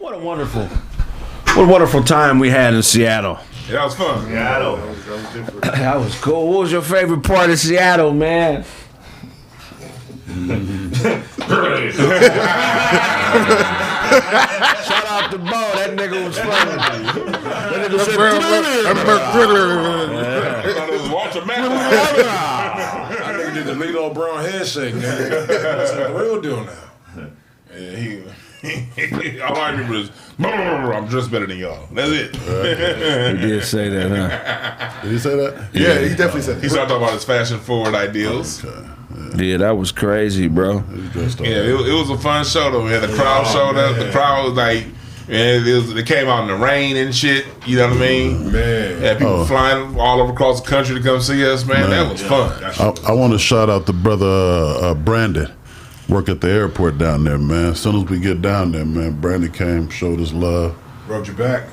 What a wonderful time we had in Seattle. Yeah, that was fun. Seattle. That was cool. What was your favorite part of Seattle, man? Shout out to Bo. That nigga was funny. That nigga said, Walter Matt. That nigga did the Lilo Brown handshake, nigga. That's the real deal now. Yeah, all I remember is, I'm just better than y'all. That's it. He did say that, huh? Did he say that? Yeah, he definitely said that. He started talking about his fashion-forward ideals. Okay. Yeah, that was crazy, bro. Yeah, it was a fun show, though, man. The crowd showed up. The crowd was like, man, they came out in the rain and shit. You know what I mean? Man. Had people flying all over across the country to come see us, man. That was fun. I want to shout out the brother Brandon. Work at the airport down there, man. As soon as we get down there, man, Brandon came, showed his love. Rubbed your back.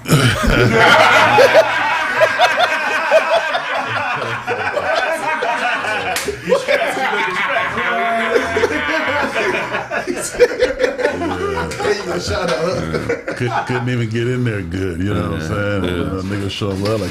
Shout out. Couldn't even get in there good, you know what I'm saying? Nigga show love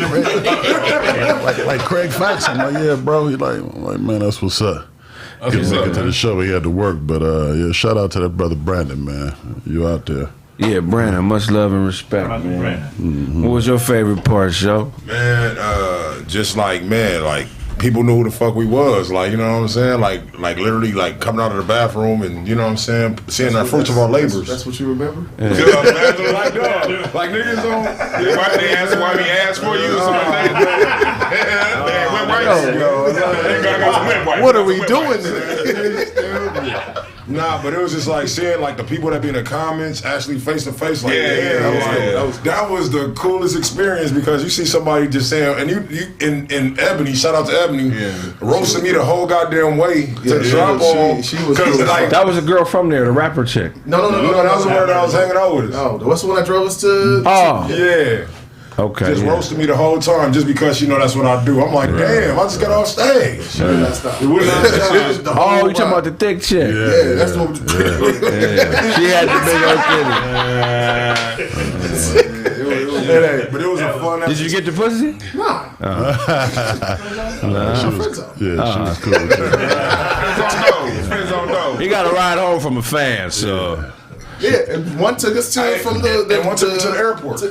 like Kraig Facts. I'm like, yeah, bro. He like man, that's what's up. Couldn't make it to the show. He had to work, but yeah, shout out to that brother Brandon, man. You out there? Yeah, Brandon. Much love and respect, man. What was your favorite part, Joe? Man, just like people knew who the fuck we was, like, you know what I'm saying? Like literally, like coming out of the bathroom and, you know what I'm saying, seeing the fruits of our labors. That's what you remember? Like niggas on. They asked why we asked for you or something like that. What are we doing? Nah, but it was just like seeing like the people that be in the comments actually face to face. Like, that was the coolest experience because you see somebody just saying, and you in Ebony, shout out to Ebony, roasting me the whole goddamn way to the drop on. She was like, that was a girl from there, the rapper chick. No, that was the one that I was hanging out with. Oh, what's the one that drove us to? Oh, yeah. Okay. Just roasting me the whole time just because, you know, that's what I do. I'm like, damn, I just got off stage. She would not stop. Oh, you talking about the thick chick? Yeah, that's what She had the big old titty. But it was a fun episode. Did you get the pussy? Nah. She was cool. Depends on those. He got a ride home from a fan, so. Yeah, and one took us to from the one took us to the airport.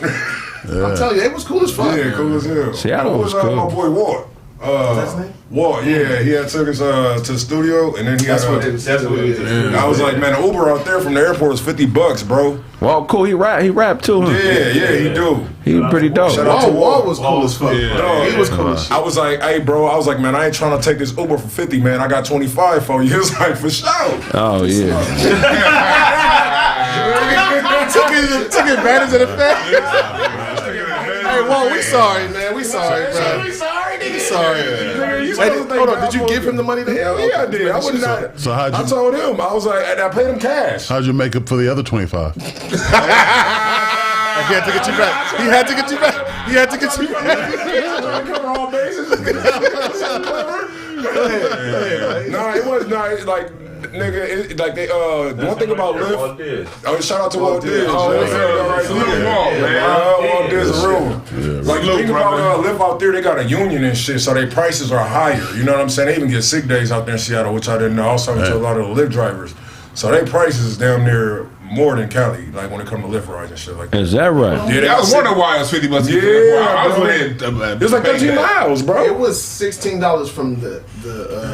I'm telling you, it was cool as fuck. Yeah, cool as hell. Seattle was cool. My boy Walt. What's his name? Walt, yeah, he had took us to the studio, and then he That's had. what it is. That's what it is. I was like, man, the Uber out there from the airport was $50, bro. Well, cool. He rap too, huh? Yeah, he do. He was pretty dope. Shout out to Walt was cool as fuck. Yeah. He was cool as shit. I was like, hey, bro, man, I ain't trying to take this Uber for 50, man. I got 25 for you. He was like, for sure. Oh yeah. took advantage of the fact. Hey, Walt, we sorry, man. We sorry, bro. We sorry, nigga. We sorry. Wait, hold on. Did you give him the money? Hell yeah, I did. I would not. So I told him. I was like, I paid him cash. How'd you make up for the other 25? He had to get you back. He had to get you back. He had to get you back. Cover all bases. No, it was not like. Nigga, like they one thing about Lyft. Oh, shout out to Walt Diz. Walt Diz is real. Like the thing about Lyft out there, they got a union and shit, so their prices are higher. You know what I'm saying? They even get sick days out there in Seattle, which I didn't know. I was talking to a lot of the Lyft drivers, so their prices is damn near more than Cali. Like when it comes to Lyft rides and shit like that. Is that right? Yeah, I was wondering why it was $50. Yeah, I was it was like 13 miles, bro. It was $16 from the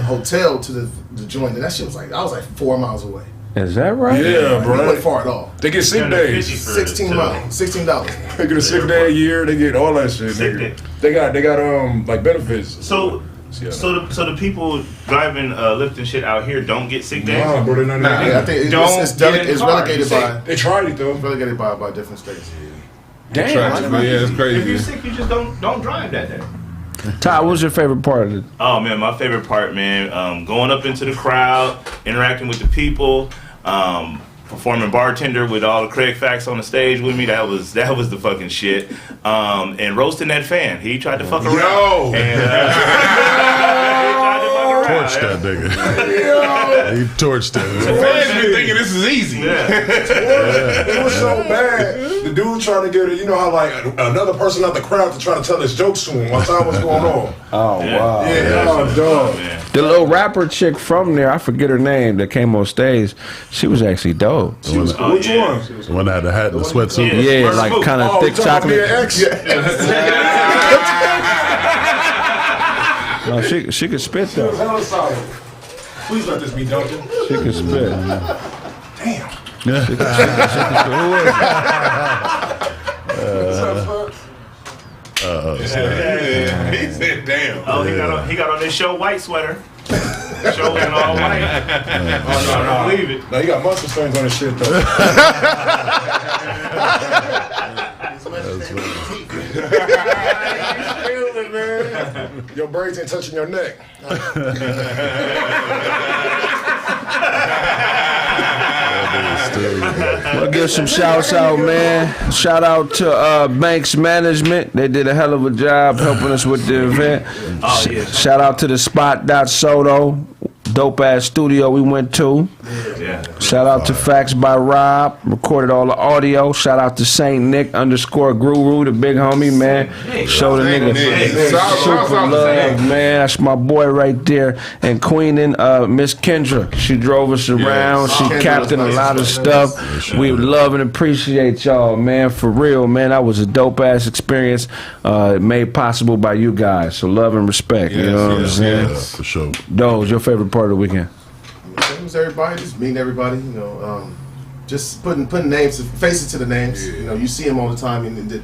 hotel to the joint, and that shit was like, I was like 4 miles away. Is that right? Yeah, bro. It wasn't far at all. They get sick days. 16 miles. $16. They get a sick day a year. They get all that shit. Nigga. They got like benefits. So the people driving Lyft and shit out here don't get sick days? Nah, bro, they're not. I think it's relegated by. They tried it though. Relegated by different states. Damn. Yeah, it's crazy. If you're sick, you just don't drive that day. Todd, what was your favorite part of it? Oh man, my favorite part, man, going up into the crowd, interacting with the people, performing bartender with all the Kraig Facts on the stage with me. That was the fucking shit. And roasting that fan. He tried to fuck around. Torched that nigga. He torched that. The fans been thinking this is easy. It was so bad. The dude trying to get it, you know how like another person out the crowd to try to tell his jokes to him while time was going on. Oh, wow. Yeah, oh, dog. The little rapper chick from there, I forget her name, that came on stage, she was actually dope. Which one? The one that had the hat and the sweatsuit. Yeah, like kind of thick chocolate. No, she could spit though. Please let this be Duncan. She could spit. Damn. Who is He said, "Damn." Oh, he got on this show white sweater. Show in all white. Oh no, I don't believe it. No, he got mustard stains on his shit though. Your braids ain't touching your neck. We'll give some shouts out, man. Shout out to Banks Management. They did a hell of a job helping us with the event. Oh, yeah. Shout out to the Spot.Soto. Dope ass studio we went to. Yeah. Shout out to Facts by Rob. Recorded all the audio. Shout out to Saint Nick _Guru, the big homie, man. Show the nigga super love, man. That's my boy right there. And Queen and Miss Kendra. She drove us around. She captained a lot of stuff. We love and appreciate y'all, man. For real, man. That was a dope ass experience made possible by you guys. So love and respect. You know what I'm saying? Yeah, for sure. Those your favorite part of the weekend? It was everybody, just meeting everybody, you know, just putting names, faces to the names. You know, you see them all the time, and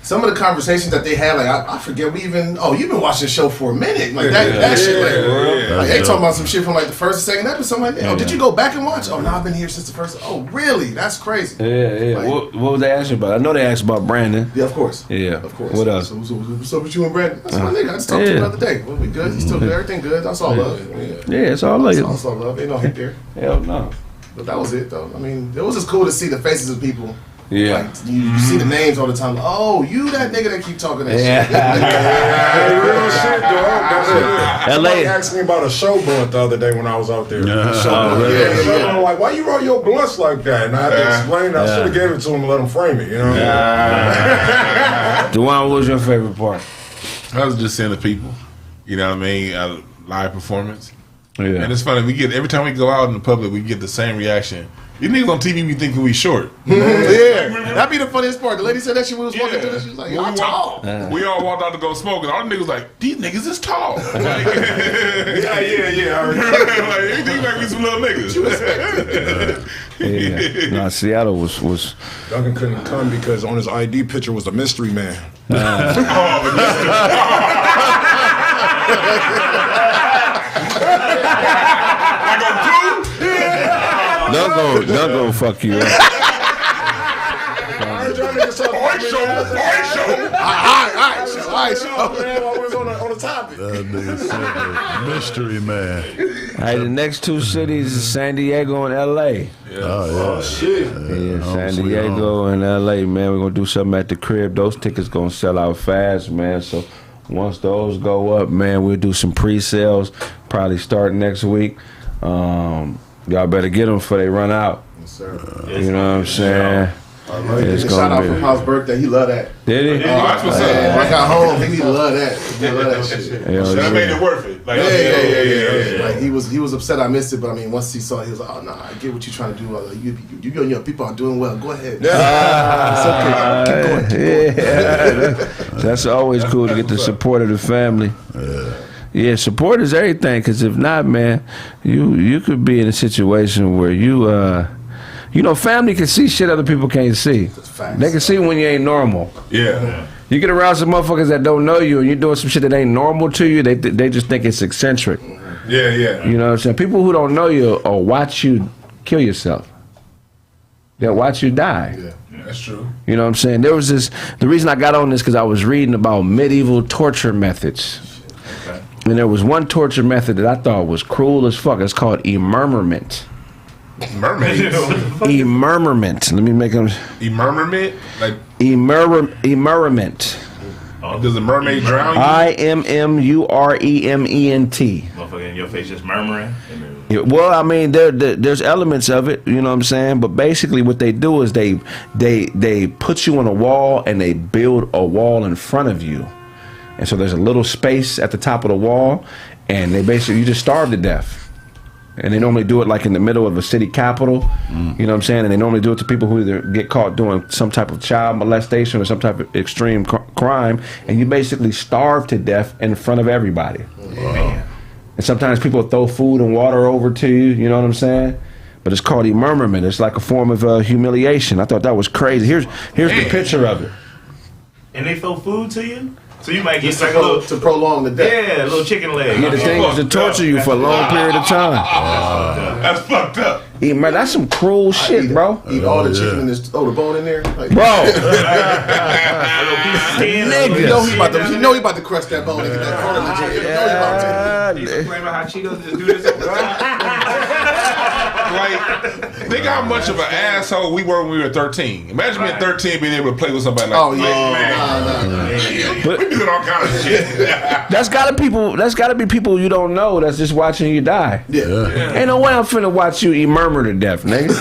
some of the conversations that they had, like I forget, you've been watching the show for a minute, like that shit, like they talking about some shit from like the first and second episode, like, oh, did you go back and watch? Oh, no, I've been here since the first. Oh, really? That's crazy. Yeah. Like, what was they asking about? I know they asked about Brandon. Yeah, of course. Yeah, of course. What else? So what's up with you and Brandon? That's my nigga. I just talked to him the other day. Well, we good. He's still good. Everything good. That's all love. Yeah, it's all love. That's all love. Ain't no hate there. Hell no. But that was it, though. I mean, it was just cool to see the faces of people. Yeah. Like, you see the names all the time. Oh, you that nigga that keep talking that shit. Real shit, dog. Somebody LA. asked me about a show blunt the other day when I was out there. Yeah. I'm like, why you roll your blunts like that? And I had to explain. I should have gave it to him and let him frame it. You know. Dwann, what was your favorite part? I was just seeing the people. You know what I mean? Live performance. Yeah. And it's funny. Every time we go out in the public, we get the same reaction. You niggas on TV be thinking we short. Yeah, that'd be the funniest part. The lady said that she was walking through this. She was like, "I'm tall." We all walked out to go smoke, and all the niggas like, "These niggas is tall." Like, Yeah. like, you think like we some little niggas. Yeah. No, Seattle was. Duncan couldn't come because on his ID picture was a mystery man. Don't go fuck you up. On the topic. That nigga said mystery man. Hey, the next two cities is San Diego and LA. Oh shit. San Diego and LA, man. We're gonna do something at the crib. Those tickets gonna sell out fast, man. So once those go up, man, we'll do some pre-sales. Probably start next week. Y'all better get them before they run out. Yes, sir. You know what I'm saying? It's Shout out gonna for be. Paul's birthday. He loved that. Did he? That's what's up. When I got home, he loved that. He loved that shit. That made it worth it. Like, Yeah. Like he was upset I missed it, but I mean, once he saw it, he was like, "Oh no, I get what you're trying to do. Like, you people are doing well. Go ahead. It's okay. Keep going. That's always cool to get the support of the family. Yeah, support is everything. Because if not, man, you could be in a situation where family can see shit other people can't see. They can see when you ain't normal. Yeah. You get around some motherfuckers that don't know you and you're doing some shit that ain't normal to you, they just think it's eccentric. Yeah. You know what I'm saying? People who don't know you or watch you kill yourself. They'll watch you die. Yeah, that's true. You know what I'm saying? The reason I got on this because I was reading about medieval torture methods. Okay. And there was one torture method that I thought was cruel as fuck. It's called immurmurment. Mermaids. Immurmurment. Let me make them. Immurmurment? Like Immurmurment. Does the mermaid drown you? IMMUREMENT. Motherfucker in your face just murmuring. Yeah, well, I mean, there's elements of it, you know what I'm saying? But basically what they do is they put you on a wall and they build a wall in front of you. And so there's a little space at the top of the wall, and they basically, you just starve to death. And they normally do it like in the middle of a city capital, you know what I'm saying? And they normally do it to people who either get caught doing some type of child molestation or some type of extreme crime, and you basically starve to death in front of everybody. Wow. And sometimes people throw food and water over to you, you know what I'm saying? But it's called immurmurement. It's like a form of humiliation. I thought that was crazy. Here's the picture of it. And they throw food to you? So you might get like to prolong the death. Yeah, a little chicken leg. Yeah, the thing is to torture you for a long period of time. That's fucked up. Yeah, man, that's some cruel shit, bro. Eat all the chicken in this. Oh, the bone in there, like, bro. Nigga, you know he about to crush that bone and get that cartilage. You know he about to. You explain about how Cheetos just do this. Like, think how much of an asshole we were when we were 13. Imagine being 13 being able to play with somebody like Oh yeah, we be doing all kind of shit. That's gotta be people you don't know that's just watching you die. yeah. Ain't no way I'm finna watch you murmur to death, nigga.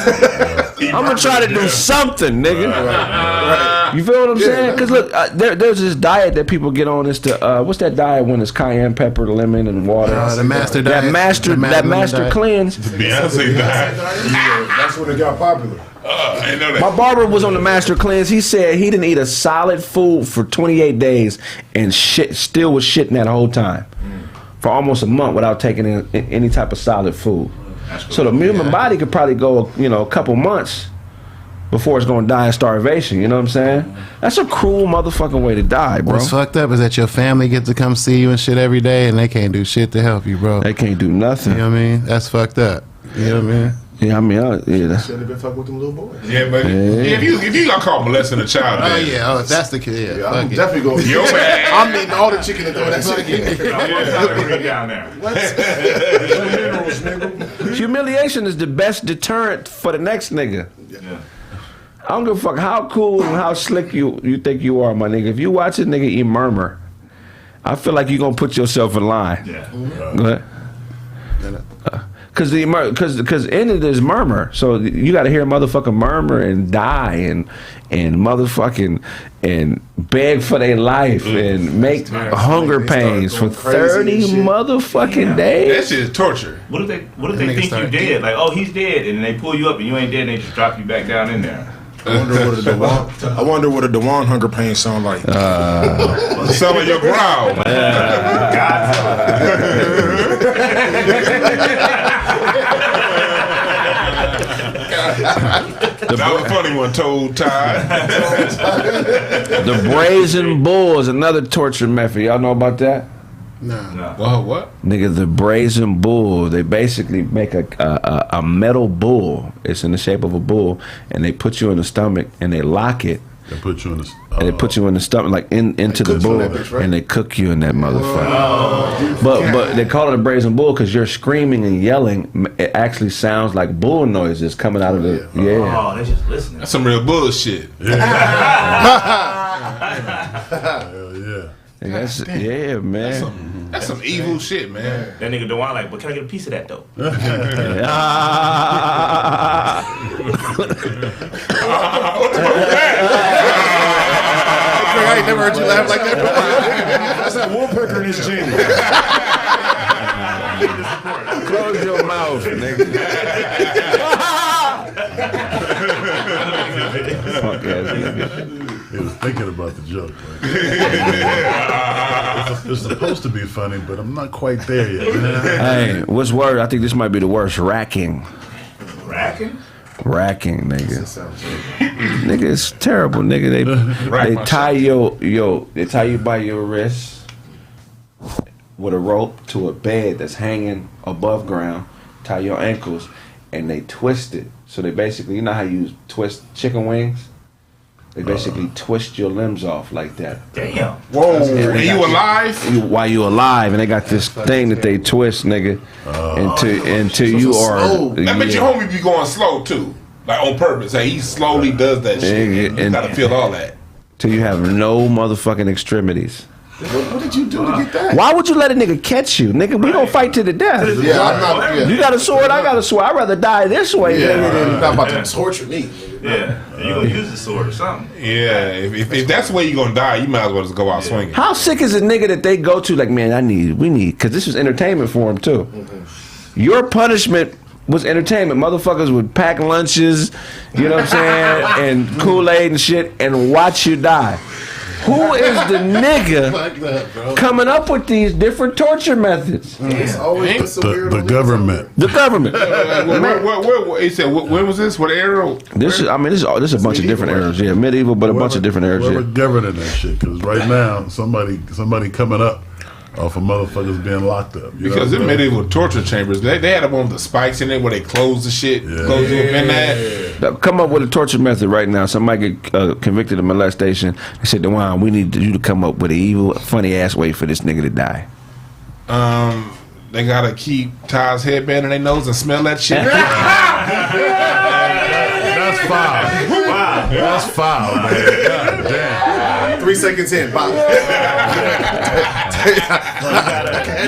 I'm gonna try to do something, nigga. Right. You feel what I'm saying? Because look, there's this diet that people get on. It's what's that diet when it's cayenne pepper, lemon, and water? The master diet. That master cleanse. Beyonce died. That's when it got popular. I know that. My barber was on the master cleanse. He said he didn't eat a solid food for 28 days and still was shitting that whole time for almost a month without taking any type of solid food. So the human body could probably go, a couple months before it's gonna die of starvation. You know what I'm saying? That's a cruel motherfucking way to die, bro. What's fucked up is that your family get to come see you and shit every day, and they can't do shit to help you, bro. They can't do nothing. You know what I mean? That's fucked up. You know what I mean? Yeah, I mean, that's. Shouldn't have been fucking with them little boys. Yeah, but if you got caught molesting a child, Oh man, yeah, if that's the kid. Yeah, I'm Fuck it. definitely going. Yo, man. I'm eating all the chicken and throwing that shit again. Down there. Humiliation is the best deterrent for the next nigga. Yeah. I don't give a fuck how cool and how slick you think you are, my nigga. If you watch a nigga eat murmur, I feel like you're gonna put yourself in line. Yeah. Go ahead. Cause in it is murmur, so you got to hear a motherfucker murmur and die and motherfucking and beg for their life and make hunger pains for 30 motherfucking days. That shit is torture. What if they think you dead? Like, oh, he's dead, and they pull you up and you ain't dead, and they just drop you back down in there. I wonder what a Dwann hunger pain sound like. Sound like your growl. That was a funny one, Toad Todd. The brazen bull is another torture method. Y'all know about that? No. What? Nigga, the brazen bull, they basically make a metal bull. It's in the shape of a bull, and they put you in the stomach and they lock it. They put you in the. And they put you in the stomach, like into the bull, and they cook you in that motherfucker. But they call it a brazen bull because you're screaming and yelling. It actually sounds like bull noises coming out of the Oh, they just listening. That's some real bullshit. Hell yeah. Yeah, man. That's some evil shit, man. That nigga Dwann like, but can I get a piece of that though? I ain't never heard you laugh like that before. That's that woodpecker in his jeans. Close your mouth, nigga. Fuck ass nigga. He was thinking about the joke. It's supposed to be funny, but I'm not quite there yet. Hey, what's worse? I think this might be the worst. Racking, nigga. Nigga, it's terrible, nigga. They tie they tie you by your wrist with a rope to a bed that's hanging above ground. Tie your ankles, and they twist it. So they basically, you know how you twist chicken wings? They basically twist your limbs off like that. Damn. Whoa. Are you alive? While you alive, and they got this thing that they twist, nigga, until you are. I bet your homie be going slow too, like on purpose. Hey, he slowly does that shit. You gotta feel all that. till you have no motherfucking extremities. What did you do to get that? Why would you let a nigga catch you, nigga? We don't fight to the death. Yeah, I'm not. Yeah. You got a sword, I got a sword. I'd rather die this way nigga, than You're not about to torture me. Yeah, you gonna use the sword or something. Yeah, if that's the way you're gonna die, you might as well just go out swinging. How sick is a nigga that they go to like, man, we need, because this was entertainment for him too. Your punishment was entertainment. Motherfuckers would pack lunches, you know what I'm saying, and Kool-Aid and shit, and watch you die. Who is the nigga coming up with these different torture methods? It's always The government. The government. He said, when was this? What era? This is a bunch of different eras. Yeah, medieval, but a bunch of different eras. Whoever Yeah. governing that shit, because right now somebody coming up off of motherfuckers being locked up. Because in medieval torture chambers, they had one with the spikes in it where they close the shit, close you up in that. Now, come up with a torture method right now. Somebody get convicted of molestation. They said, Dwann, we need you to come up with an evil, funny ass way for this nigga to die. They gotta keep Ty's headband in their nose and smell that shit. That's foul. Wow. That's foul, man. God damn. 3 seconds in, Bob. You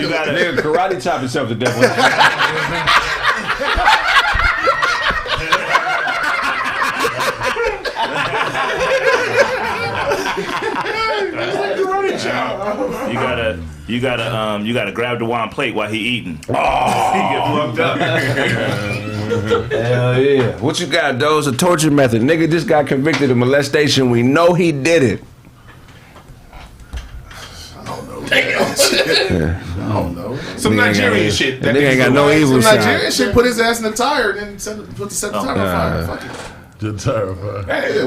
gotta Nigga, karate chop himself to death. You gotta grab the wine plate while he eating. Oh, he get fucked up. Hell yeah. What you got, though? It's a torture method. Nigga just got convicted of molestation. We know he did it. I don't know. Some Nigerian shit. That nigga ain't got no evil Some side. Nigerian shit put his ass in the tire and then put the tire on fire. Fuck it. Just terrified. Hey,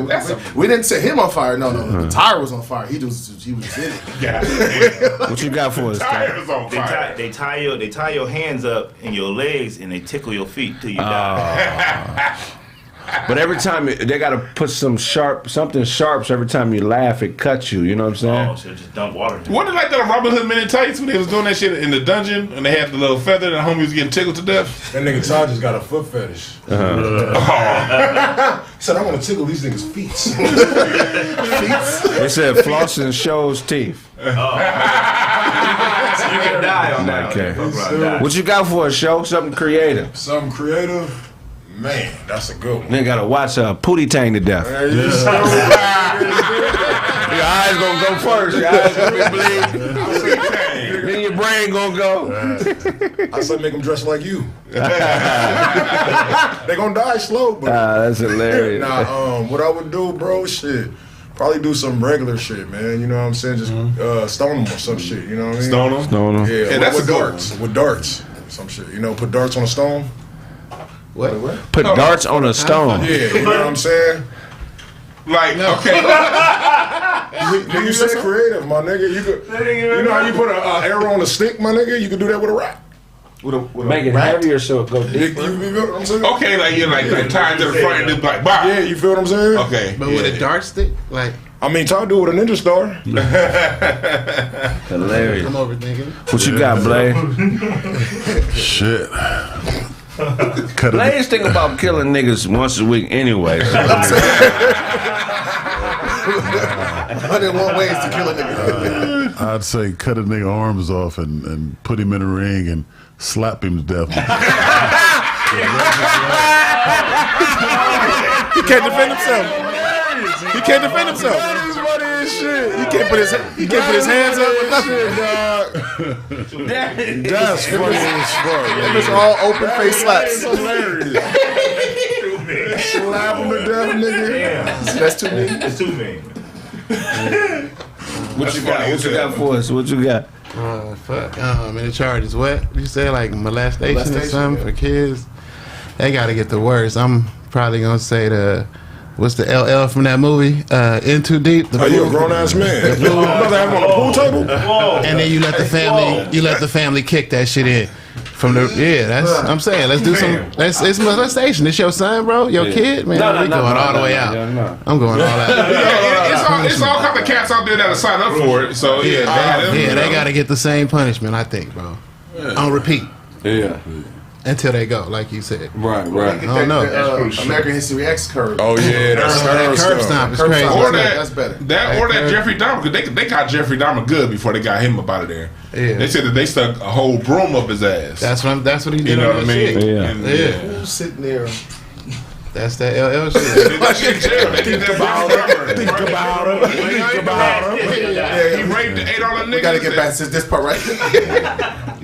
We didn't set him on fire. No. The tire was on fire. He was in it. What you got for us? tires on fire. They tie your hands up and your legs and they tickle your feet till you die. But every time they gotta put something sharp, so every time you laugh, it cuts you. You know what I'm saying? Oh, so just dump water. Wasn't it like that on Robin Hood Men in Tights when they was doing that shit in the dungeon and they had the little feather and the homie was getting tickled to death? That nigga Todd just got a foot fetish. Said I want to tickle these niggas' feet. They said flossing shows teeth. You can die on that. Okay. What you got for us, show? Something creative. Something creative. Man, that's a good one. Then gotta watch Pootie Tang to death. Your eyes gonna go first. Your eyes gonna be bleeding. Then your brain gonna go. I said make them dress like you. They gonna die slow, but That's hilarious. what I would do, bro, shit. Probably do some regular shit, man. You know what I'm saying? Just stone them or some shit. You know what I mean? Stone them? Yeah, that's with a good darts. With darts. Some shit. You know, put darts on a stone. What? Put darts on a stone. Yeah, you know what I'm saying? Like, okay. You said creative, my nigga. You could, you know how you put an arrow on a stick, my nigga? You could do that with a rock. Make it heavier so it goes You deeper. feel what I'm saying? Okay, like you're like tied to the front and just like, bah. Yeah, you feel what I'm saying? Okay. But with a dart stick, like, I mean, try to do it with a ninja star. Hilarious. come over, nigga. What you got, Blaze? Shit. Blaze think about killing niggas once a week anyway. So 101 ways to kill a nigga. I'd say cut a nigga arms off and put him in a ring and slap him to death. He can't defend himself. He can't defend himself. He can't put his hands up with nothing. That's funny as fuck. It's all open face slaps. Slap him to death, nigga. That's too mean. It's too mean. What you got? What you got for us? What you got? Fuck. And the charge is what? You say like molestation or something for kids? They gotta get the worst. I'm probably gonna say what's the LL from that movie? In Too Deep. Are you a grown ass man? You rather have him on a pool table? And then you let the family kick that shit in. From the that's I'm saying let's do some it's molestation. It's your son, bro, your kid, man. We going all the way out. I'm going all out. It's all kind of cats out there that'll sign up for it. So they gotta get the same punishment, I think, bro. On repeat. Yeah. until they go, like you said. Right. I don't know. American History X curve. Oh yeah, that's curb stomp is crazy. Or that's better. That Jeffrey Dahmer, because they got Jeffrey Dahmer good before they got him up out of there. Yeah. They said that they stuck a whole broom up his ass. That's what he did. You know what I mean? Yeah. And, Who's sitting there? That's that LL shit. That shit in jail. They did that Think about him. He raped and ate all the niggas. We gotta get back to this part right here.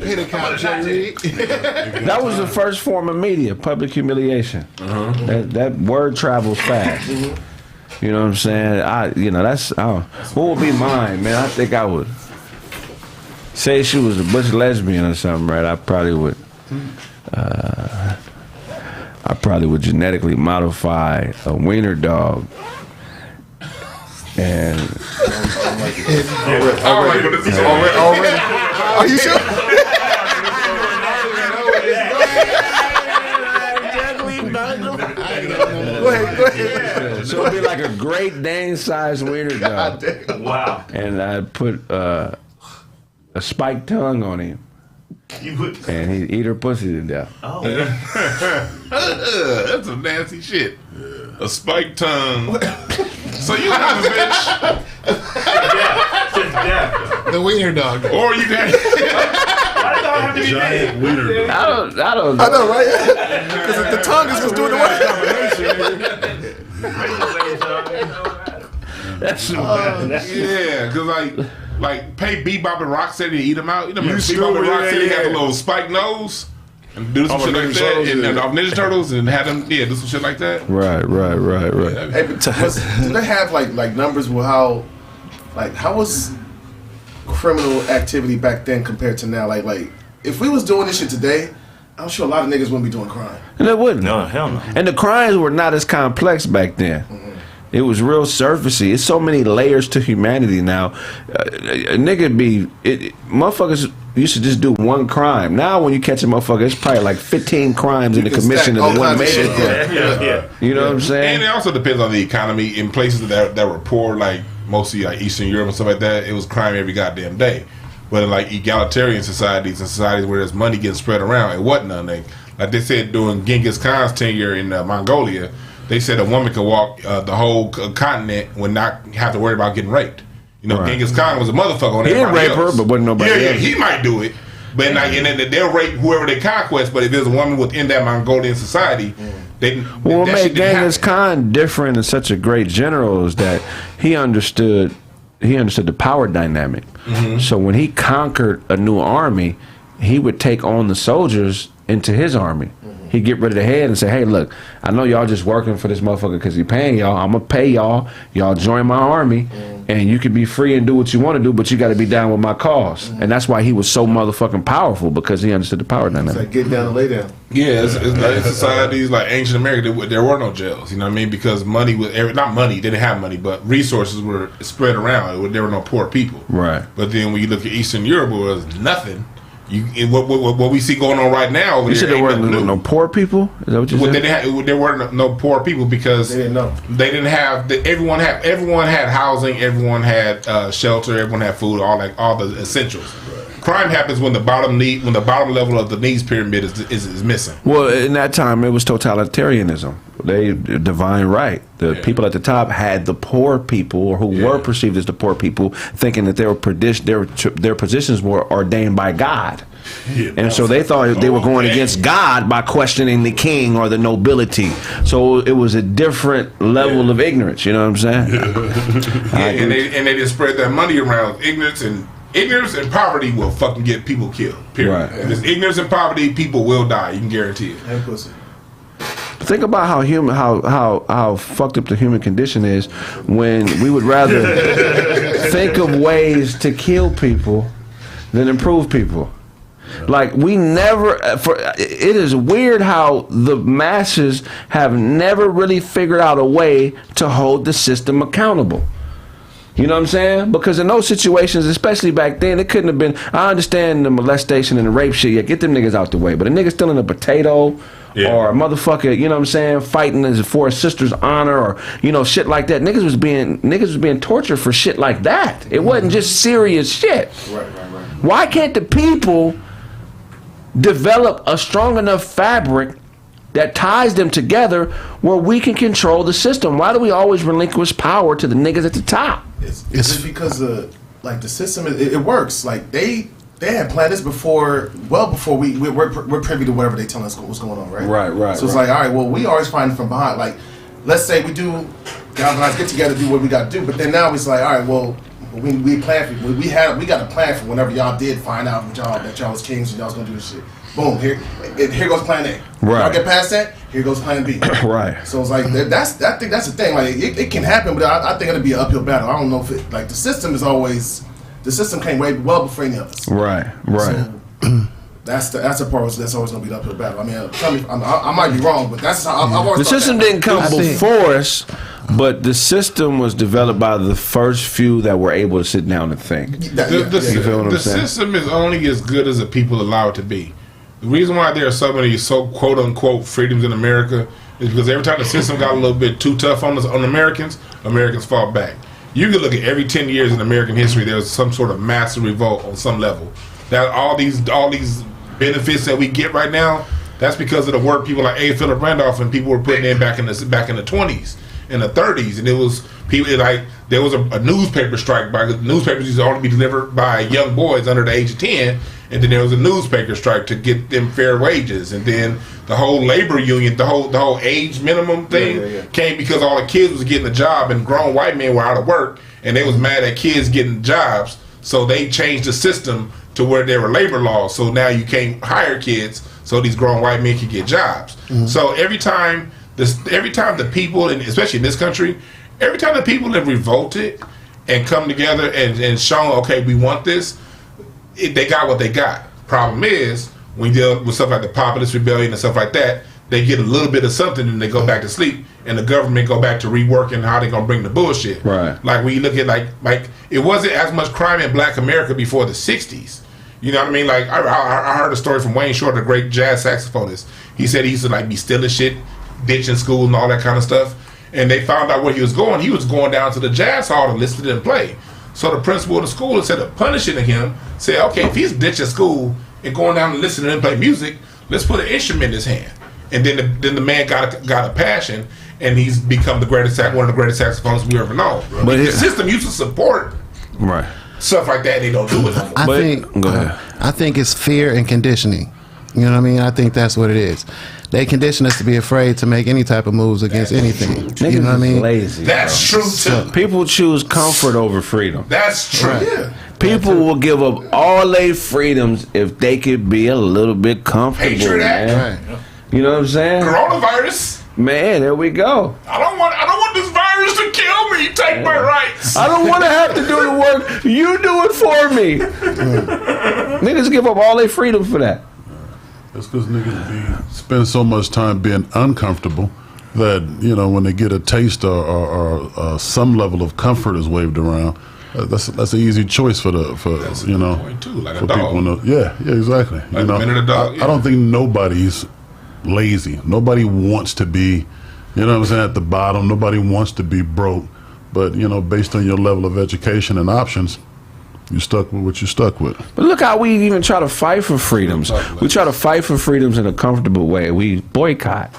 Hit a cop, Jerry. That was the first form of media, public humiliation. That word travels fast. You know what I'm saying? What would be mine, man? I think I would say she was a butch lesbian or something, right? I probably would genetically modify a wiener dog. And Already. Are you sure? Go ahead. so it'd be like a Great Dane-sized wiener dog. Wow. And I'd put a spiked tongue on him. You would. And he'd eat her pussy to death. Oh. That's some nasty shit. A spiked tongue. So you have a bitch, The wiener dog. or you got. Why did I have to be Giant wiener. I don't know. I know, right? Because the tongue is what's doing the work. That's Yeah, because like pay Bebop and Rocksteady to eat them out. You know, Bebop stupid, and Rocksteady yeah. had a little spiked nose and do some Oh, shit Ninja like that, Turtles, and yeah. Ninja Turtles, and had them do some shit like that. right. Hey, but do they have like numbers with how was criminal activity back then compared to now? Like if we was doing this shit today, I'm sure a lot of niggas wouldn't be doing crime. And it wouldn't. No, hell no. And the crimes were not as complex back then. It was real surfacey. It's so many layers to humanity now. A nigga motherfuckers used to just do one crime. Now when you catch a motherfucker, it's probably like 15 crimes in the commission of the one major crime. Yeah. You know what I'm saying? And it also depends on the economy. In places that were poor, like mostly like Eastern Europe and stuff like that, it was crime every goddamn day. But in like egalitarian societies and societies where there's money getting spread around, it wasn't nothing. Like they said during Genghis Khan's tenure in Mongolia, they said a woman could walk the whole continent would not have to worry about getting raped. You know, Right. Genghis Khan was a motherfucker on He didn't everybody rape else. her, but wasn't nobody Yeah, else. he might do it. But like, and then they'll rape whoever they conquest. But if there's a woman within that Mongolian society, they What that made shit didn't Genghis happen. Khan different and such a great general is that he understood the power dynamic. So when he conquered a new army, he would take on the soldiers into his army. He'd get rid of the head and say, hey, look, I know y'all just working for this motherfucker because he paying y'all. I'm going to pay y'all. Y'all join my army, and you can be free and do what you want to do, but you got to be down with my cause. And that's why he was so motherfucking powerful, because he understood the power It's dynamic. like get down and lay down. Yeah, it's like in societies like ancient America, there were no jails. You know what I mean? Because money was not money. They didn't have money, but resources were spread around. There were no poor people. Right. But then when you look at Eastern Europe, where it was nothing. What we see going on right now over You said there there ain't weren't nothing no new. poor people? Is that what you Well, said? there weren't no poor people because They didn't know. They didn't have everyone had housing, everyone had shelter, everyone had food, all the essentials. Crime happens when the bottom level of the needs pyramid is missing. Well, in that time, it was totalitarianism. Divine right. The people at the top had the poor people, or who were perceived as the poor people, thinking that their positions were ordained by God. And so they thought they were going against God by questioning the king or the nobility. So it was a different level of ignorance. You know what I'm saying? And they just spread that money around. Ignorance and poverty will fucking get people killed. Period. Right. If it's ignorance and poverty, people will die. You can guarantee it. And pussy. Think about how fucked up the human condition is when we would rather think of ways to kill people than improve people. Like we never, it is weird how the masses have never really figured out a way to hold the system accountable. You know what I'm saying? Because in those situations, especially back then, it couldn't have been. I understand the molestation and the rape shit. Yeah, get them niggas out the way. But a nigga stealing a potato, or a motherfucker, you know what I'm saying, fighting for a sister's honor, or shit like that. Niggas was being tortured for shit like that. It wasn't just serious shit. Right. Why can't the people develop a strong enough fabric that ties them together where we can control the system? Why do we always relinquish power to the niggas at the top? It's because like the system, it works. Like they had planned this before, well before we're privy to whatever they tell us what's going on, right? Right. So it's like, all right, well, we always find from behind. Like, let's say we do galvanize, get together, do what we got to do, but then now it's like, all right, well, we plan for we got a plan for whenever y'all did find out that y'all was kings and y'all was gonna do this shit. Boom, here goes plan A. Right. Y'all get past that, here goes plan B. Right. So it's like I think that's the thing. Like it can happen, but I think it'll be an uphill battle. I don't know if it like the system came way well before any of us. Right. So, that's a part that's always gonna be an uphill battle. I mean, tell me, I might be wrong, but that's how I've always. The thought system that. didn't come before us, but the system was developed by the first few that were able to sit down and think. The system is only as good as the people allow it to be. The reason why there are so many quote unquote freedoms in America is because every time the system got a little bit too tough on Americans fought back. You can look at every 10 years in American history, there was some sort of massive revolt on some level. That all these benefits that we get right now, that's because of the work people like A. Philip Randolph and people were putting in back in the 20s and the 30s, and it was people like there was a newspaper strike. By the newspapers used to only be delivered by young boys under the age of 10, and then there was a newspaper strike to get them fair wages, and then the whole labor union, the whole age minimum thing came because all the kids was getting a job and grown white men were out of work, and they was mad at kids getting jobs, so they changed the system to where there were labor laws. So now you can't hire kids, so these grown white men can get jobs. Mm-hmm. So every time the people, and especially in this country, every time the people have revolted and come together and shown, okay, we want this, they got what they got. Problem is, when you deal with stuff like the populist rebellion and stuff like that, they get a little bit of something and they go back to sleep, and the government go back to reworking how they're gonna bring the bullshit. Right. Like when you look at like it wasn't as much crime in Black America before the '60s. You know what I mean? Like I heard a story from Wayne Short, the great jazz saxophonist. He said he used to like be stealing shit, ditching school and all that kind of stuff. And they found out where he was going. He was going down to the jazz hall to listen to them play. So the principal of the school, instead of punishing him, said, okay, if he's ditching school and going down and listening to them play music, let's put an instrument in his hand. And then the man got a passion, and he's become one of the greatest saxophonists we ever known. But the system used to support stuff like that, and they don't do it anymore. I think it's fear and conditioning. You know what I mean? I think that's what it is. They condition us to be afraid to make any type of moves against anything. You know what I mean? Lazy, that's true too. People choose comfort over freedom. That's true. Right. Yeah. People will give up all their freedoms if they could be a little bit comfortable. Hatred man. Right. You know what I'm saying? Coronavirus. Man, there we go. I don't want this virus to kill me. Take my rights. I don't want to have to do the work. You do it for me. Niggas give up all their freedom for that. That's because niggas spend so much time being uncomfortable that, you know, when they get a taste or some level of comfort is waved around, that's an easy choice for you know, point too, like for a dog. people. Yeah, exactly. Like you know, a minute a dog. I don't think nobody's lazy. Nobody wants to be, you know what I'm saying, at the bottom. Nobody wants to be broke. But, you know, based on your level of education and options, you stuck with what you stuck with. But look how we even try to fight for freedoms. We try to fight for freedoms in a comfortable way. We boycott.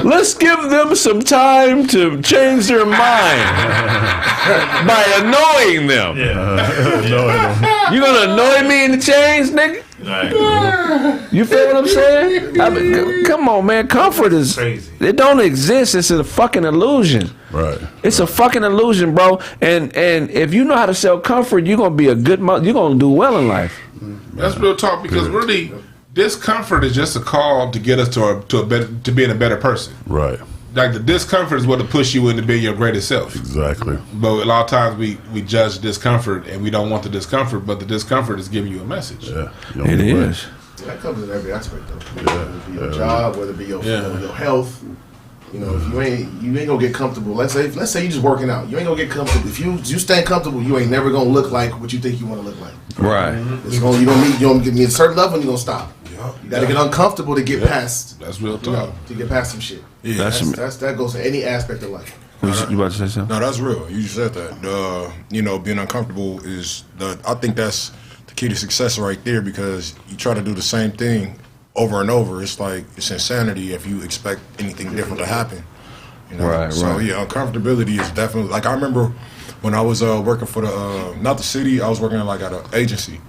Let's give them some time to change their mind by annoying them. You gonna annoy me into change, nigga? Right. You feel what I'm saying? I mean, come on, man. Comfort is crazy. It don't exist. It's a fucking illusion. Right. It's a fucking illusion, bro. And if you know how to sell comfort, you're gonna be a good you're gonna do well in life. That's real talk, because really, discomfort is just a call to get us to being a better person. Right. Like the discomfort is what to push you into being your greatest self. Exactly. But a lot of times we judge discomfort and we don't want the discomfort, but the discomfort is giving you a message. Yeah. It is. That comes in every aspect, though. Whether it be your job, whether it be your health. You know, if you ain't gonna get comfortable. Let's say you just working out. You ain't gonna get comfortable. If you stay comfortable, you ain't never gonna look like what you think you want to look like. Right. You don't get a certain level, and you gonna stop. You gotta get uncomfortable to get past. That's real talk. To get past some shit. Yeah, that goes to any aspect of life. You about to say something? No, that's real. You just said that. You know, being uncomfortable is I think that's the key to success right there, because you try to do the same thing over and over. It's like, it's insanity if you expect anything different to happen. You know? Right, so right. yeah, uncomfortability is definitely, like I remember when I was working for the, not the city, I was working like at an agency.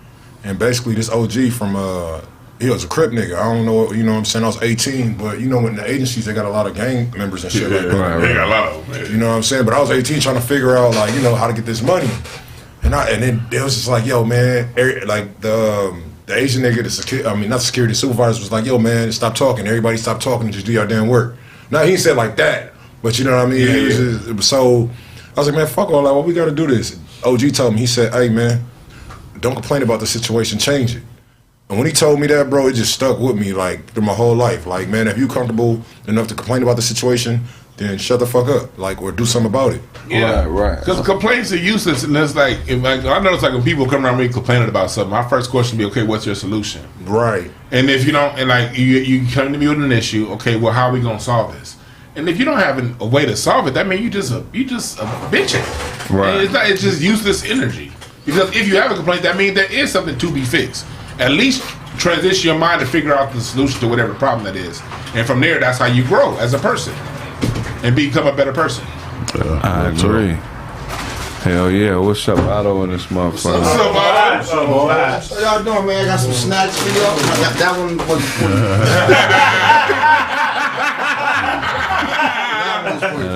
And basically this OG from, he was a Crip nigga. I don't know, you know what I'm saying? I was 18, but you know, in the agencies, they got a lot of gang members and shit like that. Right, They got a lot of them, man. You know what I'm saying? But I was 18 trying to figure out, like, you know, how to get this money. And then it was just like, yo, man, like the Asian nigga, not the security supervisor, was like, yo, man, stop talking. Everybody stop talking and just do your damn work. Now, he said like that, but you know what I mean? Yeah. It was so, I was like, man, fuck all that. Why we got to do this? OG told me, he said, hey, man, don't complain about the situation, change it. And when he told me that, bro, it just stuck with me, like, through my whole life. Like, man, if you comfortable enough to complain about the situation, then shut the fuck up, like, or do something about it. Yeah, Right. Because complaints are useless, and it's like, I notice like when people come around me complaining about something, my first question be, okay, what's your solution? Right. And if you don't, and like you come to me with an issue, okay, well, how are we gonna solve this? And if you don't have a way to solve it, that means you just a bitching. Right. And it's just useless energy. Because if you have a complaint, that means there is something to be fixed. At least transition your mind to figure out the solution to whatever problem that is, and from there, that's how you grow as a person and become a better person. I agree. Hell yeah. What's up, Otto, in this motherfucker? What's up, Otto? What y'all doing, man? I got some snacks for y'all. That one was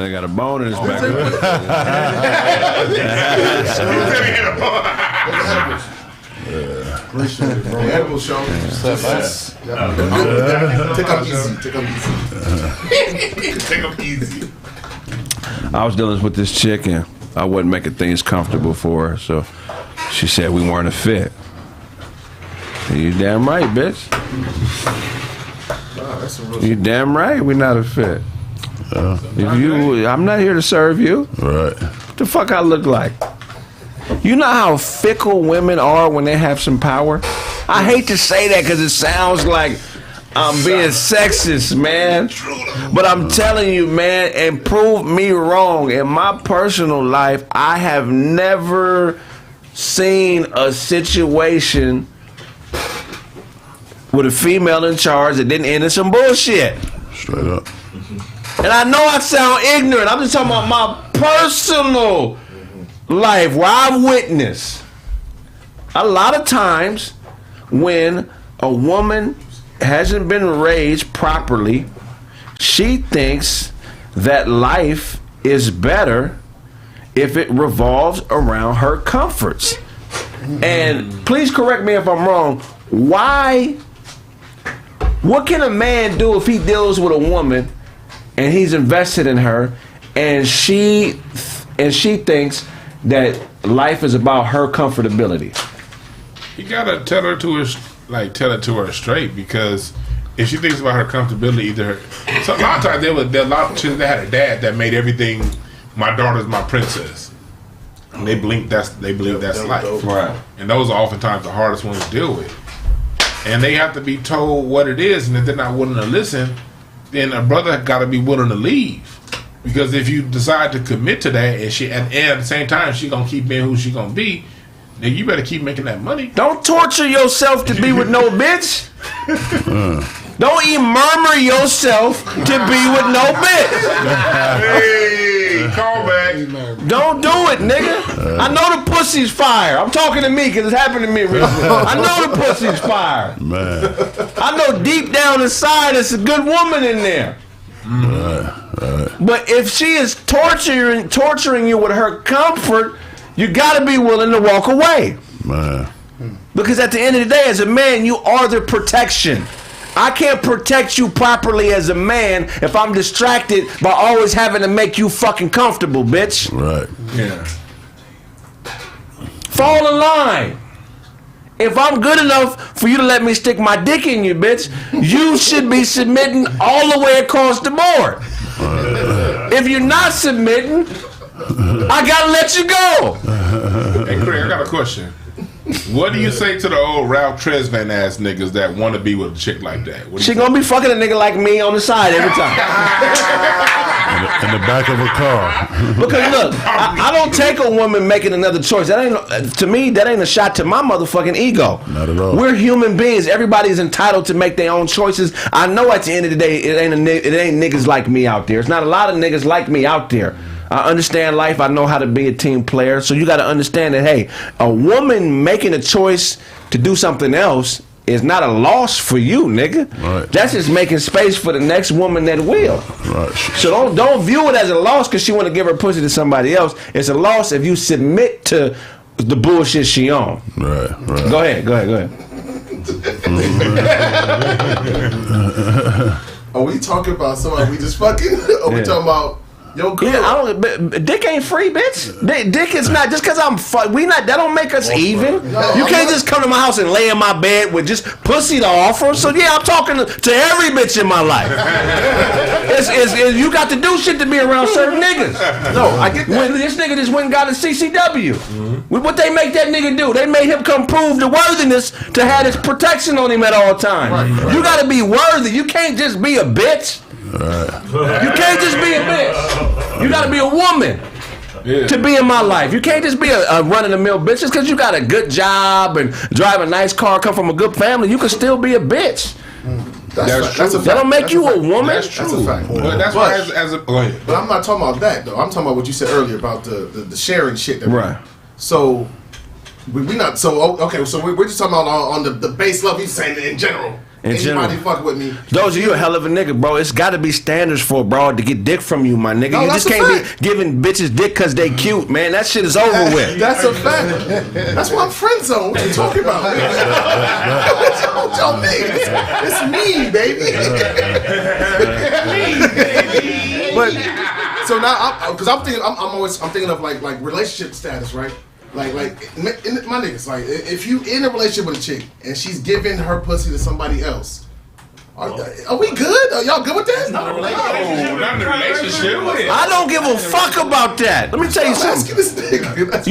They got a bone in his back. appreciate it, bro. Edible show. Take up easy. Take them easy. I was dealing with this chick and I wasn't making things comfortable for her, so she said we weren't a fit. You damn right, bitch. That's a real You damn right we not a fit. I'm not here to serve you. Right. What the fuck I look like? You know how fickle women are when they have some power? I hate to say that because it sounds like I'm being sexist, man. But I'm telling you, man, and prove me wrong. In my personal life, I have never seen a situation with a female in charge that didn't end in some bullshit. Straight up. And I know I sound ignorant. I'm just talking about my personal life where I've witnessed a lot of times when a woman hasn't been raised properly, she thinks that life is better if it revolves around her comforts. And please correct me if I'm wrong. What can a man do if he deals with a woman and he's invested in her and she thinks that life is about her comfortability? You gotta tell it to her straight, because if she thinks about her comfortability, so a lot of times there a lot of children that had a dad that made everything, my daughter's my princess. And they believe that's life. Right. And those are oftentimes the hardest ones to deal with. And they have to be told what it is, and if they're not willing to listen, then a brother gotta be willing to leave. Because if you decide to commit to that, and at the same time she gonna keep being who she gonna be, then you better keep making that money. Don't torture yourself to be with no bitch. Don't murmur yourself to be with no bitch. Hey, call back. Don't do it, nigga. I know the pussy's fire. I'm talking to me because it happened to me recently. I know the pussy's fire. Man. I know deep down inside it's a good woman in there. But if she is torturing you with her comfort, you gotta be willing to walk away. Man. Because at the end of the day, as a man, you are the protection. I can't protect you properly as a man if I'm distracted by always having to make you fucking comfortable, bitch. Right. Yeah. Fall in line. If I'm good enough for you to let me stick my dick in you, bitch, you should be submitting all the way across the board. If you're not submitting, I gotta let you go. Hey, Kraig, I got a question. What do you say to the old Ralph Tresvant ass niggas that want to be with a chick like that? She gonna be fucking a nigga like me on the side every time. in the back of a car. Because look, I don't take a woman making another choice. That ain't to me. That ain't a shot to my motherfucking ego. Not at all. We're human beings. Everybody's entitled to make their own choices. I know at the end of the day, it ain't niggas like me out there. It's not a lot of niggas like me out there. I understand life. I know how to be a team player. So you got to understand that, hey, a woman making a choice to do something else is not a loss for you, nigga. Right. That's just making space for the next woman that will. Right. So don't view it as a loss because she want to give her pussy to somebody else. It's a loss if you submit to the bullshit she on. Right. Go ahead. Are we talking about somebody we just fucking? Or we talking about yo girl? Yeah, dick ain't free, bitch. Dick is not just because I'm we not. That don't make us even. You can't just come to my house and lay in my bed with just pussy to offer. So yeah, I'm talking to every bitch in my life. You got to do shit to be around certain niggas. No, I get that. When this nigga just went and got a CCW. What they make that nigga do? They made him come prove the worthiness to have his protection on him at all times. Right. You got to be worthy. You can't just be a bitch. You can't just be a bitch. You gotta be a woman to be in my life. You can't just be a run-of-the-mill bitch just because you got a good job and drive a nice car, come from a good family. You can still be a bitch. That's true. That don't make you a woman. That's true. That's a fact. Well, that's why go ahead. But I'm not talking about that though. I'm talking about what you said earlier about the sharing shit. Right. So we not. So okay. So we're just talking about on the base level. He's saying in general. Anybody fuck with me? Those of you a hell of a nigga, bro. It's got to be standards for a broad to get dick from you, my nigga. No, you just can't be giving bitches dick because they cute, man. That shit is over with. That's a fact. That's why I'm friend zone. What you talking about? Don't tell me. It's me, baby. But so now, because I'm thinking of like relationship status, right? Like my niggas, like if you in a relationship with a chick and she's giving her pussy to somebody else, are we good? Are y'all good with that? Not a relationship. Not a relationship. I don't give a fuck about that. Let me tell you something.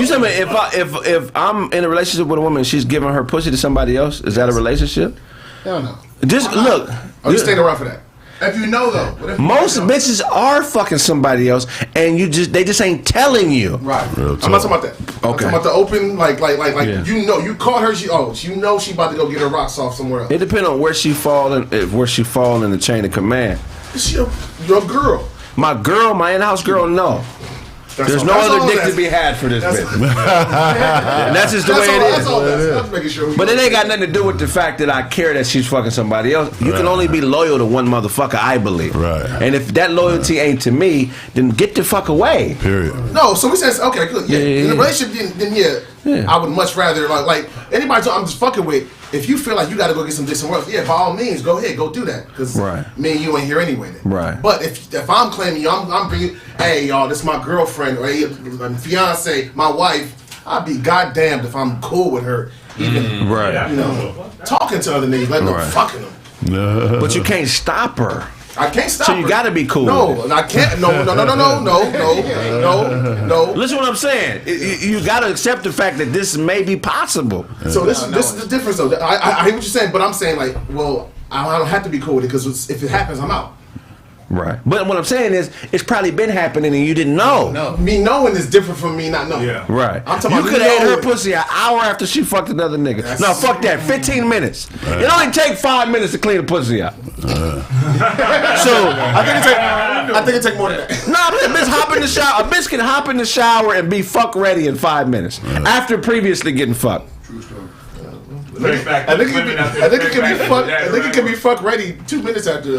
You tell me if I'm in a relationship with a woman and she's giving her pussy to somebody else, is that a relationship? Hell no. Just look. Are you staying around for that? If you know though, most bitches are fucking somebody else, and they just ain't telling you. Right. I'm not talking about that. Okay. I'm talking about the open, like you know, you caught her. She about to go get her rocks off somewhere else. It depends on where she fall in the chain of command. It's your girl. My girl, my in-house girl, no. There's no other dick to be had for this bitch. That's just the way it is. That's making sure. But it ain't got nothing to do with the fact that I care that she's fucking somebody else. You can only be loyal to one motherfucker, I believe. Right. And if that loyalty ain't to me, then get the fuck away. Period. No, so we said okay, good. Yeah. In a relationship, then I would much rather like anybody I'm just fucking with. If you feel like you got to go get some dick somewhere else, yeah, by all means, go ahead, go do that. Because me and you ain't here anyway. Then. Right. But if I'm claiming you, I'm bringing, hey, y'all, this is my girlfriend or my fiance, my wife. I'd be goddamned if I'm cool with her, even talking to other niggas, letting them fucking them. But you can't stop her. I can't stop. So you got to be cool. No, I can't. No. Listen to what I'm saying. You got to accept the fact that this may be possible. So this is the difference, though. I hear what you're saying, but I'm saying like, well, I don't have to be cool with it because if it happens, I'm out. Right. But what I'm saying is, it's probably been happening and you didn't know. No. Me knowing is different from me not knowing. Yeah. Right. I'm talking you could have ate her pussy an hour after she fucked another nigga. No, fuck that. 15 minutes. It only take 5 minutes to clean a pussy out. So I think it take more than that. No, a bitch hop in the shower. A bitch can hop in the shower and be fuck ready in 5 minutes after previously getting fucked. True story. I think it can be fuck ready 2 minutes after.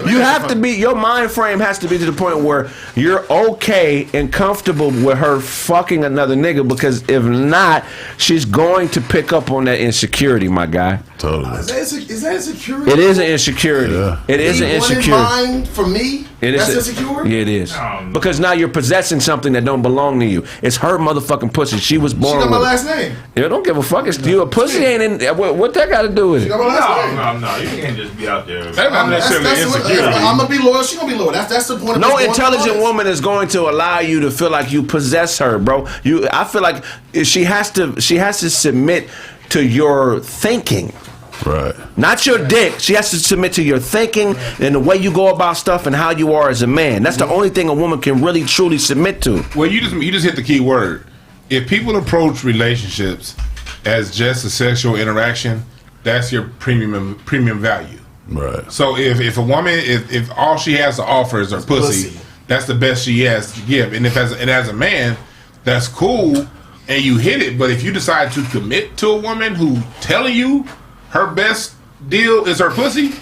You have to be. Your mind frame has to be to the point where you're okay and comfortable with her fucking another nigga. Because if not, she's going to pick up on that insecurity, my guy. Totally. Is that insecurity? It is an insecurity. Yeah. It is an insecurity. Mine for me. That's insecure. Yeah, it is. Because now you're possessing something that don't belong to you. It's her motherfucking pussy. She was born. She got my last name. Yeah, don't give a fuck. It's you. A pussy ain't in. What that got to do with it? No. You can't just be out there. That's not necessarily insecurity. I'm gonna be loyal. She gonna be loyal. That's the point. No intelligent woman is going to allow you to feel like you possess her, bro. I feel like she has to submit to your thinking. Right. Not your dick. She has to submit to your thinking and the way you go about stuff and how you are as a man. That's the only thing a woman can really truly submit to. Well, you just hit the key word. If people approach relationships as just a sexual interaction, that's your premium value. Right. So if a woman if all she has to offer is her pussy, that's the best she has to give. And as a man, that's cool and you hit it. But if you decide to commit to a woman who telling you her best deal is her pussy,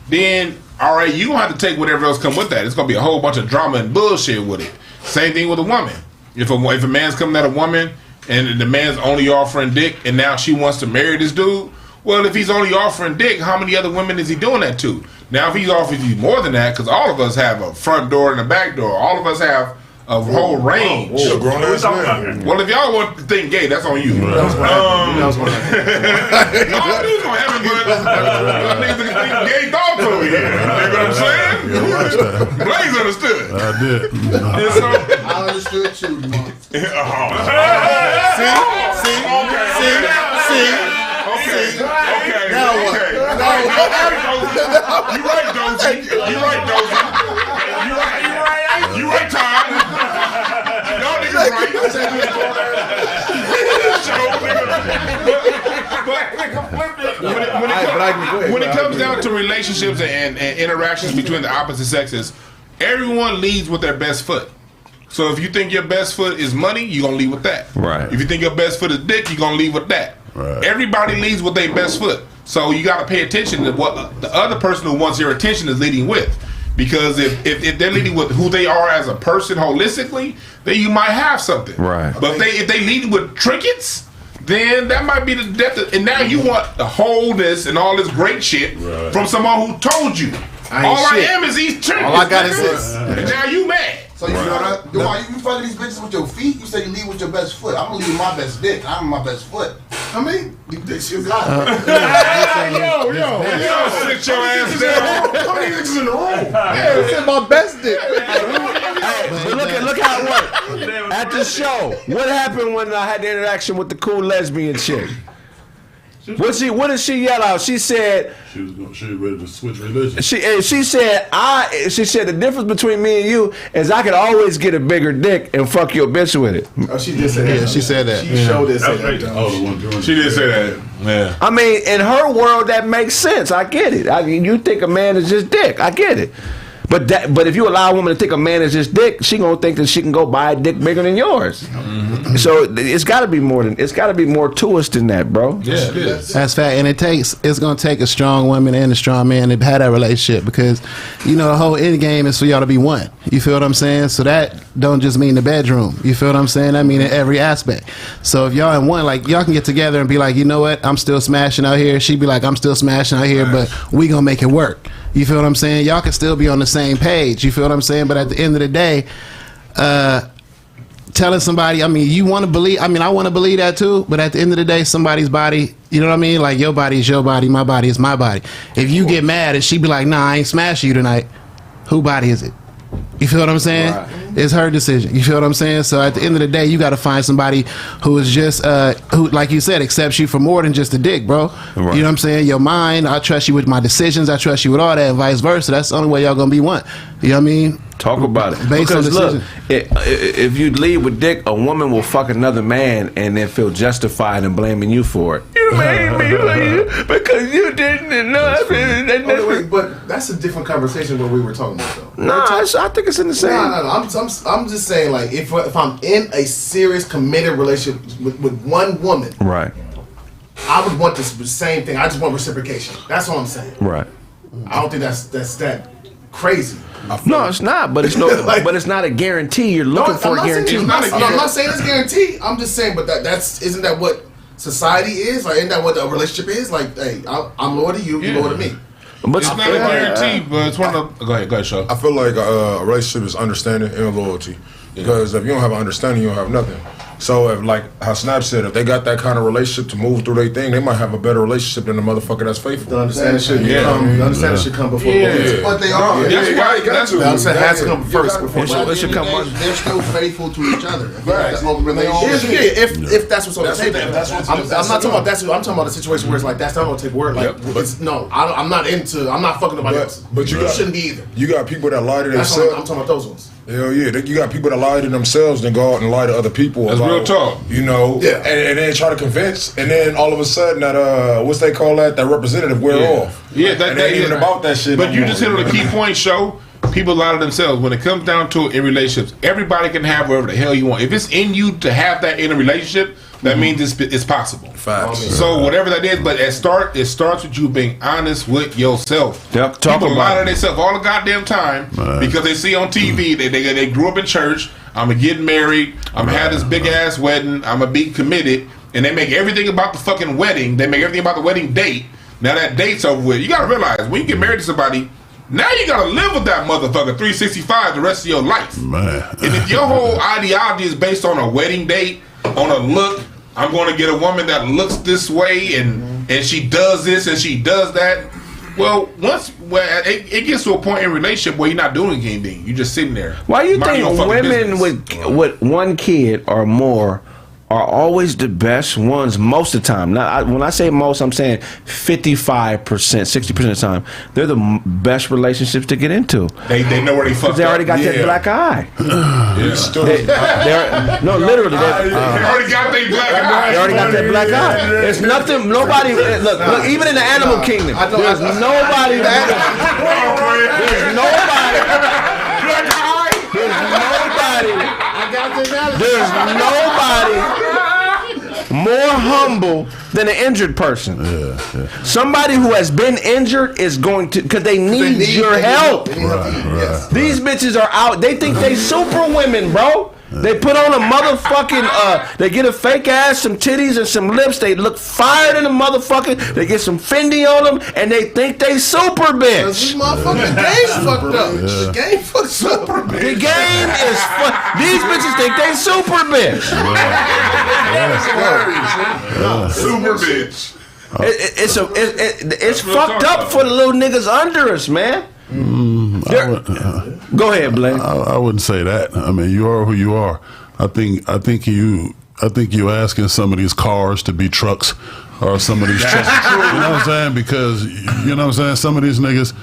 then all right, you gonna have to take whatever else come with that. It's gonna be a whole bunch of drama and bullshit with it. Same thing with a woman. If a man's coming at a woman and the man's only offering dick and now she wants to marry this dude, well, if he's only offering dick, how many other women is he doing that to? Now, if he's offering you more than that, because all of us have a front door and a back door. All of us have a whole range. Well, if y'all want to think gay, that's on you. All dudes gonna have it, but niggas think gay thoughts over here. You know what I'm saying? Blaze understood. I did. I understood too, man. Okay. Now what? You right, Dozy. You right, Todd. Y'all niggas right. When it comes down to relationships and interactions between the opposite sexes, everyone leads with their best foot. So if you think your best foot is money, you're going to lead with that. Right. If you think your best foot is dick, you're going to lead with that. Right. Everybody leads with their best foot. So you got to pay attention to what the other person who wants your attention is leading with. Because if they're leading with who they are as a person holistically, then you might have something. Right. But if they lead with trinkets, then that might be the depth. And now you want the wholeness and all this great shit from someone who told you. All I am is these trinkets. All I got is this. And now you mad. So you know that? Dwann, you fucking these bitches with your feet? You say you lead with your best foot. I'm gonna lead with my best dick. I'm my best foot. I mean, this you got. Yo, sit your ass down. How many niggas in the room? Yeah, it's my best dick. Hey, look how it worked. At the show, what happened when I had the interaction with the cool lesbian chick? What did she yell out? She said she was ready to switch religion. She said the difference between me and you is I could always get a bigger dick and fuck your bitch with it. Oh, she did say that. Yeah, she said that. She showed this. Oh, the one doing She did say that. Yeah. I mean, in her world, that makes sense. I get it. I mean, you think a man is just dick. I get it. But if you allow a woman to think a man is just dick, she gonna think that she can go buy a dick bigger than yours. Mm-hmm. So it's got to be more to us than that, bro. Yeah, it is. That's fact, and it's gonna take a strong woman and a strong man to have that relationship because, you know, the whole end game is for y'all to be one. You feel what I'm saying? So that don't just mean the bedroom. You feel what I'm saying? I mean in every aspect. So if y'all in one, like y'all can get together and be like, you know what? I'm still smashing out here. She be like, I'm still smashing out here, but we gonna make it work. You feel what I'm saying? Y'all can still be on the same page. You feel what I'm saying? But at the end of the day, telling somebody, I mean, you want to believe, I mean, I want to believe that too, but at the end of the day, somebody's body, you know what I mean? Like, your body is your body, my body is my body. If you get mad and she be like, nah, I ain't smashing you tonight, who body is it? You feel what I'm saying? Right. It's her decision. You feel what I'm saying? So at the end of the day, you got to find somebody who is just, who, like you said, accepts you for more than just a dick, bro. Right. You know what I'm saying? Your mind, I trust you with my decisions, I trust you with all that, and vice versa. That's the only way y'all going to be one. You know what I mean? Talk about it. Based because on look, if you lead with dick, a woman will fuck another man and then feel justified in blaming you for it. You made me because you didn't know. But that's a different conversation what we were talking about, though. No, I think it's in the same. No. I'm just saying, like, if I'm in a serious committed relationship with one woman, right, I would want the same thing. I just want reciprocation. That's what I'm saying. Right. I don't think that's that crazy. No, it's not. But it's like, but it's not a guarantee. You're looking for a guarantee. I'm not saying it's guaranteed. I'm just saying, but isn't that what society is? Like, isn't that what a relationship is? Like, hey, I'm loyal to you, you're loyal to me. But it's not a guarantee, but it's one of the... Go ahead, Shaw. I feel like a relationship is understanding and loyalty. Because if you don't have an understanding, you don't have nothing. So if, like how Snap said, if they got that kind of relationship to move through their thing, they might have a better relationship than the motherfucker that's faithful. The understanding should come before. But they are. That's the understanding has to come first before. It should come. They're still faithful to each other. That's open relationship. If that's what's on the table, I'm not talking about that. I'm talking about a situation where it's like that's not gonna take work. Like I'm not fucking nobody else. But you shouldn't be either. You got people that lie to themselves. I'm talking about those ones. Hell yeah, you got people that lie to themselves and go out and lie to other people. That's real talk. You know, and then try to convince, and then all of a sudden that what's they call that representative wear off. Yeah, that ain't even about that shit. But you just hit on the key point, show. People lie to themselves. When it comes down to it in relationships, everybody can have whatever the hell you want. If it's in you to have that in a relationship, that means it's possible. So whatever that is, but it starts with you being honest with yourself. People lie to themselves all the goddamn time because they see on TV they grew up in church. I'm gonna get married. I'm gonna have this big ass wedding. I'm gonna be committed, and they make everything about the fucking wedding. They make everything about the wedding date. Now that date's over with. You gotta realize when you get married to somebody, now you gotta live with that motherfucker 365 the rest of your life. Man. And if your whole ideology is based on a wedding date, on a look, I'm going to get a woman that looks this way and she does this and she does that. Well, it gets to a point in a relationship where you're not doing anything. You're just sitting there. Why do you think women with one kid or more are always the best ones most of the time? Now, when I say most, I'm saying 55%, 60% of the time. They're the best relationships to get into. They know where they fucked up. They already got that black eye. No, literally. They already got their black eye. They already got that black eye. There's nothing, nobody, look, even in the animal kingdom, there's nobody. There's nobody more humble than an injured person. Somebody who has been injured is going to, because they need your help. These bitches are out. They think they super women, bro. They put on a motherfucking, they get a fake ass, some titties, and some lips. They look fired in the motherfucker. They get some Fendi on them, and they think they super bitch. This motherfucking game fucked up. The game fucked super bitch. The game is these bitches think they super bitch. Super bitch. It's fucked up for the little niggas under us, man. Go ahead, Blaine. I wouldn't say that. I mean, you are who you are. I think you asking some of these cars to be trucks or some of these trucks. You know what I'm saying? Because you know what I'm saying. Some of these niggas,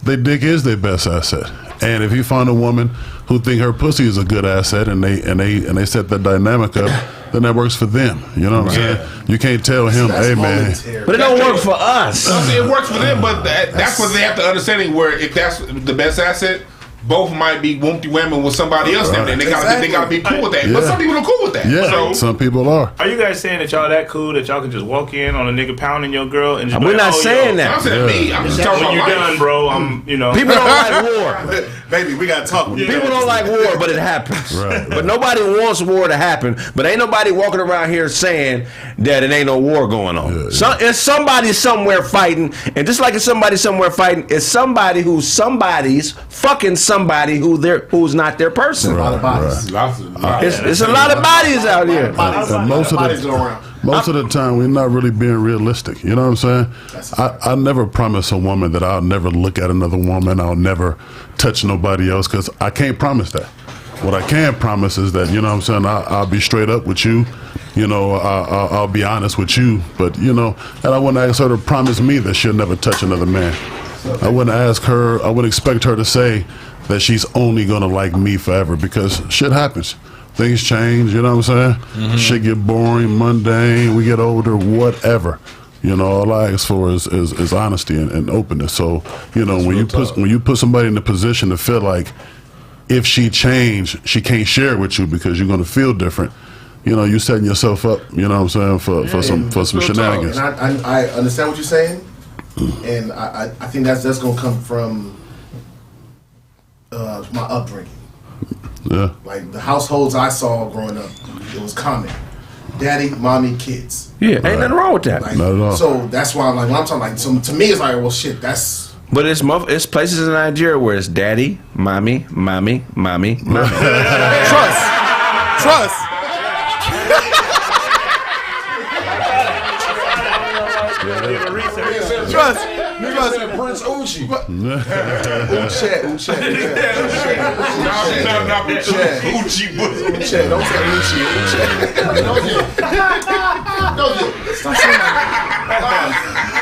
their dick is their best asset. And if you find a woman who think her pussy is a good asset and they set that dynamic up, then that works for them. You know what I'm saying? You can't tell him, hey man. But it don't work for us. It works for them, but that's what they have to understand. Where if that's the best asset, both might be wumpy women with somebody else, and they gotta be cool with that. Yeah. But some people are cool with that. Yeah, so, some people are. Are you guys saying that y'all that cool that y'all can just walk in on a nigga pounding your girl and just we're not saying that. I'm saying me. I'm just talking when about you're done, bro. People don't like war. Baby, we gotta talk. People don't like war, but it happens. Right. But nobody wants war to happen. But ain't nobody walking around here saying that it ain't no war going on. It's somebody somewhere fighting, and just like it's somebody somewhere fighting, it's somebody who's somebody's fucking somebody who's not their person. A lot of bodies. It's a lot of bodies out here. Most of the time, we're not really being realistic. You know what I'm saying? I never promise a woman that I'll never look at another woman. I'll never touch nobody else because I can't promise that. What I can promise is that, you know what I'm saying, I'll be straight up with you. You know, I'll be honest with you. But, you know, and I wouldn't ask her to promise me that she'll never touch another man. I wouldn't expect her to say that she's only going to like me forever because shit happens. Things change, you know what I'm saying? Mm-hmm. Shit get boring, mundane, we get older, whatever. You know, all I ask for is honesty and openness. So, you know, when you put somebody in the position to feel like if she changed, she can't share it with you because you're going to feel different. You know, you're setting yourself up, you know what I'm saying, for some shenanigans. And I understand what you're saying, and I think that's going to come from my upbringing. Yeah. Like the households I saw growing up, it was common. Daddy, mommy, kids. Yeah, ain't nothing wrong with that. Like, not at all. So that's why I'm like, when I'm talking like, so to me it's like, well, shit, that's. But it's places in Nigeria where it's daddy, mommy. Trust. Trust. Prince Uchi. Uche. Uchi was. Uche. Don't say Uchi. Stop saying that.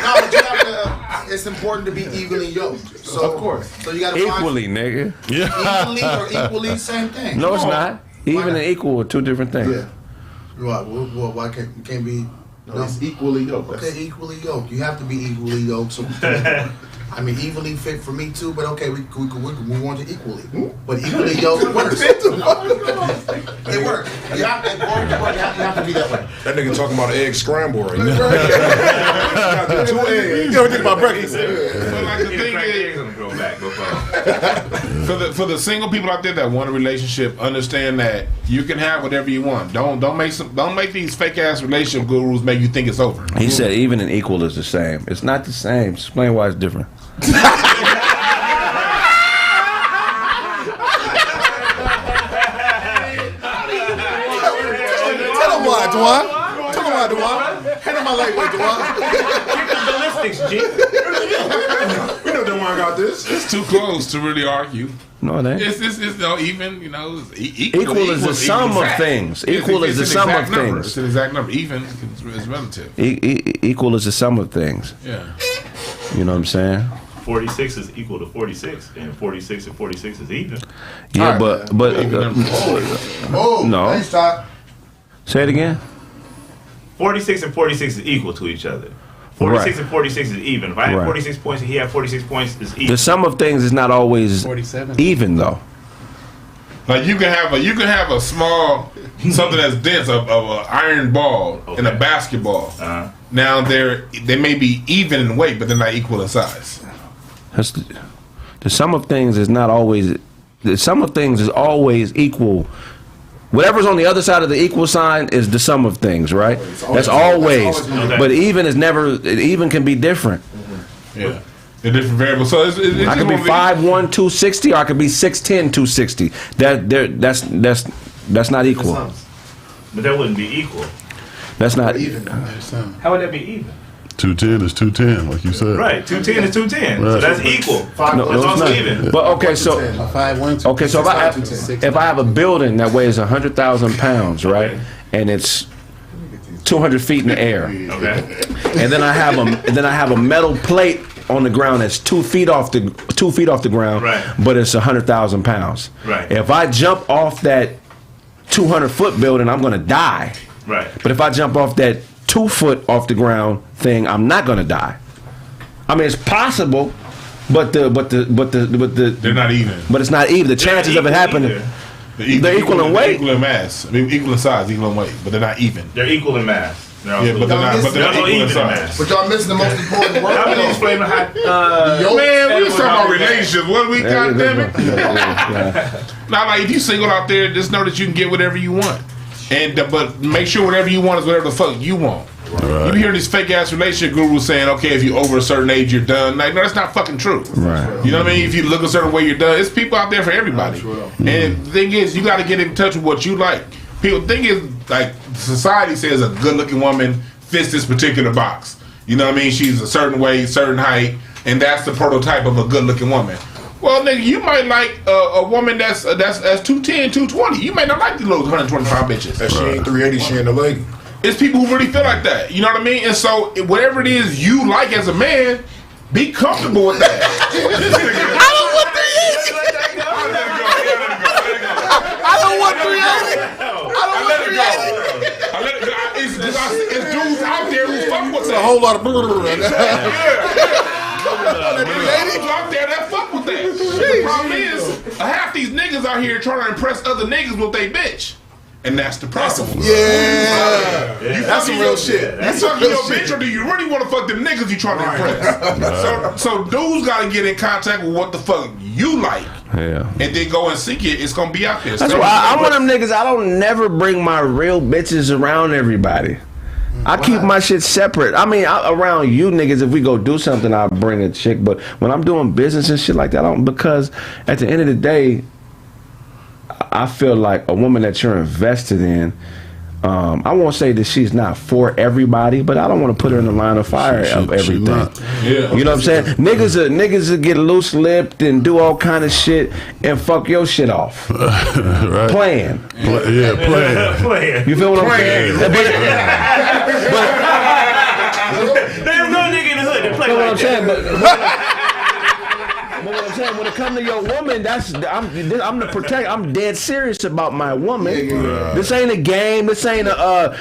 No, but you have to, it's important to be evenly yoked. So, of course. So you got to Equally, nigga. evenly or equally, same thing. No, it's not. Even and equal are two different things. Yeah. Why can't be? No, it's equally yoked. Okay, equally yoked. You have to be equally yoked. So, I mean, evenly fit for me too. But okay, we can move on to equally. But equally yoked works. It works. You have to be that way. That nigga talking about an egg scramble right now. 2 eggs. You don't think about breakfast. But like the thing is, for the single people out there that want a relationship, understand that you can have whatever you want. Don't make these fake ass relationship gurus make you think it's over. He said even and equal is the same. It's not the same. Explain why it's different. Tell him why, Dwann. Tell him why, Dwann. Hand him my lightweight, Dwann. Ballistics, G. We know Dwann got this. It's too close to really argue. No, it ain't. It's no even, you know. Equal is the sum of things. Equal is the sum of things. It's an exact number. Even is relative. Equal is the sum of things. Yeah. You know what I'm saying? 46 is equal to 46, and 46 and 46 is even. Yeah, All right, but Oh, No. Thanks, Todd. say it again. 46 and 46 is equal to each other. 46 Right. and 46 is even. If I have Right. 46 points and he had 46 points, it's even. The sum of things is not always 47. even though. Like you can have a small something that's dense of an iron ball and a basketball. Now they may be even in weight, but they're not equal in size. That's the sum of things is not always. The sum of things is always equal. Whatever's on the other side of the equal sign is the sum of things, right? That's always. But even is never. Even can be different. Yeah, they're different variables. So it's I could be 5'1", 260, or I could be 6'10", 260. That's not equal. But that wouldn't be equal. That's not Even. How would that be even? 210 is 210, like you said. Right, 210 is 210. So Right. that's equal. No, That's it's also not. even. But okay, so 5'1", okay, so if I have a building that weighs 100,000 pounds, right, and it's 200 feet in the air, Okay. and then I have a metal plate on the ground that's 2 feet off the ground, Right. but it's 100,000 pounds. Right. If I jump off that 200-foot building, I'm gonna die. Right. But if I jump off that 2 foot off the ground thing, I'm not gonna die. I mean, it's possible, but they're not even. but it's not even. The chances of it happening. Either. They're equal in weight? equal in mass. I mean, equal in size, equal in weight, but they're not even. They're equal in mass. They're also Yeah, but they're not. But they're They're equal also in even in size. mass. But y'all missing the most important word. How many though. explain how? Man, we was talking about relationships. What we Yeah, goddamn it? yeah. Now, like if you single out there, just know that you can get whatever you want, and but make sure whatever you want is whatever the fuck you want. You hear these fake ass relationship gurus saying, okay, if you over a certain age, you're done. Like, no, that's not fucking true. Right. You know what I mean? If you look a certain way, you're done. It's people out there for everybody. And the thing is, you got to get in touch with what you like. People, the thing is, like, society says a good looking woman fits this particular box. You know what I mean? She's a certain weight, certain height, and that's the prototype of a good looking woman. Well, nigga, you might like a woman that's 210, 220. You might not like these little 125 bitches. If she ain't 380, she ain't a lady. It's people who really feel like that. You know what I mean? And so, whatever it is you like as a man, be comfortable with that. I don't want 380. I don't want 380. I let it go. It's dudes out there who fuck with It's a that. whole lot of blue. Dudes out there that fuck with that. The problem is, half these niggas out here trying to impress other niggas with they bitch. And that's the problem. Yeah. You That's some fucking real your- shit. You That's some fucking real your bitch, shit. or do you really want to fuck them niggas you trying to impress? So dudes gotta get in contact with what the fuck you like, Yeah. and then go and seek it. It's gonna be out there. That's So- why I'm one of them niggas. I don't never bring my real bitches around everybody. I keep my shit separate. I mean, around you niggas, if we go do something, I'll bring a chick. But when I'm doing business and shit like that, I don't, because at the end of the day, I feel like a woman that you're invested in, I won't say that she's not for everybody, but I don't want to put her in the line of fire of everything. Yeah. You know what I'm saying? Niggas will get loose lipped and do all kind of shit and fuck your shit off. Right. Playing. Playing. You feel what I'm saying? But There's no nigga in the hood that play what like I'm that. saying, but what I'm saying, when it comes to your woman, I'm the protect. I'm dead serious about my woman. This ain't a game. This ain't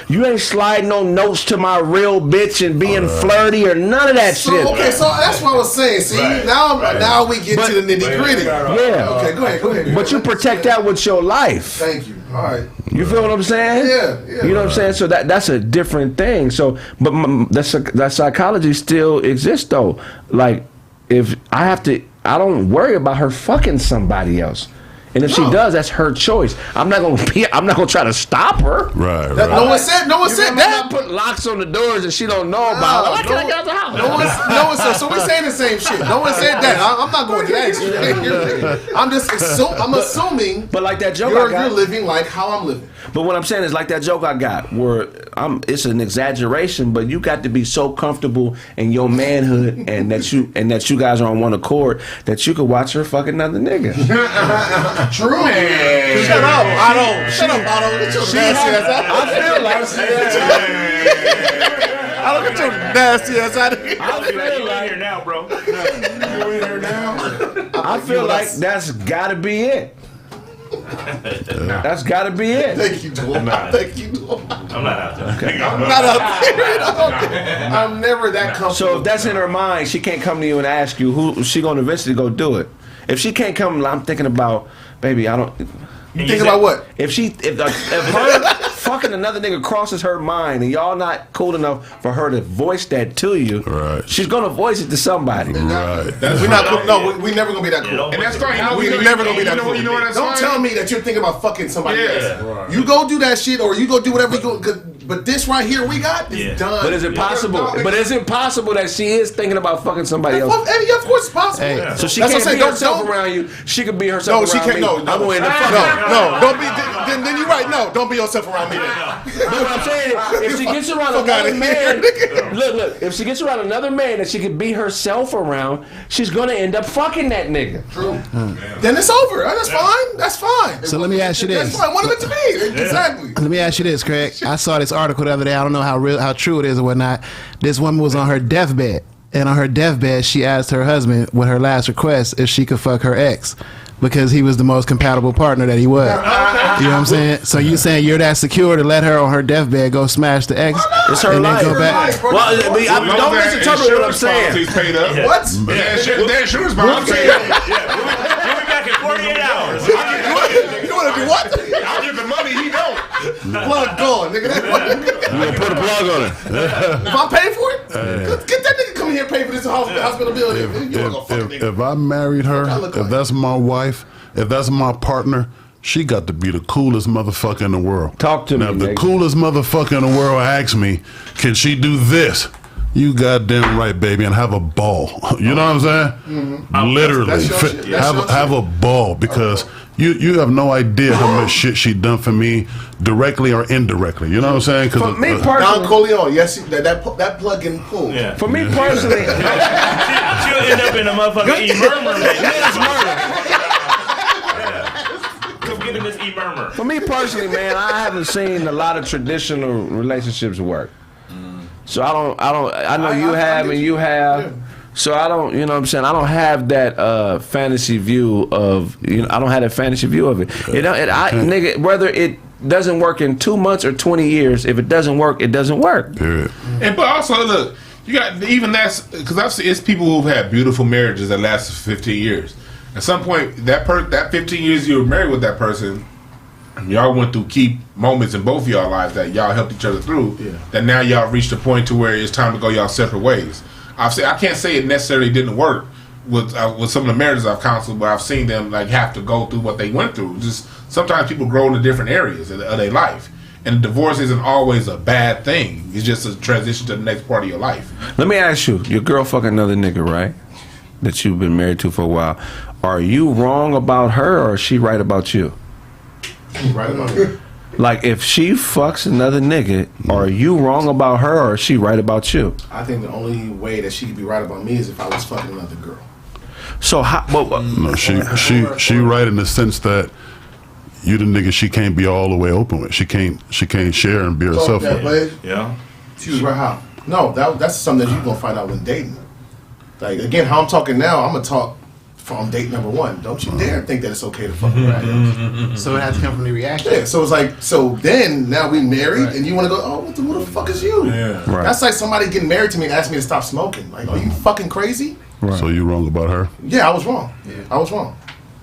you ain't sliding no notes to my real bitch and being flirty or none of that shit. Okay, so that's what I was saying. See, now we get to the nitty gritty. Yeah. Okay, go ahead. But you protect that with your life. Thank you. All right. You feel what I'm saying? Yeah. You know what I'm saying? So that's a different thing. So, but that psychology still exists though. Like, if I don't worry about her fucking somebody else. And if she does, that's her choice. I'm not gonna try to stop her. Right. No one said that. Put locks on the doors that she don't know about. Why can't I get out the house? No one said. So we saying the same shit. No one said that. I'm not going to that extreme. I'm just assuming. But like that joke you're living like how I'm living. But what I'm saying is like that joke I got, where it's an exaggeration, but you got to be so comfortable in your manhood and that you guys are on one accord that you could watch her fuck another nigga. True. Man. Shut up, Otto. Shut up, Otto. Get your nasty ass out. I feel like Otto, get your nasty ass out of here. I feel like you in here now, bro. You in here now? I feel like that's gotta be it. That's gotta be it. Thank you, Dwann. Thank you, Dwann. I'm not out there. Okay. I'm not out there. I'm never that comfortable. So if that's in her mind, she can't come to you and ask you who she gonna eventually go do it. If she can't come, I'm thinking about, baby, I don't. You think about what? If her fucking another nigga crosses her mind and y'all not cool enough for her to voice that to you, right, she's gonna voice it to somebody. Right. We're not cool. No, we never gonna be that cool. And that's fine. We're never gonna be that cool. You know what that's Don't fine? tell me that you're thinking about fucking somebody else. Right. You go do that shit or you go do whatever you go. But this right here we got is done. But is it possible? But is it possible that she is thinking about fucking somebody else? Yeah, of course it's possible. Hey. So she That's can't what I'm be saying. herself around you. She could be herself No, she around can't. me. No. I'm going to fuck No, don't be. Then you're right. No, don't be yourself around me. But what I'm saying, if she gets around another man, look, if she gets around another man that she can be herself around, she's gonna end up fucking that nigga. True. Then it's over. That's fine. That's fine. So let me ask you this. That's fine. What of it to me? Exactly. Let me ask you this, Kraig. I saw this article the other day. I don't know how true it is or whatnot. This woman was on her deathbed, and on her deathbed, she asked her husband with her last request if she could fuck her ex because he was the most compatible partner that he was. You know what I'm saying? So you saying you're that secure to let her on her deathbed go smash the ex? It's her and life. then go back? Well, don't misinterpret what I'm saying. He's paid up. What? The insurance policy paid up. We'll be back in 48 hours. You want to do what? I'll give the money. He don't. Plug gone, nigga. You gonna put a plug on it? If I pay for it, get that nigga come here and pay for this hospital bill. You wanna go fuck a nigga. If I married her, if that's my wife, if that's my partner, she got to be the coolest motherfucker in the world. Talk to me, now, if the nigga. coolest motherfucker in the world asks me, can she do this? You goddamn right, baby, and have a ball. You know what I'm saying? Literally, That's your shit. That's your have a ball because you have no idea how much shit she done for me, directly or indirectly. You know what I'm saying? For me Don personally, Corleone, yes, that plug and pull. Yeah. for me personally, She'll end up in a motherfucking e-murmur. Come get in this e-murmur. for me personally, man, I haven't seen a lot of traditional relationships work. So I know you have and you have. Yeah. So I don't, you know what I'm saying? I don't have that fantasy view of, I don't have that fantasy view of it. Nigga, whether it doesn't work in 2 months or 20 years, if it doesn't work, it doesn't work. Period. And but also look, you got even that's because I've seen it's people who've had beautiful marriages that lasted 15 years. At some point, that 15 years you were married with that person, y'all went through key moments in both of y'all lives that y'all helped each other through. Yeah. That now y'all reached a point to where it's time to go y'all separate ways. I can't say it necessarily didn't work with some of the marriages I've counseled, but I've seen them like have to go through what they went through. Just sometimes people grow into different areas of their life, and divorce isn't always a bad thing. It's just a transition to the next part of your life. Let me ask you, your girl fuck another nigga, right? That you've been married to for a while. Are you wrong about her or is she right about you? Right about it. Like, if she fucks another nigga, are you wrong about her or is she right about you? I think the only way that she could be right about me is if I was fucking another girl. So how? No, she right in the sense that you the nigga she can't be all the way open with. She can't share and be herself with. Yeah. She was right. How? No, that's something that you're gonna find out when dating. Like again, how I'm talking now, I'm gonna talk from date number one. Don't you dare think that it's okay to fuck around. So it has to come from the reaction. Yeah, so it's like, so then now we married, and you want to go, oh, who the fuck is you? Yeah. Right. That's like somebody getting married to me and asking me to stop smoking. Like, are you fucking crazy? Right. So you wrong about her? Yeah, I was wrong. Yeah. I was wrong.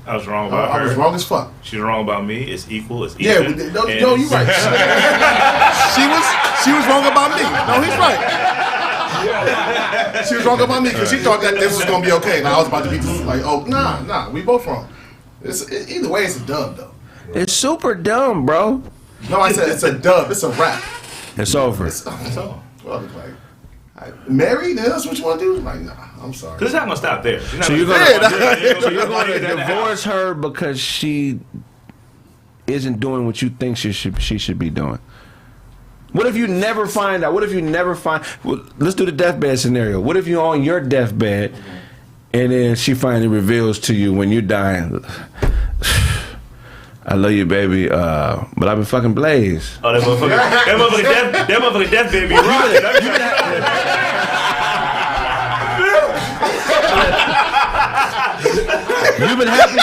I was wrong about her. I was wrong as fuck. She's wrong about me. It's equal. It's Yeah, even. no, you're right. she was wrong about me. No, he's right. She was wrong about me because she thought that this was gonna be okay, and I was about to be like, oh, nah, we both wrong. Either way, it's a dub though. It's super dumb, bro. No, I said it's a dub. It's a wrap. It's over. So, well, like, married? That's what you want to do? Like, nah, I'm sorry. Because it's not gonna stop there. So you're gonna divorce her because she isn't doing what you think she should be doing. What if you never find out? What if you never find? Well, let's do the deathbed scenario. What if you're on your deathbed and then she finally reveals to you when you're dying, I love you, baby, but I've been fucking Blaze. Oh, that motherfucker deathbed be rocking. You've been happy.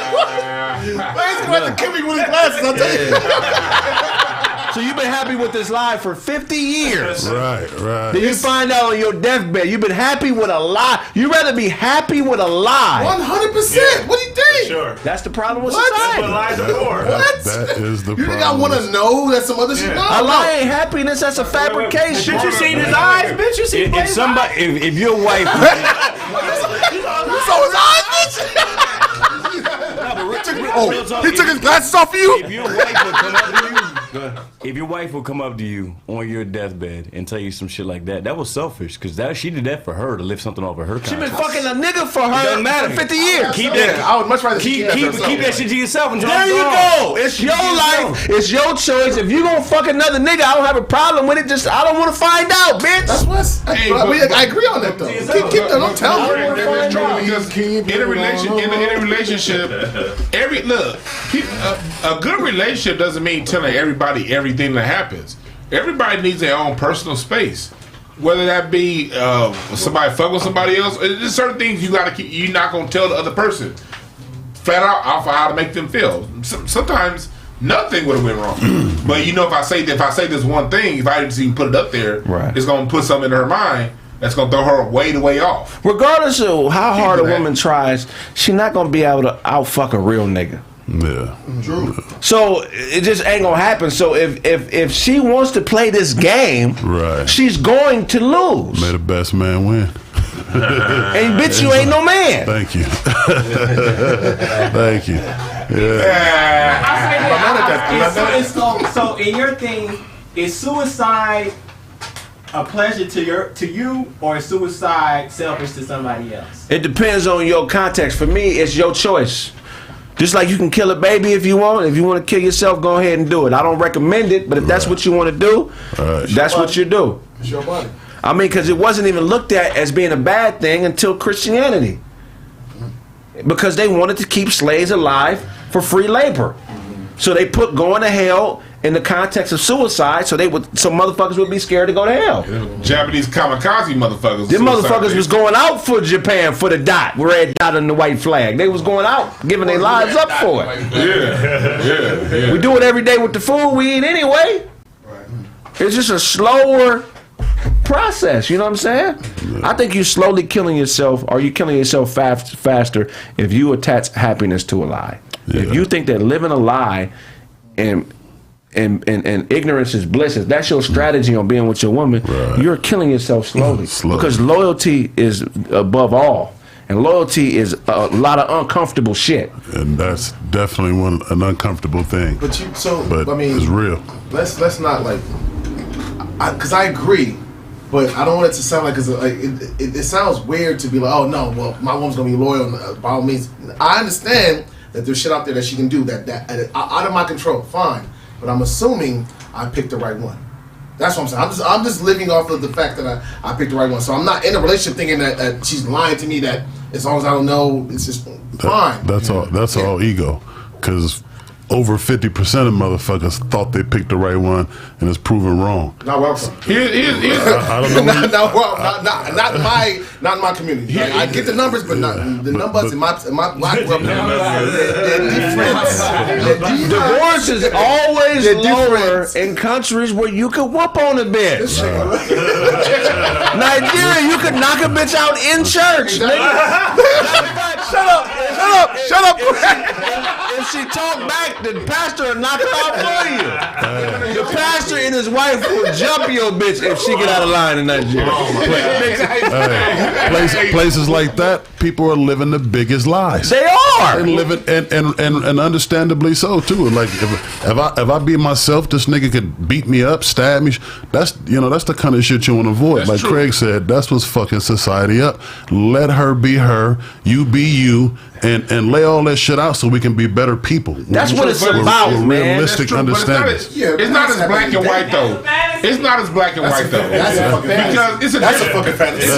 Blaze going to kill me with his glasses, I'll tell you. So you've been happy with this lie for 50 years. Right. Then you find out on your deathbed, you've been happy with a lie. You'd rather be happy with a lie. 100%. What do you think? Sure. That's the problem with What? That's what society. lies are for. What? That is the You problem. think I want to know that some other shit? No, A lie ain't happiness, that's a fabrication. Bitch, you seen his eyes? Bitch, you seen If somebody, if your wife, You saw his eyes, bitch? Oh, he took his glasses off of you? if your wife will come up to you, if your wife will come up to you on your deathbed and tell you some shit like that, that was selfish because she did that for her to lift something off of her She conscience. been fucking a nigga for her Doesn't matter. for 50 years. Keep that. I would much rather Keep that shit to yourself and There you go. It's your life. It's your choice. If you gonna fuck another nigga, I don't have a problem with it. Just I don't want to find out, bitch. That's what's. I agree on that though. Keep that. Don't tell me. That's true because in a relationship, a good relationship doesn't mean telling everybody everything that happens. Everybody needs their own personal space. Whether that be somebody fuck with somebody else, there's certain things you gotta keep. You're not gonna tell the other person flat out off of how to make them feel. Sometimes nothing would have went wrong, but you know if I say this one thing, if I just even put it up there, Right. it's gonna put something in her mind that's gonna throw her way off. Regardless of how hard a woman tries, she not gonna be able to outfuck a real nigga. Yeah. True. So it just ain't gonna happen. So if she wants to play this game, Right. she's going to lose. May the best man win. And bitch, you ain't no man. Thank you. Thank you. Yeah. So in your thing, is suicide a pleasure to you, or is suicide selfish to somebody else? It depends on your context. For me, it's your choice. Just like you can kill a baby if you want. If you want to kill yourself, go ahead and do it. I don't recommend it, but if that's what you want to do, that's what you do. It's your body. I mean, because it wasn't even looked at as being a bad thing until Christianity. Because they wanted to keep slaves alive for free labor. So they put going to hell in the context of suicide, so motherfuckers would be scared to go to hell. Japanese kamikaze motherfuckers. Them motherfuckers was going out for Japan for the dot, red dot on the white flag. They was going out, giving their lives up for it. Yeah. We do it every day with the food we eat anyway. It's just a slower process, you know what I'm saying? I think you're slowly killing yourself, or you're killing yourself faster if you attach happiness to a lie. If you think that living a lie and ignorance is bliss, that's your strategy on being with your woman, you're killing yourself slowly. Because loyalty is above all. And loyalty is a lot of uncomfortable shit. And that's definitely an uncomfortable thing. But I mean, it's real. Let's not like, because I agree But I don't want it to sound like it sounds weird to be like, oh no, well my woman's gonna be loyal by all means. I understand that there's shit out there that she can do that out of my control. Fine, but I'm assuming I picked the right one. That's what I'm saying. I'm just living off of the fact that I picked the right one. So I'm not in a relationship thinking that she's lying to me. That as long as I don't know, it's just fine. That's all. That's all ego, because over 50% of motherfuckers thought they picked the right one, and it's proven wrong. Not welcome. I don't know. Not in my community. Like, I get the numbers, but not the numbers in my black world. They're different. Divorce is always lower in countries where you could whoop on a bitch. Nigeria, you could knock a bitch out in church. Shut up. If she talk back, the pastor will knock her out for you. The pastor and his wife will jump your bitch if she get out of line in Nigeria. Places like that, people are living the biggest lies. They are. And living and understandably so too. Like if I be myself, this nigga could beat me up, stab me. That's the kind of shit you want to avoid. That's like true. Kraig said, that's what's fucking society up. Let her be her, you be you, and lay all that shit out so we can be better people. That's what it's about, with man. realistic understanding. It's not as black and white though. It's not as black and white though. Because it's a fucking fantasy.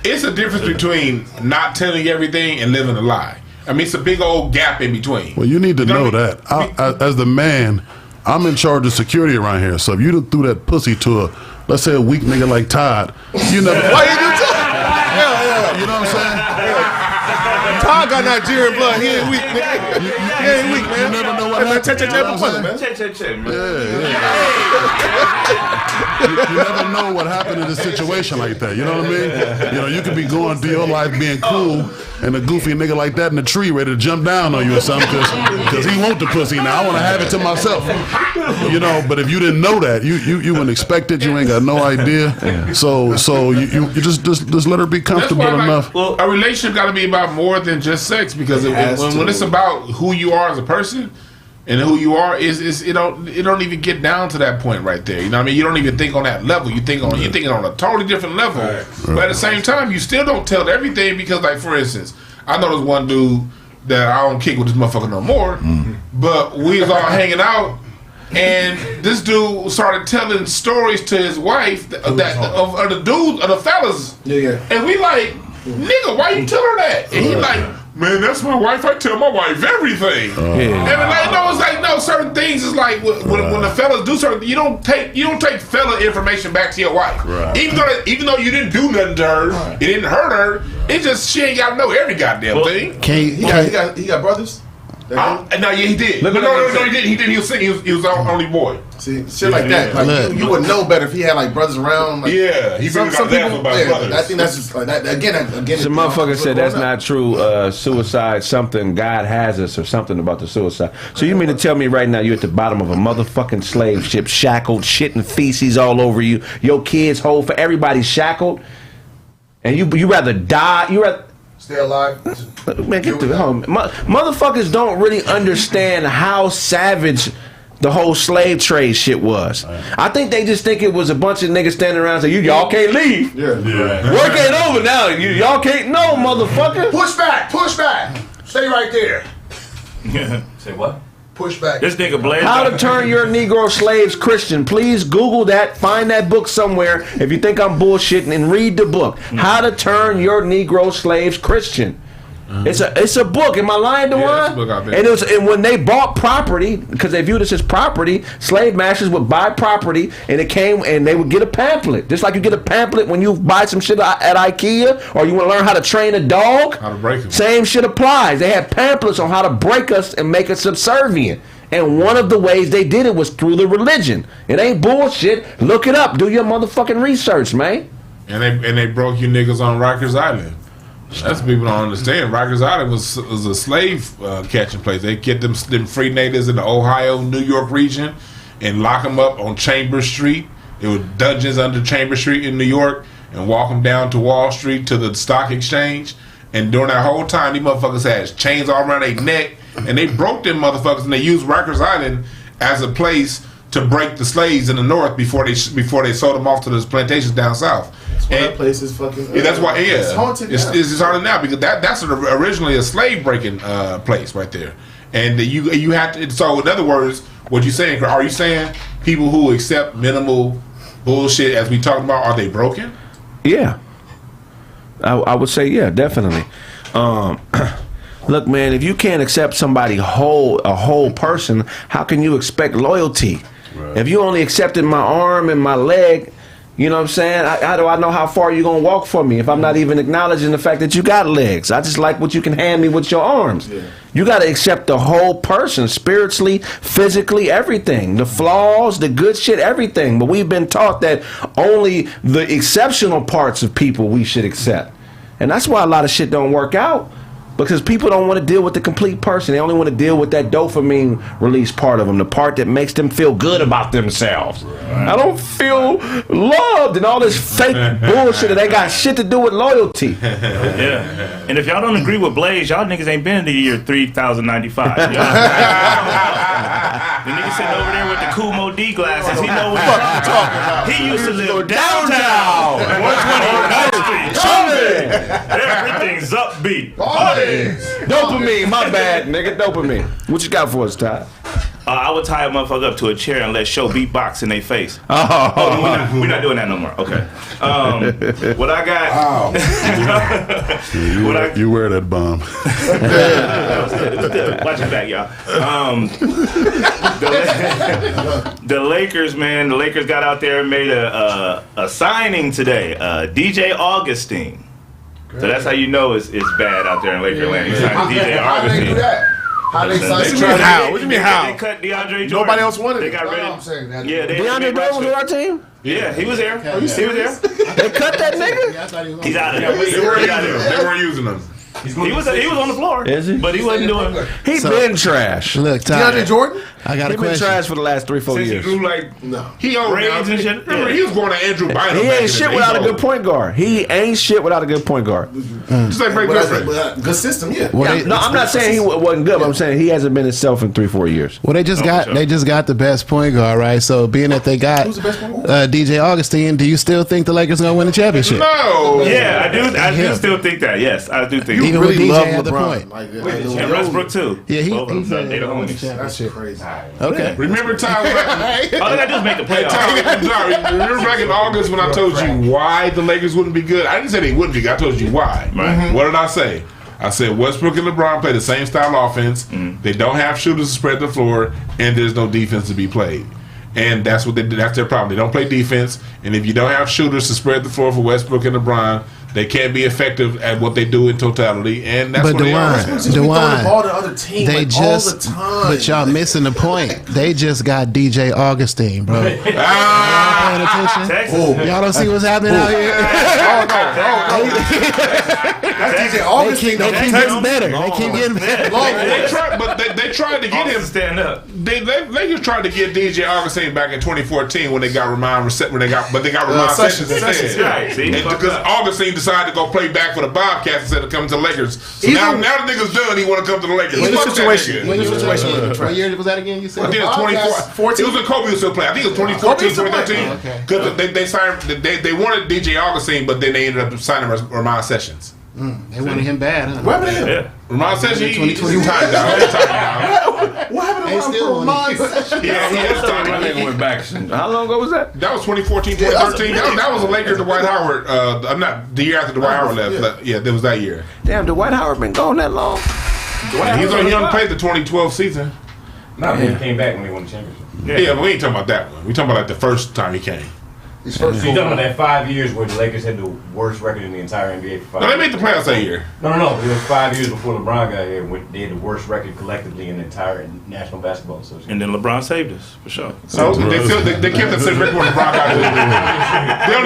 It's a difference between not telling you everything and living a lie. I mean, it's a big old gap in between. Well, you need to know that. As the man, I'm in charge of security around here. So if you done threw that pussy to let's say a weak nigga like Todd, you never. Why you do Todd? Yeah. You know what I'm saying? Todd got Nigerian blood. He ain't weak, nigga. He ain't weak, man. You never know what happens. You never know what happened in a situation like that. You know what I mean? You know, you could be going through your life being cool, and a goofy nigga like that in the tree ready to jump down on you or something because he want the pussy. Now I want to have it to myself. You know, but if you didn't know that, you wouldn't expect it. You ain't got no idea. So you just let her be comfortable enough. Well, a relationship got to be about more than just sex because when it's about who you are as a person and who you are, it don't even get down to that point right there. You know what I mean? You don't even think on that level. You're thinking on a totally different level. Right. But at the same time, you still don't tell everything because, like, for instance, I know there's one dude that I don't kick with this motherfucker no more, but we was all hanging out. And this dude started telling stories to his wife of the fellas. Yeah. And we like, nigga, why you tell her that? And he like, man, that's my wife. I tell my wife everything. And it's like, no, certain things is like when the fellas do certain, you don't take fella information back to your wife. Right. Even though you didn't do nothing to her, it didn't hurt her. It's just she ain't gotta know every goddamn thing. He got brothers. No, he did. No, he didn't. He didn't. He was sick. He was our only boy. See, shit like that. Like you would know better if he had like brothers around. Like, he really got that about brothers. I think that's just like that. Again. Some motherfucker said that's not true. Suicide, something God has us, or something about the suicide. So you mean to tell me right now you're at the bottom of a motherfucking slave ship, shackled, shit and feces all over you, your kids whole, for everybody's shackled, and you rather die? You rather stay alive? Man, get to home. Motherfuckers don't really understand how savage the whole slave trade shit was. I think they just think it was a bunch of niggas standing around saying, y'all can't leave. Yeah. Work ain't over now. Y'all can't. No, motherfucker. Push back. Stay right there. Say what? Push back. This nigga Blair. How to Turn Your Negro Slaves Christian. Please Google that. Find that book somewhere if you think I'm bullshitting, and read the book. How to Turn Your Negro Slaves Christian. It's a book. Am I lying, Dwann? Yeah, it's a book out there. And when they bought property, because they viewed this as property, slave masters would buy property, and they would get a pamphlet. Just like you get a pamphlet when you buy some shit at IKEA, or you want to learn how to train a dog. How to break them. Same shit applies. They had pamphlets on how to break us and make us subservient. And one of the ways they did it was through the religion. It ain't bullshit. Look it up. Do your motherfucking research, man. And they broke you niggas on Rikers Island. That's what people don't understand. Rikers Island was a slave catching place. They get them free natives in the Ohio, New York region and lock them up on Chambers Street. There were dungeons under Chambers Street in New York, and walk them down to Wall Street to the stock exchange. And during that whole time, these motherfuckers had chains all around their neck, and they broke them motherfuckers, and they used Rikers Island as a place to break the slaves in the north before they sold them off to those plantations down south. That's why that place is fucking. That's why. Yeah, it's haunted. It's haunted now because that's originally a slave breaking place right there. And you have to. So in other words, what you saying? Are you saying people who accept minimal bullshit, as we talked about, are they broken? Yeah, I would say yeah, definitely. Look, man, if you can't accept somebody a whole person, how can you expect loyalty? Right. If you only accepted my arm and my leg, you know what I'm saying? How do I know how far you're going to walk for me if I'm not even acknowledging the fact that you got legs? I just like what you can hand me with your arms. Yeah. You got to accept the whole person, spiritually, physically, everything. The flaws, the good shit, everything. But we've been taught that only the exceptional parts of people we should accept. And that's why a lot of shit don't work out. Because people don't want to deal with the complete person. They only want to deal with that dopamine release part of them, the part that makes them feel good about themselves. Right. I don't feel loved and all this fake bullshit that ain't got shit to do with loyalty. Yeah. And if y'all don't agree with Blaze, y'all niggas ain't been in the year 3095. The nigga sitting over there with the Kumo D glasses. He know what he's talking about. He used to live downtown. 120 Street. Everything's upbeat. Dopamine, my bad, nigga. Dopamine. What you got for us, Todd? I would tie a motherfucker up to a chair and let show beatbox in their face. We're not doing that no more. Okay. What I got? You wear that bomb. Watch your back, y'all. The Lakers, man. The Lakers got out there and made a signing today. DJ Augustine. So that's how you know it's bad out there in Laker land. He signed DJ Augustine. How they do that? How they sign? How? What do you mean how? They cut DeAndre Jordan. Nobody else wanted They it. got rid of. DeAndre Jordan was on our team? Yeah, he was there. Are you serious? They cut that nigga? He's out of there. They weren't using them. He was on the floor. Is he? But he wasn't doing. He been trash. Look, Todd, DeAndre Jordan? I got a He been question. trash for the last 3-4 Since he years. grew like he old now. Braids and shit. Remember, he was going to Andrew Bynum. He back in ain't the shit day. without a He's good point guard. He ain't shit without a good point guard. Just like Blake Griffin. Good system, yeah. Well, No, I'm not saying he wasn't good, but I'm saying he hasn't been himself in 3-4 years. Well, they just got the best point guard, right? So being that they got Who's the best point guard? DJ Augustine, do you still think the Lakers gonna win the championship? No. Yeah, I do still think that. Yes, I do think. Even Really with love DJ at the LeBron. point. And Westbrook too. Yeah, Both of them, they the won the homies. That's championship. crazy. Okay. Remember Tyler? All they gotta do is make the Hey, playoffs. Tyler, remember back in August when I told you why the Lakers wouldn't be good? I didn't say they wouldn't be. I told you why. Right. What did I say? I said Westbrook and LeBron play the same style offense. They don't have shooters to spread the floor, and there's no defense to be played. And that's what they do. That's their problem. They don't play defense, and if you don't have shooters to spread the floor for Westbrook and LeBron, they can't be effective at what they do in totality, and that's But what they are right now. Dwann, All the other team, they like, just, all the time. but y'all missing the point. They just got DJ Augustine, bro. Paying attention? Texas. Y'all don't see what's happening out here. That's DJ Augustine. They keep getting better. They keep getting better. They tried to get him. Stand up. They just tried to get DJ Augustine back in 2014 when they got Ramon Sessions instead. Right, see? Because Augustine decided to go play back for the Bobcats instead of coming to the Lakers. So now the nigga's done. He want to come to the Lakers. What Fuck that situation? nigga. What year was that again? You I said think it was 24. It was when Kobe was still playing. I think it was 2014, 2013. Because they signed. They wanted DJ Augustine, but then they ended up signing Ramon Sessions. they wanted him bad, huh? What happened to him? Yeah. Ramon Sessions, he's timed out. What happened They to still Ramon want him. Sessions? Yeah, he is timed out. Went back. How long ago was that? That was 2014, 2013. That was the Lakers, Dwight Howard. I'm not the year after Dwight Howard left. Yeah, that was that year. Damn, Dwight Howard been gone that long? He only played the 2012 season. Not when he came back when they won the championship. Yeah, but we ain't talking about that one. We talking about like the first time he came. So you're talking about that 5 years where the Lakers had the worst record in the entire NBA for 5 No, years? they made the playoffs that year. No. It was 5 years before LeBron got here when they had the worst record collectively in the entire National Basketball Association. And then LeBron saved us for sure. So they kept the same record when LeBron got there.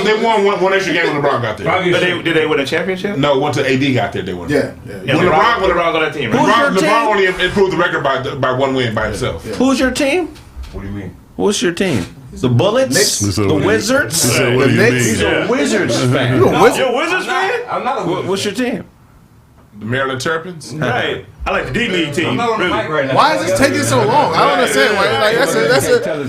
They won one extra game when LeBron got there. But did they win a championship? No, once AD got there, they won. Yeah. Yeah, When LeBron got that team, right? LeBron only improved the record by one win by himself. Who's your team? What do you mean? What's your team? The Bullets? The Wizards? What do you mean? He's a Wizards fan. You're a Wizards fan? I'm not a Wizards What's your team? The Maryland Terrapins? Right. I like the D-League team. Really. Why is this taking so long? I don't understand. Like that's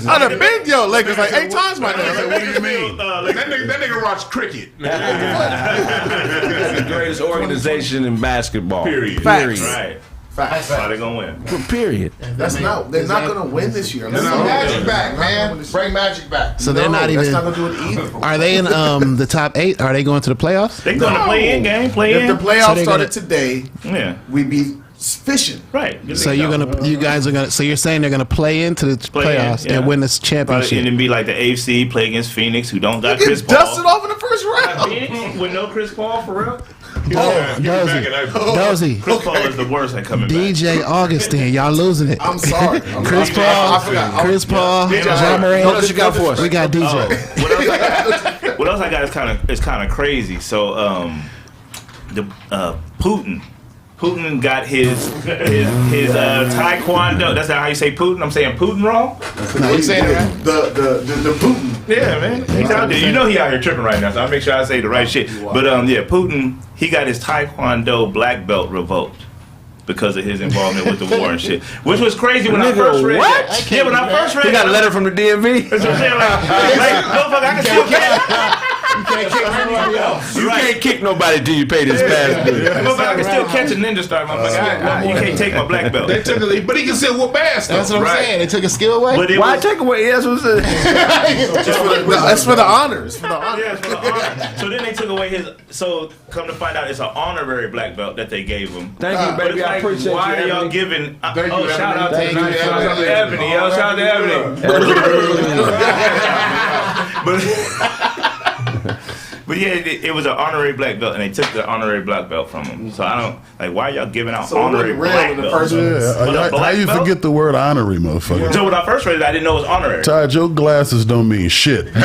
I'd have been yo Lakers like 8 times by now. What do you mean? That nigga watched cricket. That's the greatest organization in basketball. Period. Period. Right. Facts. How they gonna win? Period. They're not gonna win this year. Bring Magic back, man. Bring Magic back. So they're not even. That's not gonna do it either. Are they in the top 8? Are they going to the playoffs? They going to play-in game. If Play-in. the playoffs they're started gonna- today, Yeah. we'd be fishing. Right. So you guys are gonna. So you're saying they're gonna play into the playoffs yeah. and win this Probably, championship? and then be like the AFC, play against Phoenix, who don't got Get Chris Paul. dusted off in the first round. Phoenix with no Chris Paul for real. Dozy, Chris Paul is the worst at coming back. DJ Augustine, y'all losing it. I'm sorry. Chris Paul, Chris Paul, John Moran. What else you got for us? We got DJ. What else I got is kind of crazy. So Putin got his taekwondo. That's not how you say Putin. I'm saying Putin wrong. No, you saying it right. The Putin. Yeah, man. He's out there. You know he out here tripping right now. So I make sure I say the right shit. But yeah, Putin. He got his taekwondo black belt revoked because of his involvement with the war and shit, which was crazy when I first read that. Yeah, when I first read He got a letter from the DMV. That's what I'm saying. Like motherfucker, I can still catch. You can't kick nobody till you pay this fast bill. Motherfucker, I can still catch a ninja star, motherfucker. You can't take my black belt. They took it, but he can still whoop ass though. That's what I'm saying. They took a skill away. But it Why was, take away? That's what I'm saying. That's for the honors. For the honors. yeah, it's for the honor. So then they took away his. So come to find out, it's an honorary black belt that they gave him. Thank you, But baby. it's I like, appreciate why you. are y'all Ebony. giving? Thank you, Shout out to Ebony. Ebony. Shout out to Ebony. Yo, shout out to Ebony. But yeah, it was an honorary black belt, and they took the honorary black belt from him. So I don't like why y'all giving out So honorary it wasn't real black in the belts. first one. Yeah, how you belt? forget the word honorary, motherfucker? So when I first read it, I didn't know it was honorary. Todd, your glasses don't mean shit. And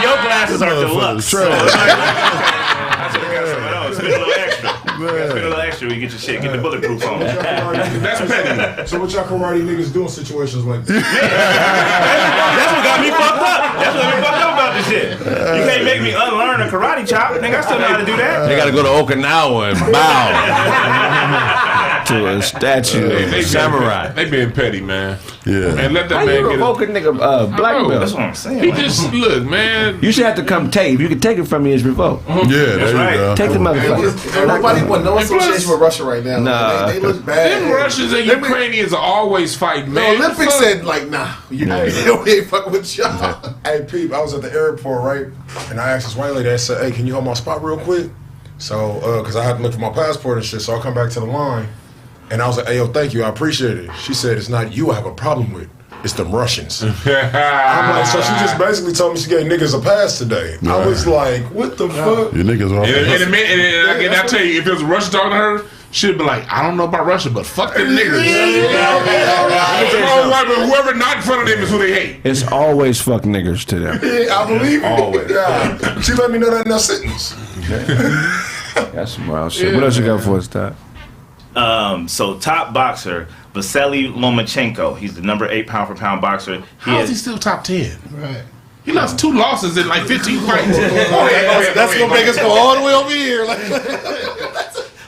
your glasses are deluxe. So Trash. it's like, I should have got some of those. Spend a little extra. Spend a little extra when you get your shit. Get the bulletproof on. That's petty. So what y'all karate niggas do in situations like this? That's what got me fucked up. That's what got me fucked up about this shit. You can't make me unlearn a karate chop. Nigga, I still know how to do that. They got to go to Okinawa and bow to a statue of a samurai. They being petty, man. Yeah. And let How that you man get revoke a nigga black Bro, That's belt? what I'm saying. He man. just look, man. You should have to come take. If you can take it from me, it's revoked. Yeah, there you right. go. Take the motherfucker. Nobody want no association with Russia right now. Nah. They look bad. Them Russians and Ukrainians are always fighting, The man. Olympics Fuck. said like, nah, we ain't fucking with y'all. Hey, Peep, I was at the airport, right? And I asked this white lady, I said, hey, can you hold my spot real quick? So, because I had to look for my passport and shit, so I come back to the line. And I was like, hey, yo, thank you, I appreciate it. She said, it's not you I have a problem with. It's them Russians. I'm like, so she just basically told me she gave niggas a pass today. I was like, what the fuck? You niggas are And I tell you, if it was a Russian talking to her, she'd be like, I don't know about Russia, but fuck them niggas. Whoever not in front of them is who they hate. It's always fuck niggers to them. Yeah, I believe it. Always. Yeah. She let me know that in that sentence. That's some wild shit. What else you got for us, Todd? So top boxer Vasily Lomachenko. He's the number 8 pound for pound boxer. How is he still top 10? Right. He lost 2 losses in like 15 fights. That's gonna make us go all the way over here. Like,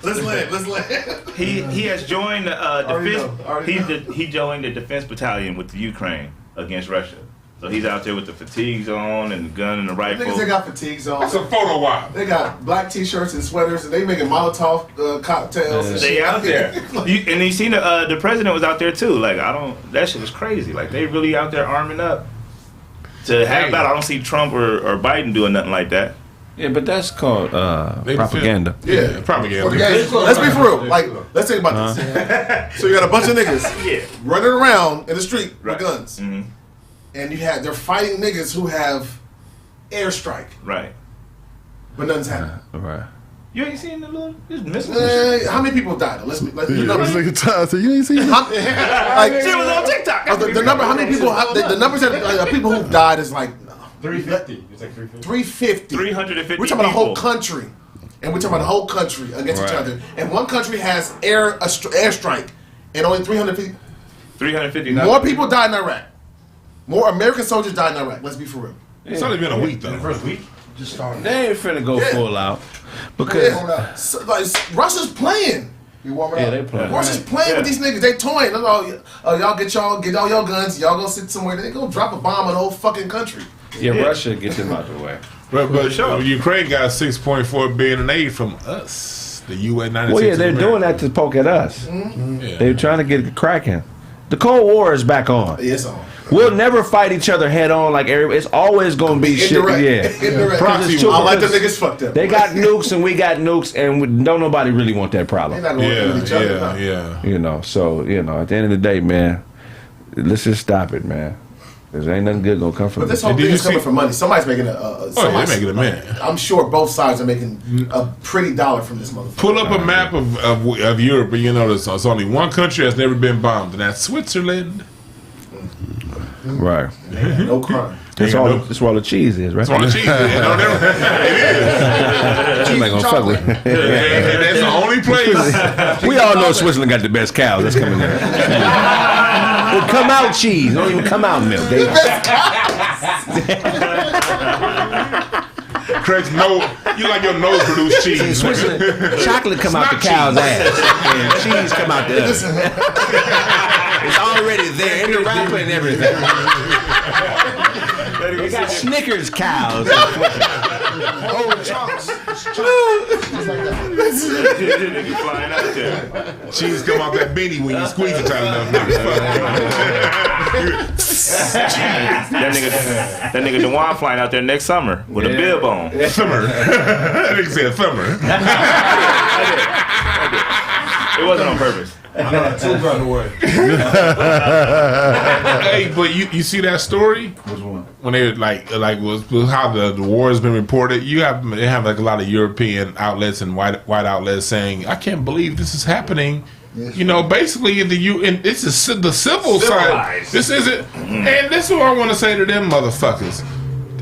let's let. He has joined the Already defense. He joined the defense battalion with the Ukraine against Russia. So he's out there with the fatigues on and the gun and the rifle. Niggas, they got fatigues on. That's a photo op. They got black t-shirts and sweaters, and they making Molotov cocktails. And They shit. out there. And you seen the president was out there too. Like that shit is crazy. Like they really out there arming up to have battle. I don't see Trump or Biden doing nothing like that. Yeah, but that's called propaganda. Yeah, propaganda. Let's be for real. Like, let's think about this. So you got a bunch of niggas running around in the street with guns, and they're fighting niggas who have airstrike, Right. but nothing's happening. Right. You ain't seen the little missiles? How many people died? Let's Yeah, this nigga Todd said, you ain't seen it? like, Shit was on TikTok. the number. How many people? The numbers that people who died is like 350. It's like 350. 350. 350 We're talking about a whole people. country, and we're talking about the whole country against each other. And one country has airstrike, and only 350. 350. More people died in Iraq. More American soldiers died in Iraq. Let's be for real. It's only been a week though. First week. Just started. They ain't finna go full out. Because So, like, Russia's playing. You warming yeah, up. they play. Russia's playing with these niggas. They toying. Y'all get all your guns. Y'all go sit somewhere. They gonna drop a bomb on the whole fucking country. Yeah, Russia get them out the way. But Ukraine got 6.4 billion in aid from us, the U.S. Well, yeah, they're doing that to poke at us. They're trying to get it cracking. The Cold War is back on. Yeah, it's on. We'll never fight each other head on like everybody. It's always gonna be shit. Indirect. Yeah, Indirect. Proxy war. I like them niggas fucked up. They got nukes and we got nukes, and don't nobody really want that problem. They're not going with each other. Yeah. You know, so at the end of the day, man, let's just stop it, man. Cause ain't nothing good gonna come from But this it. whole thing is coming from money. Somebody's making they're making a man. I'm sure both sides are making a pretty dollar from this motherfucker. Pull up a map of Europe, and you know there's only one country that's never been bombed, and that's Switzerland. Right. No crime. That's where all the cheese is, right? That's all the cheese is. It is. I'm not gonna fuck with. That's the only place. We all know Switzerland got the best cows. That's coming in. Well, come out cheese. Don't even come out milk. Craig's nose, you like your nose produced cheese. In Switzerland, chocolate come out the cow's ass, and cheese come out the other. It's already there in the wrapper and everything. They got Snickers cows. Oh, chunks. Flying out there. Cheese come out that beanie when you squeeze it tight enough. That nigga Dwann flying out there next summer with a bib on. Summer. That nigga said summer. It wasn't on purpose. Hey, but you see that story? Which one? When they like was how the war has been reported. They have like a lot of European outlets and white outlets saying, I can't believe this is happening. Yes, you know, basically and this is the civil side. This isn't, and this is what I want to say to them motherfuckers.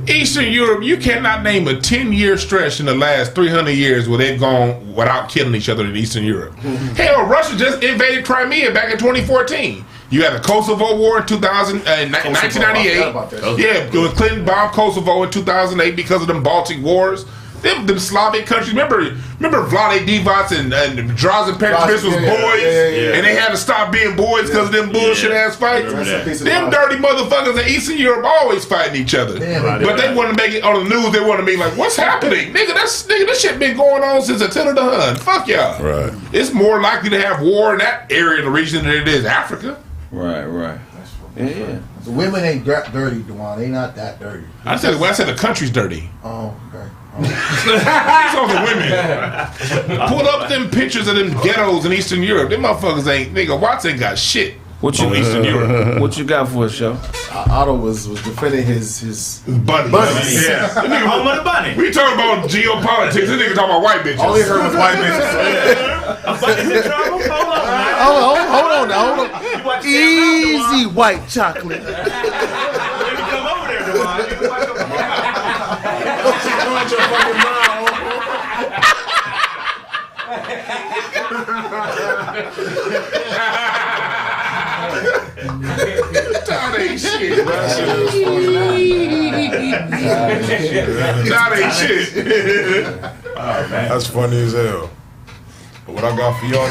Eastern Europe, you cannot name a 10-year stretch in the last 300 years where they've gone without killing each other in Eastern Europe. Hell, Russia just invaded Crimea back in 2014. You had the Kosovo War in 1998. Yeah, Clinton bombed Kosovo in 2008 because of them Baltic wars. Them Slavic countries. Remember Vlade Divac and Drazen Petrovic was boys, and they had to stop being boys because of them bullshit ass fights. Them dirty motherfuckers in Eastern Europe always fighting each other, but they want to make it on the news. They want to be like, "What's happening, nigga? This shit been going on since Attila the Hun. Fuck y'all." Right. It's more likely to have war in that area of the region than it is Africa. Right. Yeah. The women ain't dirty, Dwann. They not that dirty. I said the country's dirty. Oh, okay. So the women. Pull up them pictures of them ghettos in Eastern Europe. Them motherfuckers ain't, nigga, Watts ain't got shit. What you Eastern Europe? What you got for us, show? Otto was defending his Bunny. Yeah. Home of the bunny. We talking about geopolitics. This nigga talking about white bitches. All he heard was white bitches. A bunny's in trouble? Hold on, man. Hold on. Easy white chocolate. Let me come over there, Dwann. You can watch your That ain't shit, bro. That ain't shit. That's funny as hell. But what I got for y'all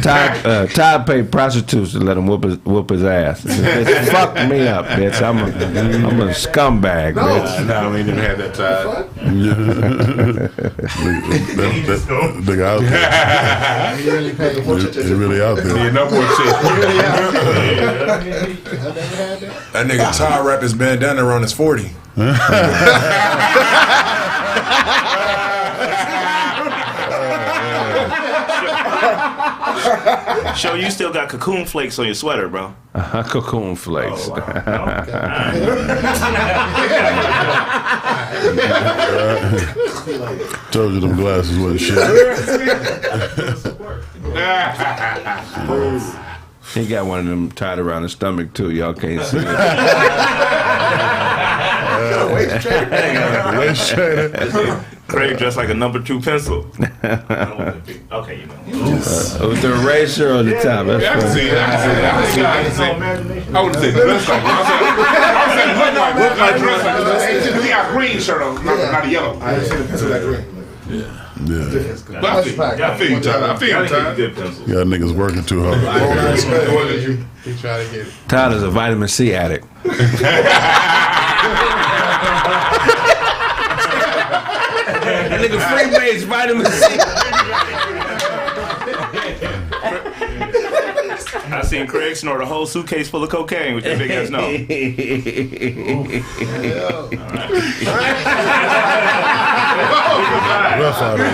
today? Todd paid prostitutes to let him whoop his ass. It's fucked me up, bitch. I'm a scumbag, bitch. No, we didn't have that time. Nigga out there. He really paid for it. He really out there. Yeah, no more shit. That nigga Todd wrapped his bandana around his 40. Show you still got cocoon flakes on your sweater, bro. Cocoon flakes. Oh, wow. Told you them glasses wasn't shit. He got one of them tied around his stomach too. Y'all can't see it. Kraig dressed like a number 2 pencil. Okay, you know. With the eraser on the top. That's I can see it. I would have said dressed like. I would say look like What my dress? He got a green shirt on, not a yellow. I didn't see the pencil that green. Yeah. But I feel you, Tyler. I feel you, Tyler. Y'all niggas working too hard. He try to get it. Tyler's a vitamin C addict. That nigga Freebase vitamin C. I seen Kraig snort a whole suitcase full of cocaine with your big ass nose. Rough out here.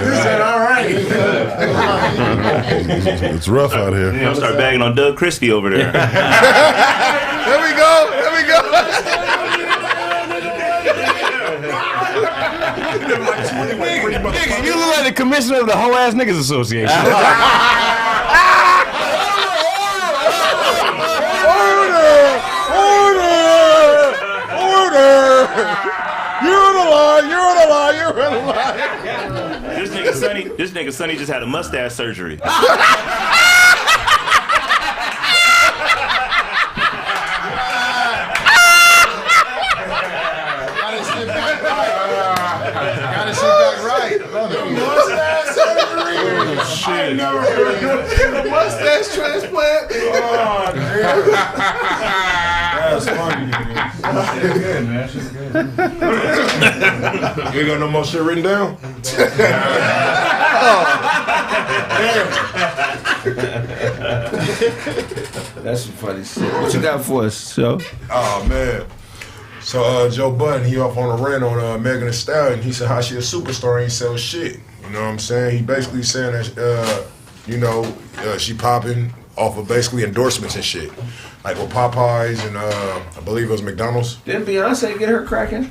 It's rough out here. I'm start bagging on Doug Christie over there. There we go. Nigga, you look like the commissioner of the whole ass niggas association. You're in a lie. This nigga Sonny just had a mustache surgery. Gotta sit back right. Mustache surgery. I never heard of a mustache transplant. Oh, damn. That's funny. Good, man. You ain't got no more shit written down? That's some funny shit. What you got for us, Joe? Oh, man. So, Joe Budden, he off on a rant on Megan Thee Stallion. He said how she a superstar and ain't sell shit. You know what I'm saying? He basically saying that, she popping off of basically endorsements and shit. Like with Popeyes and I believe it was McDonald's. Didn't Beyonce get her cracking?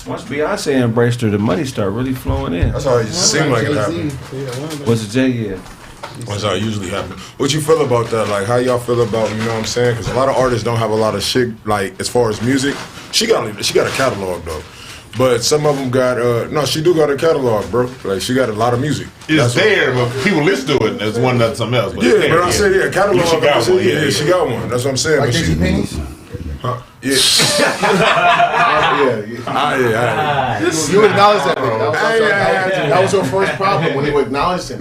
Once Beyonce embraced her, the money started really flowing in. That's how it seemed like it happened. Was it Jay? Yeah. That's how it usually happens. What you feel about that? Like, how y'all feel about, you know what I'm saying? Because a lot of artists don't have a lot of shit, like, as far as music. She got a catalog, though. But some of them got, no, she do got a catalog, bro. Like, she got a lot of music. It's there, but people listen to it. There's one that's something else. But Yeah, but I said, catalog. She got one. Yeah, she got one. That's what I'm saying. Like But Dizzy Pennies? Huh? Yeah. You acknowledge that, nigga. That was your first problem when you acknowledged him.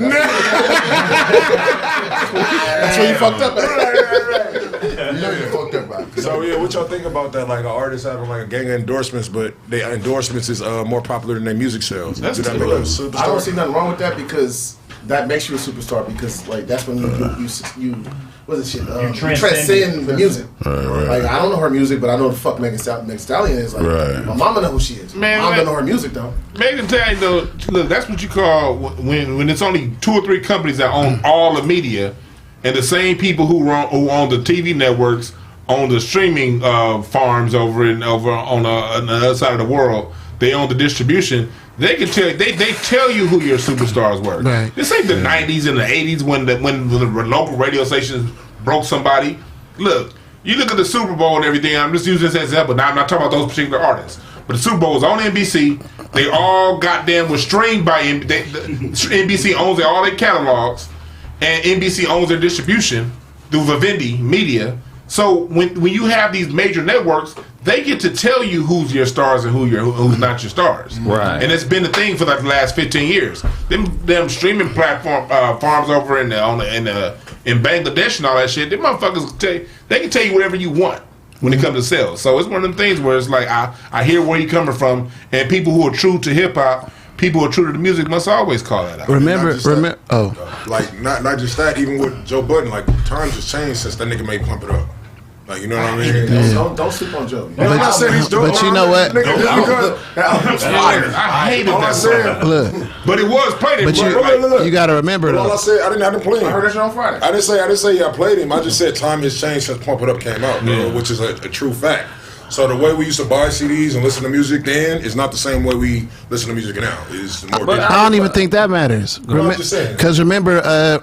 That's where you fucked up at. You know you fucked up at. So, yeah, what y'all think about that? Like, an artist having, like, a gang of endorsements, but their endorsements is more popular than their music sales. That's Do that make them a superstar? I don't see nothing wrong with that because that makes you a superstar because, like, that's when you what's the shit? You transcend the music. Right. Like, I don't know her music, but I know the fuck Megan Thee Stallion is. Like, Right. my mama know who she is. Man, My mom don't know her music, though. Megan tell you though, look, that's what you call when it's only 2 or 3 companies that own all the media, and the same people who own the TV networks own the streaming farms over on the other side of the world. They own the distribution. They can tell they tell you who your superstars were. Right. This ain't the 90s and the 80s when the local radio stations broke somebody. Look, you look at the Super Bowl and everything. I'm just using this as an example. Now I'm not talking about those particular artists, but the Super Bowl was on NBC. They all goddamn was streamed by NBC owns all their catalogs, and NBC owns their distribution through Vivendi Media. So when you have these major networks, they get to tell you who's your stars and who's not your stars. Right. And it's been the thing for like the last 15 years. Them streaming platform farms over in Bangladesh and all that shit. Them motherfuckers they can tell you whatever you want when it comes to sales. So it's one of them things where it's like I hear where you're coming from, and people who are true to hip hop, people who are true to the music must always call that out. Remember. Like, not just that, even with Joe Budden, like, times has changed since that nigga made Pump It Up. Like, you know what I mean? Don't sleep on Joe. I'm not saying he's dope. But you know what? Nigga, I hated that song. Look, But it was played. but you got to remember All I though. said, I didn't play him. I heard that shit on Friday. I didn't say I played him. I just said time has changed since Pump It Up came out, bro, which is a true fact. So the way we used to buy CDs and listen to music then is not the same way we listen to music now. It's more digital. I don't even think that matters. I'm just saying. Because remember,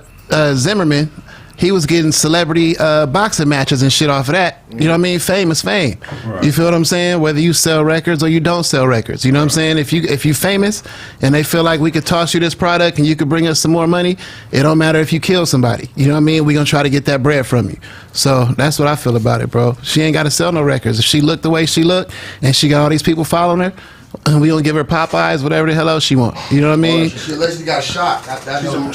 Zimmerman, he was getting celebrity boxing matches and shit off of that. You know what I mean? Fame is fame. Right. You feel what I'm saying? Whether you sell records or you don't sell records. You know what I'm saying? If you famous and they feel like we could toss you this product and you could bring us some more money, it don't matter if you kill somebody. You know what I mean? We're going to try to get that bread from you. So that's what I feel about it, bro. She ain't got to sell no records. If she looked the way she looked and she got all these people following her, we gonna give her Popeyes, whatever the hell else she want. You know what I mean? She allegedly got shot.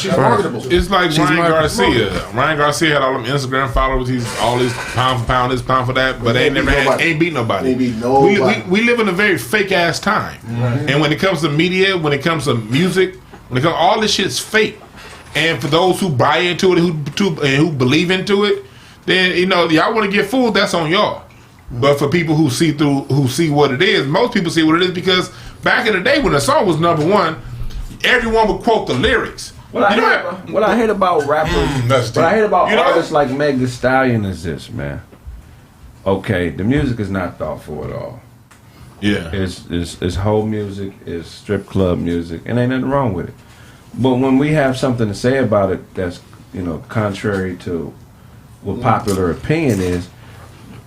She's marketable. It's like Ryan Garcia. Ryan Garcia had all them Instagram followers. He's all this pound for pound, this pound for that, but ain't beat nobody. Ain't beat nobody. We live in a very fake ass time, and when it comes to media, when it comes to music, all this shit's fake. And for those who buy into it, who believe into it, then y'all want to get fooled. That's on y'all. But for people who see what it is, most people see what it is because back in the day when the song was number one, everyone would quote the lyrics. What I hate about rappers, what I hate about artists like Meg Thee Stallion is this, man. Okay, the music is not thoughtful at all. Yeah, it's whole music, it's strip club music, and ain't nothing wrong with it. But when we have something to say about it that's contrary to what popular opinion is,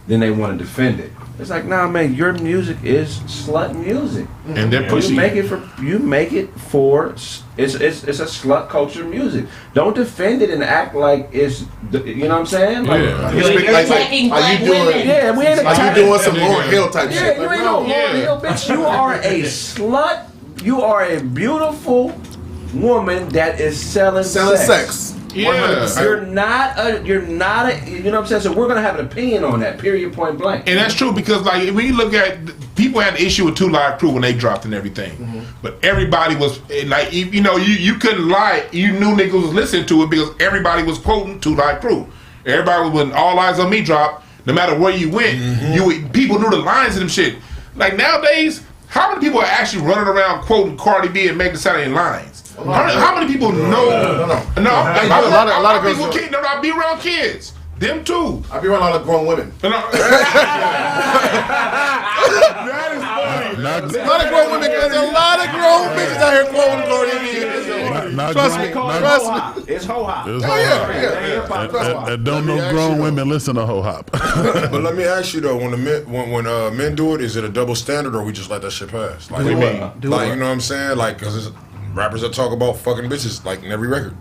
then they want to defend it. It's like, nah, man, your music is slut music, and they're pushing. You make it for it's a slut culture music. Don't defend it and act like it's you know what I'm saying? Like, you're attacking black women. Yeah, we ain't like you doing some Lauryn Hill type shit. You ain't no Lauryn Hill, bitch. You are a slut. You are a beautiful woman that is selling sex. Yeah, you're not a, you know what I'm saying? So we're gonna have an opinion on that, period, point blank. And that's true because like when you look at people had the issue with 2 Live Crew when they dropped and everything, but everybody was like, you couldn't lie. You knew niggas was listening to it because everybody was quoting 2 Live Crew. Everybody when All Eyes on Me dropped, no matter where you went, people knew the lines of them shit. Like nowadays, how many people are actually running around quoting Cardi B and Meg Thee Stallion lines? How many people know? No. A lot of people I be around kids. Them too. I be around a lot of grown women. That is funny. A lot of grown women. There's a lot of grown bitches out here quoting Cardi B. Trust me. It's ho hop. And don't know grown women listen to ho hop. But let me ask you though, when men do it, is it a double standard or we just let that shit pass? Like, you know what I'm saying? Like, because rappers that talk about fucking bitches like in every record.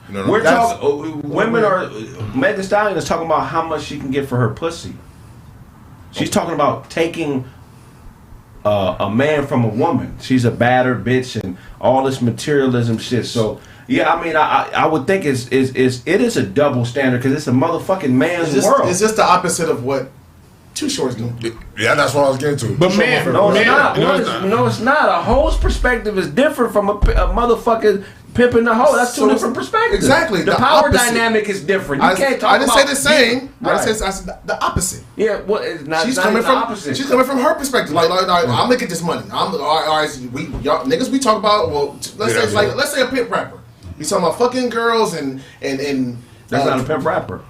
We're talking. Women are. Meg Thee Stallion is talking about how much she can get for her pussy. She's talking about taking a man from a woman. She's a battered bitch and all this materialism shit. So yeah, I mean, I would think it is a double standard because it's a motherfucking man's world. It's just the opposite of what Too Short's doing. Yeah, that's what I was getting to. But man, no, it's not. No, it's not. A hoe's perspective is different from a motherfucking pimping the hoe. That's two different perspectives. Exactly. The power dynamic is different. You can't talk about. I didn't say the same. I said the opposite. Yeah, well, it's not. She's not coming from opposite. She's coming from her perspective. Like I'm making this money. All right, y'all niggas. We talk about let's say a pimp rapper. He's talking about fucking girls and. That's not a pimp rapper.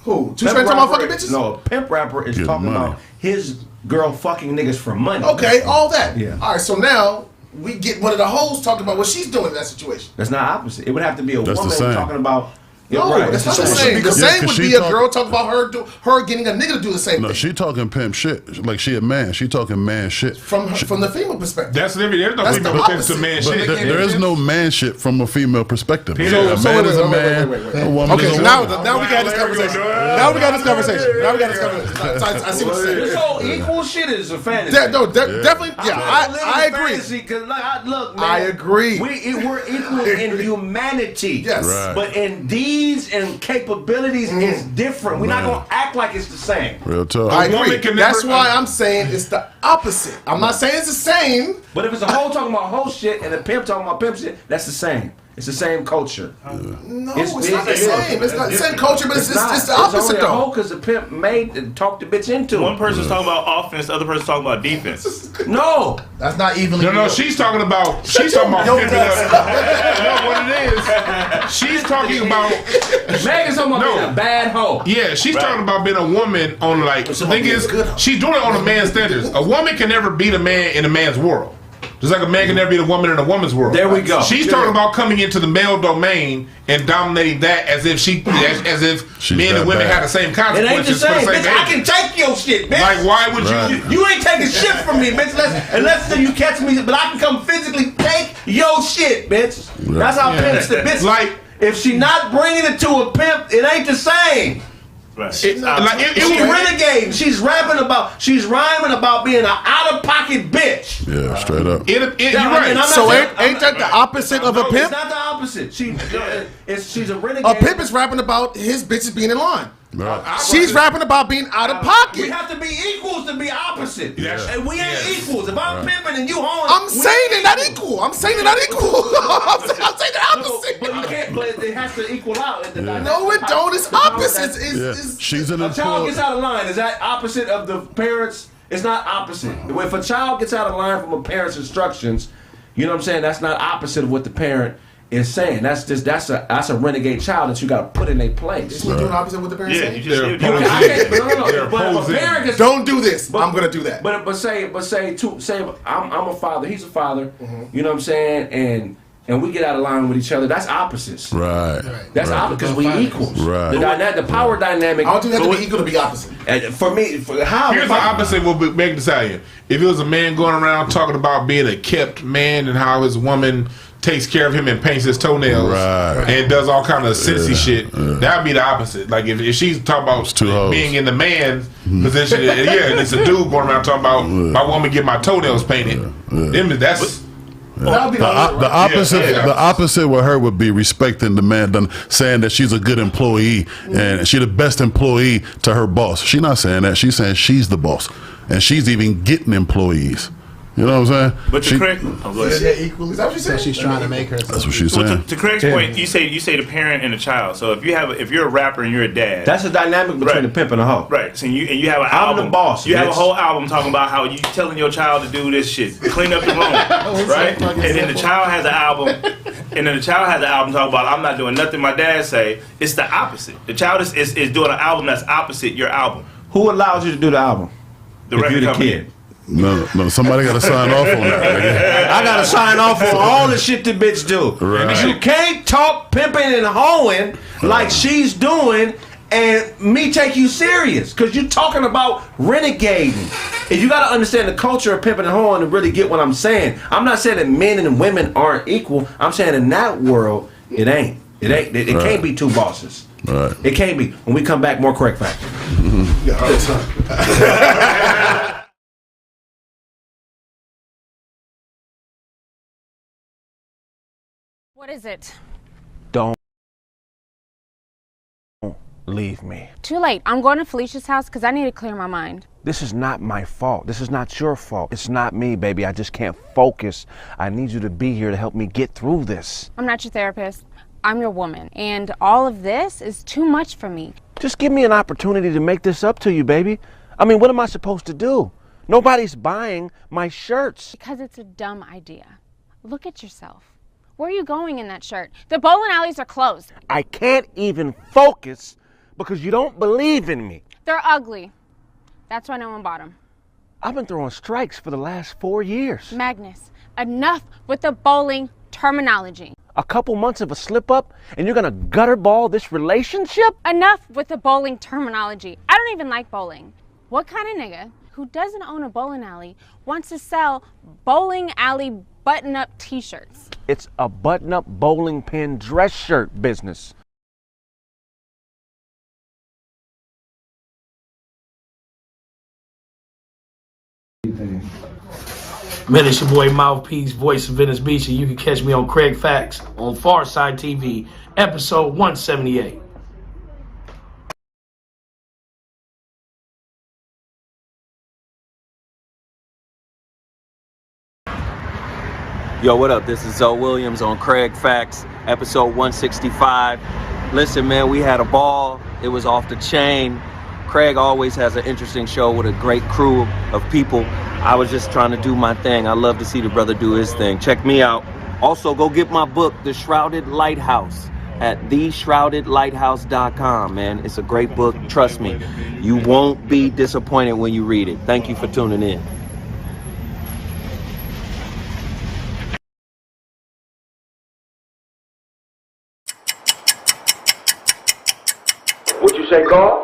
Who? Too Short talking about fucking bitches? No, a pimp rapper is talking about his girl fucking niggas for money. Okay, all that. Yeah. All right, so now we get one of the hoes talking about what she's doing in that situation. That's not opposite. It would have to be a woman talking about. No, right. That's not the same. The same would be a girl talking about her getting a nigga to do the same thing. No, she talking pimp shit. Like she a man. She talking man shit. From the female perspective. There's no female perspective to man shit. There is no man shit from a female perspective. A man is a man. A woman is a woman. Now we got this conversation. Now we got this conversation. I see what you're saying. This whole equal shit is a fantasy. Definitely. Yeah, I agree. Because look, man, I agree. We're equal in humanity. Yes, but in deeds and capabilities is different. We're not gonna act like it's the same. Real talk. I agree. That's why I'm saying it's the opposite. I'm not saying it's the same. But if it's a hoe talking about hoe shit and a pimp talking about pimp shit, that's the same. It's the same culture. No, it's not the same. It's not the same culture, but it's the opposite it's only though. A hoe because the pimp made and talked the bitch into it. One person's talking about offense, the other person's talking about defense. No, that's not evenly. No, she's talking about pimping up. No, what it is? She's talking about. Megan's talking about being a bad hoe. Yeah, she's talking about being a woman on like. The thing is, she's doing it on a man's standards. A woman can never beat a man in a man's world. Just like a man can never be the woman in a woman's world. There we go. She's talking about coming into the male domain and dominating that as if men and women had the same It ain't consequences the for the same, same bitch. I behavior. can take your shit, bitch. Like, why would You ain't taking shit from me, bitch. Unless you catch me, but I can come physically take your shit, bitch. That's how pimps the bitch. Like, if she not bringing it to a pimp, it ain't the same. Right. She's renegade. She's rhyming about being an out-of-pocket bitch. Yeah, straight up. You're right. So ain't that the opposite of a pimp? It's not the opposite. She's a renegade. A pimp is rapping about his bitches being in line. Right. She's rapping about being out of pocket. We have to be equals to be opposite. Yeah. And we ain't equals. If I'm pimping and you hoeing, I'm saying they're not equal. I'm saying they're not equal. I'm saying they're opposite. But you can't. But it has to equal out. No, it don't. It's opposite. She's an a child employee. gets out of line. Is that opposite of the parents? It's not opposite. If a child gets out of line from a parent's instructions, you know what I'm saying? That's not opposite of what the parent is saying. That's a renegade child that you got to put in a place. Isn't he doing opposite what the parents say? They're But if a parent gets, don't do this. I'm gonna do that. But say I'm a father. He's a father. You know what I'm saying? And we get out of line with each other. That's opposites. Right. That's opposite because we equals. Right. The power dynamic. I don't think that to be equal to be opposite. For me, Here's the opposite will be Megan Thee Stallion. If it was a man going around talking about being a kept man and how his woman takes care of him and paints his toenails and does all kind of sissy shit, that'd be the opposite. Like if she's talking about being in the man position, and it's a dude going around talking about my woman get my toenails painted, then that's. The opposite with her would be respecting the man, saying that she's a good employee and she's the best employee to her boss. She's not saying that. She's saying she's the boss, and she's even getting employees. You know what I'm saying? But to Kraig, Is that what she said? She's trying to make her. That's what she's saying. To Craig's point, you say the parent and the child. So if you're a rapper and you're a dad, that's the dynamic between the pimp and the hoe. Right. So you have an I'm album. the boss. You have a whole album talking about how you telling your child to do this shit, clean up the room, right? And then the child has an album, talking about I'm not doing nothing my dad say. It's the opposite. The child is doing an album that's opposite your album. Who allows you to do the album? The record company. Kid. No, somebody got to sign off on that. I got to sign off on all the shit the bitch do. Right. You can't talk pimping and hoeing like she's doing and me take you serious because you're talking about renegading. And you got to understand the culture of pimping and hoeing to really get what I'm saying. I'm not saying that men and women aren't equal. I'm saying in that world, it ain't. It can't be two bosses. Right. It can't be. When we come back, more Kraig Factor. What is it? Don't leave me. Too late. I'm going to Felicia's house because I need to clear my mind. This is not my fault. This is not your fault. It's not me, baby. I just can't focus. I need you to be here to help me get through this. I'm not your therapist. I'm your woman. And all of this is too much for me. Just give me an opportunity to make this up to you, baby. I mean, what am I supposed to do? Nobody's buying my shirts. Because it's a dumb idea. Look at yourself. Where are you going in that shirt? The bowling alleys are closed. I can't even focus because you don't believe in me. They're ugly. That's why no one bought them. I've been throwing strikes for the last 4 years. Magnus, enough with the bowling terminology. A couple months of a slip up and you're gonna gutter ball this relationship? Enough with the bowling terminology. I don't even like bowling. What kind of nigga who doesn't own a bowling alley wants to sell bowling alley button-up t-shirts? It's a button-up bowling pin dress shirt business. Man, it's your boy Mouthpiece, voice of Venice Beach, and you can catch me on Kraig Facts on Pharcyde TV, episode 178. Yo, what up? This is Zoe Williams on Kraig Facts, episode 165. Listen, man, we had a ball. It was off the chain. Kraig always has an interesting show with a great crew of people. I was just trying to do my thing. I love to see the brother do his thing. Check me out. Also, go get my book, The Shrouded Lighthouse, at theshroudedlighthouse.com, man. It's a great book. Trust me. You won't be disappointed when you read it. Thank you for tuning in. What you say, God?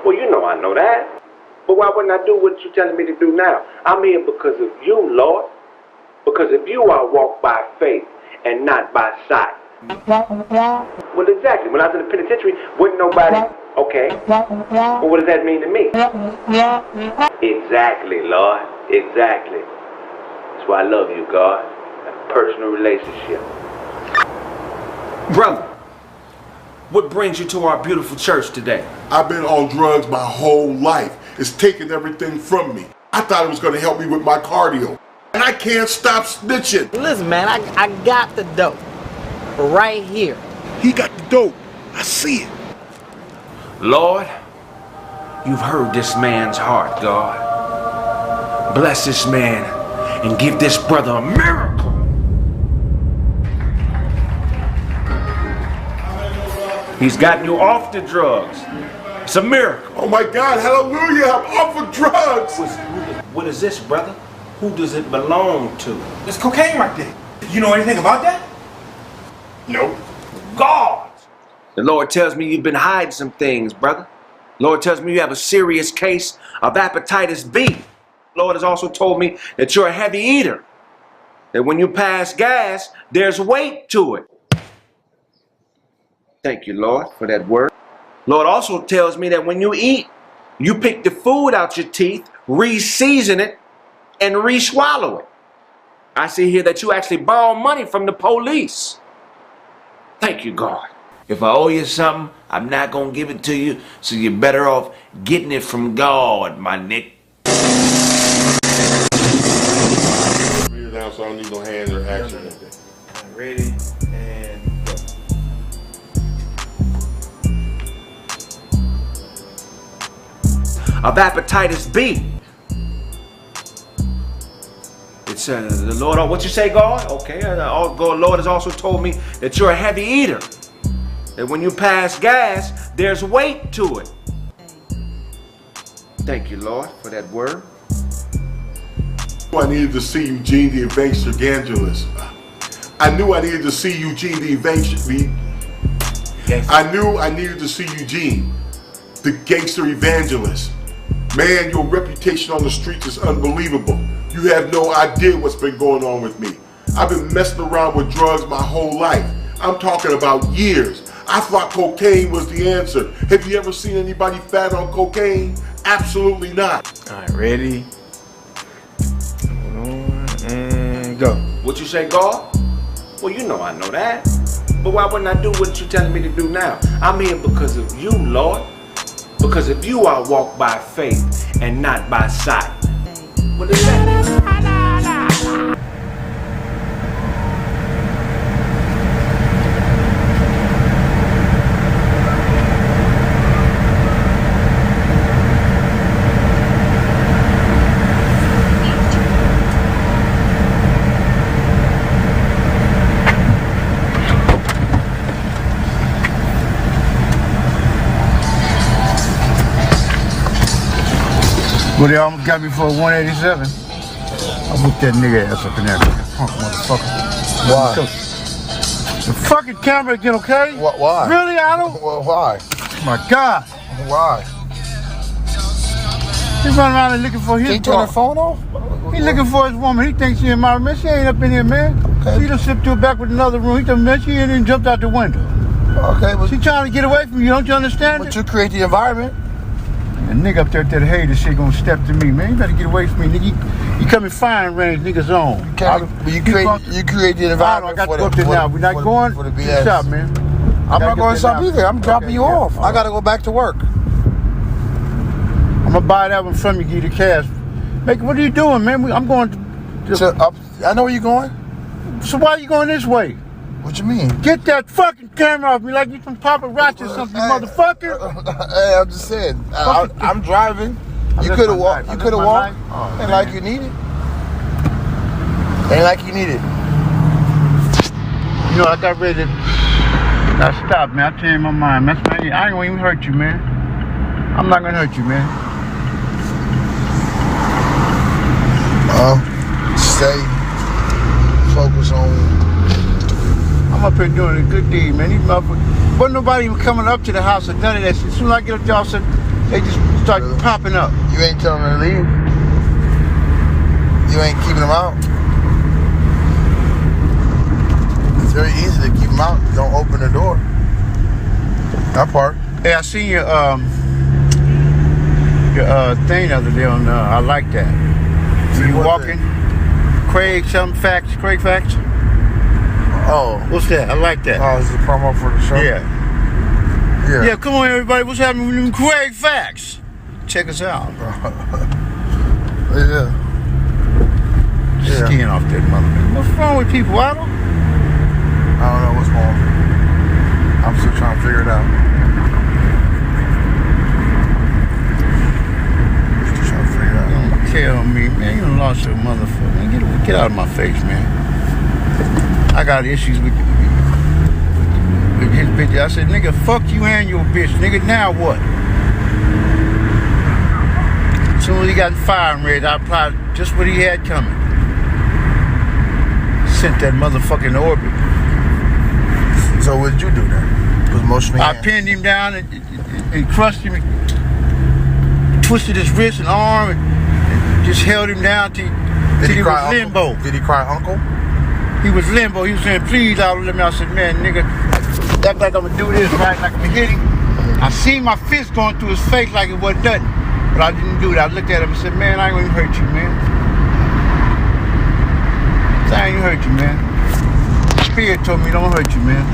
Well, you know I know that. But why wouldn't I do what you're telling me to do now? I'm here because of you, Lord. Because of you, I walk by faith and not by sight. Well, exactly. When I was in the penitentiary, wasn't nobody... Okay. Well, what does that mean to me? Exactly, Lord. Exactly. That's why I love you, God. A personal relationship. Brother, what brings you to our beautiful church today? I've been on drugs my whole life. It's taking everything from me. I thought it was going to help me with my cardio. And I can't stop snitching. Listen, man, I got the dope. Right here. He got the dope. I see it. Lord, you've heard this man's heart, God. Bless this man and give this brother a miracle. He's gotten you off the drugs. It's a miracle. Oh my God, hallelujah, I'm off of drugs. What is this, brother? Who does it belong to? It's cocaine right there. You know anything about that? Nope. God! The Lord tells me you've been hiding some things, brother. The Lord tells me you have a serious case of hepatitis B. The Lord has also told me that you're a heavy eater. That when you pass gas, there's weight to it. Thank you, Lord, for that word. Lord also tells me that when you eat, you pick the food out your teeth, re-season it, and re-swallow it. I see here that you actually borrow money from the police. Thank you, God. If I owe you something, I'm not going to give it to you, so you're better off getting it from God, my Nick. Now, so I don't need no hands or action. Ready and go. Of hepatitis B. It's the Lord, what you say, God? Okay, Lord has also told me that you're a heavy eater. That when you pass gas, there's weight to it. Thank you, Lord, for that word. I needed to see Eugene the evangelist. I knew I needed to see Eugene the evangelist. Yes. I knew I needed to see Eugene, the gangster evangelist. Man, your reputation on the streets is unbelievable. You have no idea what's been going on with me. I've been messing around with drugs my whole life. I'm talking about years. I thought cocaine was the answer. Have you ever seen anybody fat on cocaine? Absolutely not. All right, ready? And go. What you say, God? Well, you know I know that. But why wouldn't I do what you're telling me to do now? I'm here because of you, Lord. Because of you, I walk by faith and not by sight. What is that? Well, they almost got me for a 187. I whooped that nigga ass up in there. Punk motherfucker. Why? The fucking camera again, okay? Why? Really, Otto? Well, why? My God. Why? He's running around and looking for his He turn the phone off? He's looking for his woman. He thinks she in my room. Man, she ain't up in here, man. Okay. She done slipped to her back with another room. He done, man, she ain't even jumped out the window. Okay, but she trying to get away from you. Don't you understand? But you create the environment. A nigga up there at that hater shit gonna step to me, man. You better get away from me, nigga. You come in firing range, niggas on. Okay, but you create the environment. I got to go up there now. We're not going to the shop, man. I'm not going to shop either. I'm dropping you off. I gotta go back to work. I'm gonna buy that one from you, give you the cash. Make, what are you doing, man? I'm going to I know where you're going. So why are you going this way? What you mean? Get that fucking camera off me like you some paparazzi or something, you motherfucker. Hey, I'm just saying. I'm driving. You could have walked. You could have walked. Ain't like you need it. Ain't like you need it. You know, I got ready to. I stopped, man. I changed my mind. That's my, I ain't gonna even hurt you, man. I'm not gonna hurt you, man. Stay focused on. I'm up here doing a good deed, man. These motherfuckers. Wasn't nobody even coming up to the house or none of that shit. As soon as I get up there, they just start popping up. You ain't telling them to leave? You ain't keeping them out? It's very easy to keep them out. Don't open the door. That part. Hey, I seen your thing the other day on. I like that. You walking? Kraig facts. Oh, what's that? I like that. Oh, it's a promo for the show. Yeah. Come on, everybody. What's happening with them Kraig facts? Check us out, bro. Yeah. Skin off that motherfucker. What's wrong with people, Otto? I don't know what's wrong. I'm still trying to figure it out. Tell me, man, you done lost your motherfucker. Man, get out of my face, man. I got issues with his bitch. I said, nigga, fuck you and your bitch. Nigga, now what? As soon as he got firing ready, I applied just what he had coming. Sent that motherfucker in orbit. So what did you do then? Was emotionally I pinned him down and crushed him, and twisted his wrist and arm, and just held him down till he was limbo. Did he cry uncle? He was limbo. He was saying, please, I'll let me. I said, man, nigga, act like I'm gonna do this, right? Like I'm gonna hit him. I seen my fist going through his face like it wasn't nothing. But I didn't do that. I looked at him and said, man, I ain't gonna hurt you, man. I ain't gonna hurt you, man. Spirit told me don't hurt you, man.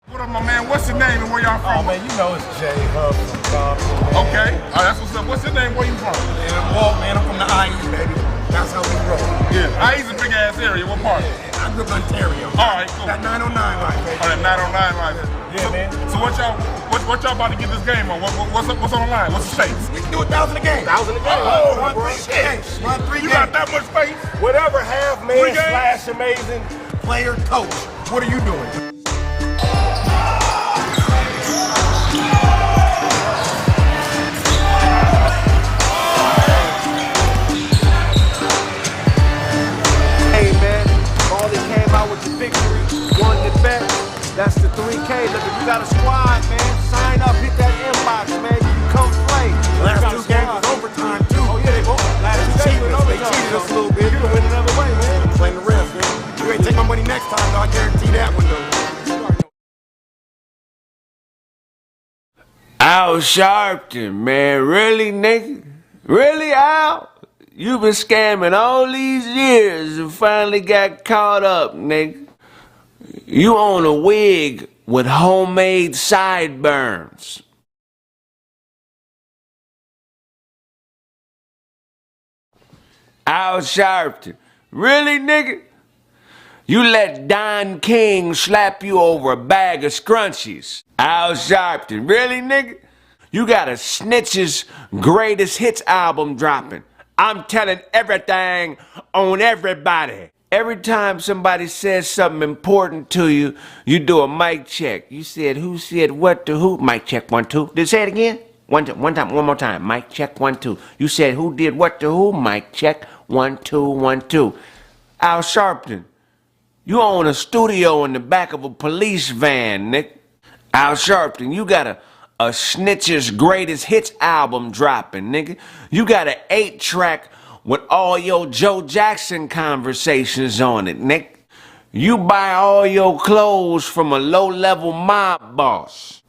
What up, my man? What's your name and where y'all from? Oh, man, you know it's Jay Hub from Compton. Okay. That's what's up. What's your name? Where you from? Walt, man. I'm from the IE, baby. That's how we roll. Yeah. IE's a big ass area. What part? I grew up in Ontario. All right, cool. That 909 line, baby. Oh, that 909 line. Yeah, man. So what y'all about to get this game on? What's on the line? What's the stakes? We can do 1,000 a game. 1,000 a game. Oh, Run three games. Run three you games. got that much space? Whatever half man slash amazing player coach. What are you doing? That's the 3K. Look, if you got a squad, man, sign up, hit that inbox, man. You can come play. Last two games was overtime, too. Oh, yeah, they both. Last two games was overtime. They cheated us a little bit. You can win another way, man. Playing the refs, man. You ain't take my money next time, though. I guarantee that one, though. Al Sharpton, man. Really, nigga? Really, Al? You been scamming all these years and finally got caught up, nigga. You own a wig with homemade sideburns. Al Sharpton. Really, nigga? You let Don King slap you over a bag of scrunchies. Al Sharpton. Really, nigga? You got a Snitch's Greatest Hits album dropping. I'm telling everything on everybody. Every time somebody says something important to you, you do a mic check. You said who said what to who? Mic check 1 2. Did say it again? One more time. Mic check 1 2. You said who did what to who? Mic check 1 2 1 2. Al Sharpton, you own a studio in the back of a police van, Nick. Al Sharpton, you got a Snitch's Greatest Hits album dropping, nigga. You got an 8-track with all your Joe Jackson conversations on it, Nick. You buy all your clothes from a low-level mob boss.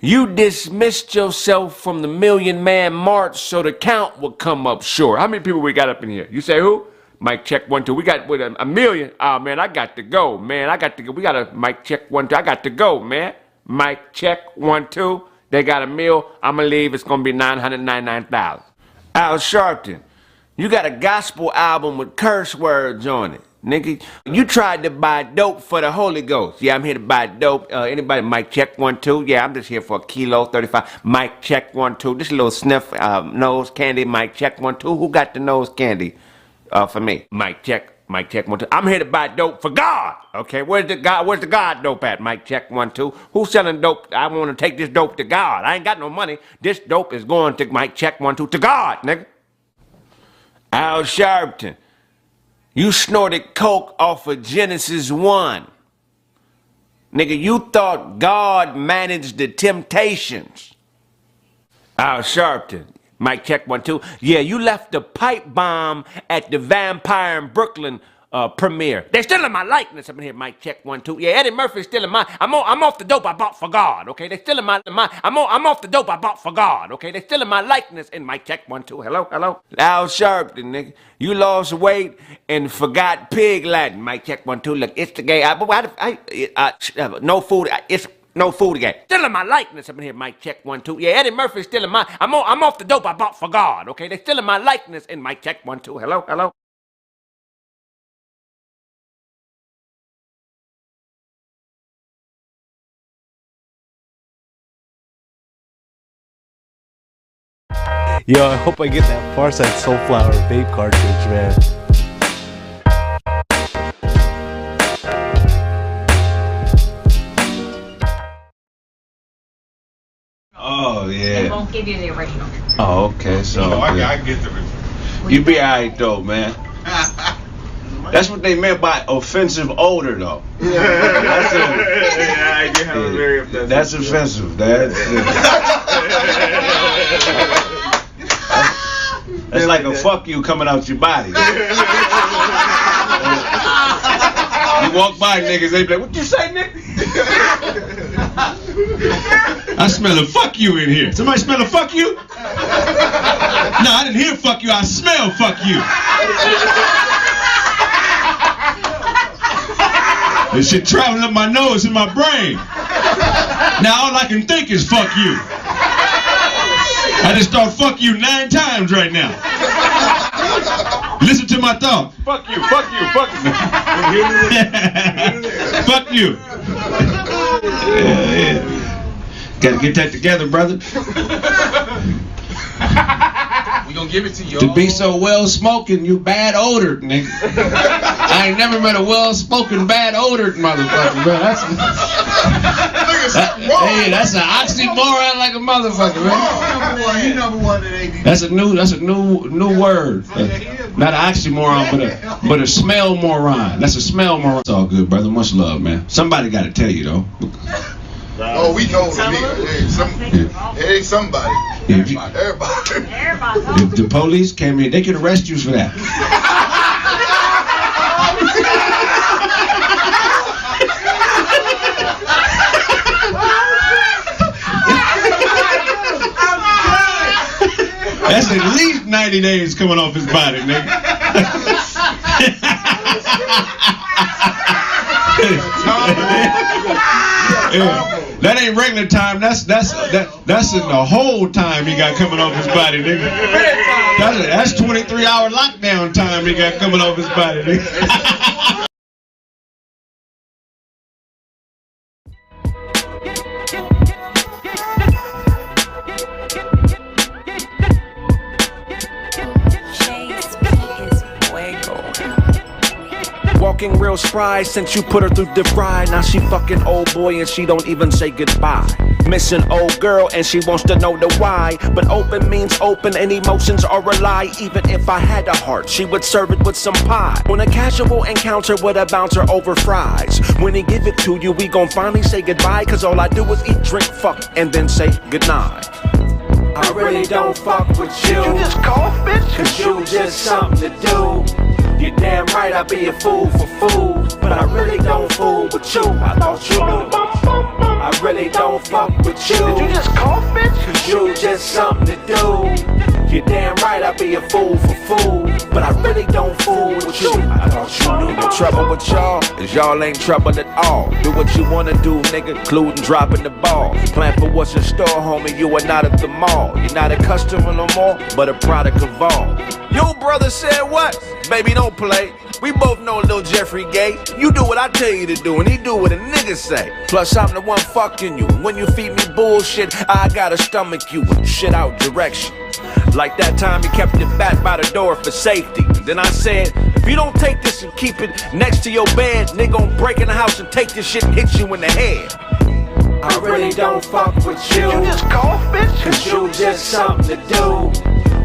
You dismissed yourself from the Million Man March so the count would come up short. How many people we got up in here? You say who? Mic check 1 2. We got with a million. Oh, man, I got to go, man. I got to go. We got a mic check 1 2. I got to go, man. Mic check 1 2. They got a meal. I'm going to leave. It's going to be $999,000. Al Sharpton. You got a gospel album with curse words on it. Nigga, you tried to buy dope for the Holy Ghost. Yeah, I'm here to buy dope. Anybody? Mic check 1 2. Yeah, I'm just here for a kilo 35. Mic check 1 2. Just a little sniff nose candy. Mic check 1 2. Who got the nose candy? For me. Mic check 1 2. I'm here to buy dope for God. Okay, where's the God dope at? Mic check 1 2. Who's selling dope? I want to take this dope to God. I ain't got no money. This dope is going to mic check 1 2 to God, nigga. Al Sharpton. You snorted coke off of Genesis 1. Nigga, you thought God managed the temptations. Al Sharpton. Mic check 1 2. Yeah, you left the pipe bomb at the Vampire in Brooklyn premiere. They're stealing my likeness up in here. Mic check 1 2. Yeah, Eddie Murphy's stealing my. I'm off the dope I bought for God. Okay, they're stealing my. I'm off the dope I bought for God. Okay, they're stealing my likeness in mic check 1 2. Hello. Al Sharpton, nigga, you lost weight and forgot pig Latin. Mic check 1 2. Look, it's the gay. No food. It's. No food again. Stealing my likeness up in here. Mic check 1 2. Yeah, Eddie Murphy's stealing my. I'm off the dope I bought for God. Okay, they're stealing my likeness in mic check 1 2. Hello. Yo, I hope I get that Pharcyde Soulflower vape cartridge, man. Oh, yeah. They won't give you the original. Oh, okay. So No, I get the original. you be alright though, man. That's what they meant by offensive odor, though. I do have a very offensive. That's offensive. That's like a fuck you coming out your body. You walk by niggas, they be like, "What you say, nigga?" I smell a fuck you in here. Somebody smell a fuck you? No, I didn't hear fuck you. I smell fuck you. This shit traveling up my nose and my brain. Now all I can think is fuck you. I just thought fuck you 9 times right now. Listen to my thought. Fuck you, fuck you, fuck you. Fuck you. Yeah. Gotta get that together, brother. We gonna give it to you. To be so well spoken, you bad odored, nigga. I ain't never met a well spoken, bad odored motherfucker, bro. That's an oxymoron like a motherfucker, man. He number one at AD. That's a new word. Not an oxymoron, but a smell moron. That's a smell moron. It's all good, brother. Much love, man. Somebody gotta tell you though. Oh, we know it ain't somebody. Everybody. If the police came in, they could arrest you for that. That's at least 90 days coming off his body, nigga. That ain't regular time. That's in the whole time he got coming off his body, nigga. That's 23-hour lockdown time he got coming off his body, nigga. Walking real spry since you put her through the fry. Now she fucking old boy and she don't even say goodbye. Missing old girl and she wants to know the why. But open means open and emotions are a lie. Even if I had a heart, she would serve it with some pie. On a casual encounter with a bouncer over fries. When he give it to you, we gon' finally say goodbye. Cause all I do is eat, drink, fuck, and then say goodnight. I really don't fuck with you. You just cough, bitch? Cause you just something to do. You're damn right, I be a fool for food. But I really don't fool with you. I thought you knew. I really don't fuck with you. Did you just cough, bitch? Cause you just something to do. You're damn right, I be a fool for food. But I really don't fool with you. I thought you knew. The trouble with y'all is y'all ain't trouble at all. Do what you wanna do, nigga, including dropping the ball. Plan for what's in store, homie, you are not at the mall. You're not a customer no more, but a product of all. Your brother said what? Baby, don't play. We both know Lil Jeffrey gay. You do what I tell you to do, and he do what a nigga say. Plus, I'm the one fucking you. When you feed me bullshit, I gotta stomach you and shit out direction. Like that time you kept your bat by the door for safety. Then I said, if you don't take this and keep it next to your bed, nigga gon' break in the house and take this shit and hit you in the head. I really don't fuck with you. You just cough, bitch? Cause you just something to do.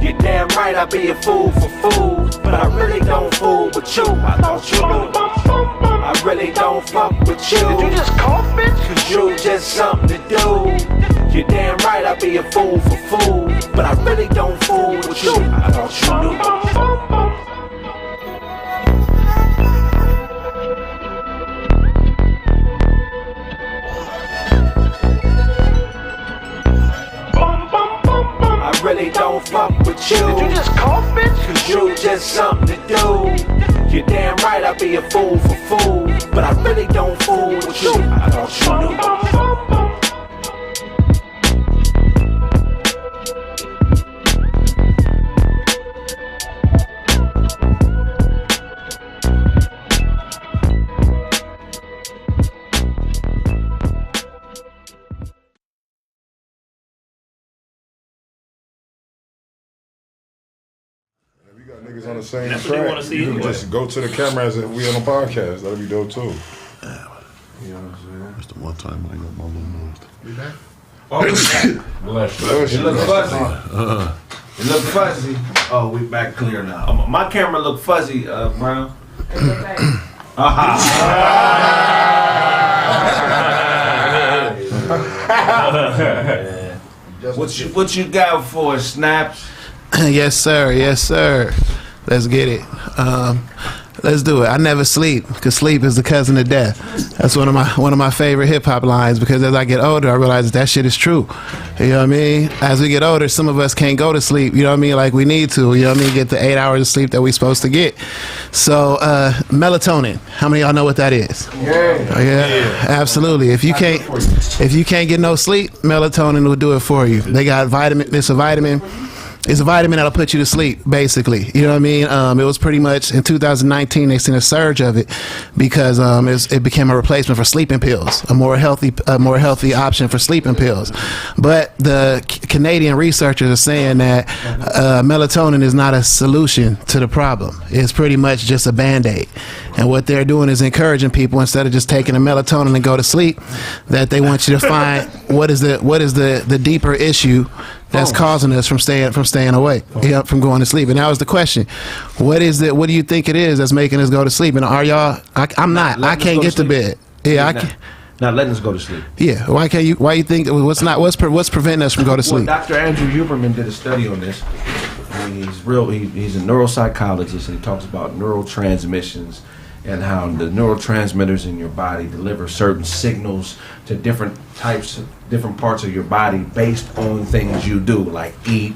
You're damn right I be a fool for food, but I really don't fool with you. I thought you knew. I really don't fuck with you. Did you just cough, bitch? Cause you just something to do. You're damn right I be a fool for food, but I really don't fool with you. I thought you knew. I really don't fuck with you. Did you just cough, bitch? Cause you just something to do. You're damn right I be a fool for food, but I really don't fool with you. I thought you knew. Niggas on the same That's track. what they wanna see You can anyway. just go to the camera as if we on a podcast. That'll be dope too. You know what I'm saying? That's the one time I ain't got my little nose. You back? Oh, bless you. It look fuzzy. It look fuzzy. Oh, we back clear now. My camera look fuzzy, Brown. What you got for us, Snaps? Yes, sir. Yes, sir. Let's get it. Let's do it. I never sleep because sleep is the cousin of death. That's one of my favorite hip hop lines because as I get older, I realize that shit is true. You know what I mean? As we get older, some of us can't go to sleep. You know what I mean? Like we need to. You know what I mean? Get the 8 hours of sleep that we supposed to get. So melatonin. How many of y'all know what that is? Yeah. Absolutely. If you can't get no sleep, melatonin will do it for you. They got vitamin. It's a vitamin that'll put you to sleep, basically. You know what I mean? It was pretty much in 2019 they seen a surge of it because it became a replacement for sleeping pills, a more healthy option for sleeping pills. But the Canadian researchers are saying that melatonin is not a solution to the problem. It's pretty much just a Band-Aid. And what they're doing is encouraging people, instead of just taking the melatonin and go to sleep, that they want you to find what is the deeper issue that's causing us from staying awake, from going to sleep. And that was the question. What do you think it is that's making us go to sleep? And are y'all? I can't get to bed. Yeah, I can't. Not letting us go to sleep. Yeah. Why you think what's preventing us from going to sleep? Well, Dr. Andrew Huberman did a study on this. He's a neuropsychologist, and he talks about neurotransmissions and how the neurotransmitters in your body deliver certain signals to different parts of your body based on things you do, like eat,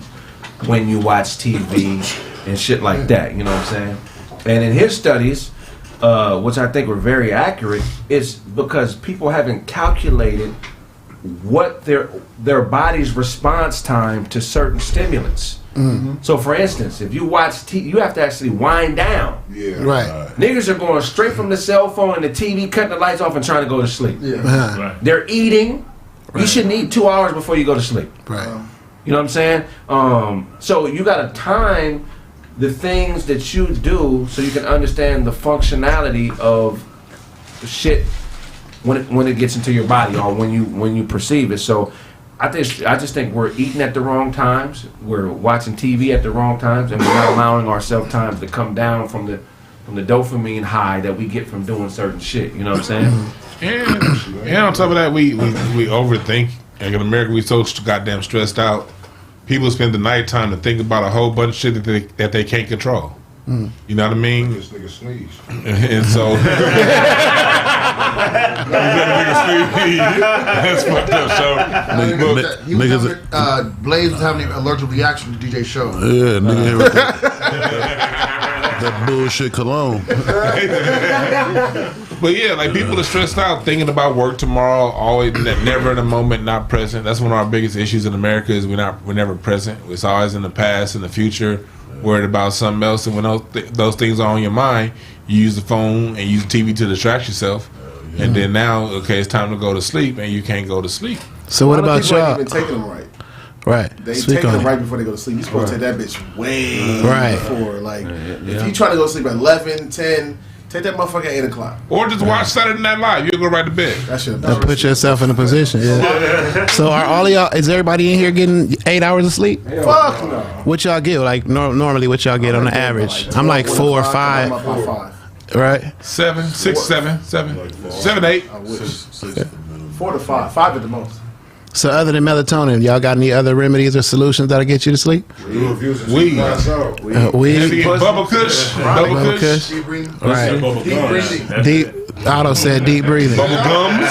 when you watch TV, and shit like that. You know what I'm saying? And in his studies, which I think were very accurate, it's because people haven't calculated what their body's response time to certain stimulants. Mm-hmm. So, for instance, if you watch TV, you have to actually wind down. Yeah. Right. Niggas are going straight from the cell phone and the TV, cutting the lights off and trying to go to sleep. Yeah. Right. They're eating. Right. You shouldn't eat 2 hours before you go to sleep. Right. You know what I'm saying? So you got to time the things that you do so you can understand the functionality of the shit when it gets into your body or when you perceive it. So I just think we're eating at the wrong times, we're watching TV at the wrong times, and we're not allowing ourselves time to come down from the dopamine high that we get from doing certain shit. You know what I'm saying? And on top of that, we overthink. And in America, we so goddamn stressed out. People spend the nighttime to think about a whole bunch of shit that they can't control. Mm. You know what I mean? This nigga sneeze. And so that's fucked up. So Blaze was having an allergic reaction to DJ show. Yeah, nigga. That bullshit cologne. But yeah, like people are stressed out thinking about work tomorrow, always never in the moment, not present. That's one of our biggest issues in America is we're never present. It's always in the past, in the future, worried about something else. And when those things are on your mind, you use the phone and use the TV to distract yourself, and then now, okay, it's time to go to sleep, and you can't go to sleep. So what about people y'all? ain't even taking them right. Right. They Speak take on them it. right before they go to sleep. You're supposed to take that bitch way Right. before. Like, if you try to go to sleep at 11, 10, take that motherfucker at 8 o'clock. Or just watch Saturday Night Live. You'll go right to bed. That shit. Put yourself in a position. Yeah. So are all of y'all? Is everybody in here getting 8 hours of sleep? Fuck no. What y'all get? Like normally, what y'all get on the average? I'm like 4 or 5. I'm up by 5. Right. 7, 6, 7, 7, 8. I wish. 4 to 5. 5 at the most. So other than melatonin, y'all got any other remedies or solutions that'll get you to sleep? Weed. Weed. Bubble Kush. Bubble Kush. Deep breathing. Right. Deep breathing. Deep. Otto said deep breathing. Bubble gums.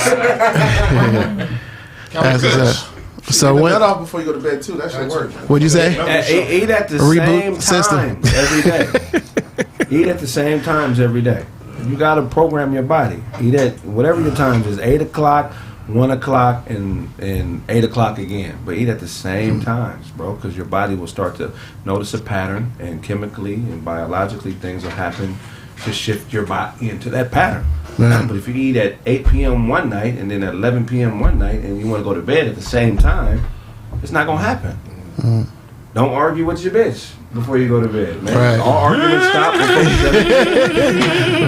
That's what's up. So Take when? that off before you go to bed too. That should work. What'd you say? Eat at the Reboot same system. time every day. Eat at the same times every day. You got to program your body. Eat at whatever your times is. 8 o'clock, 1 o'clock, and 8 o'clock again. But eat at the same times, bro, because your body will start to notice a pattern, and chemically and biologically things will happen to shift your body into that pattern. Right. But if you eat at 8 p.m. one night and then at 11 p.m. one night and you want to go to bed at the same time, it's not going to happen. Don't argue with your bitch before you go to bed, man. Right. All arguments stop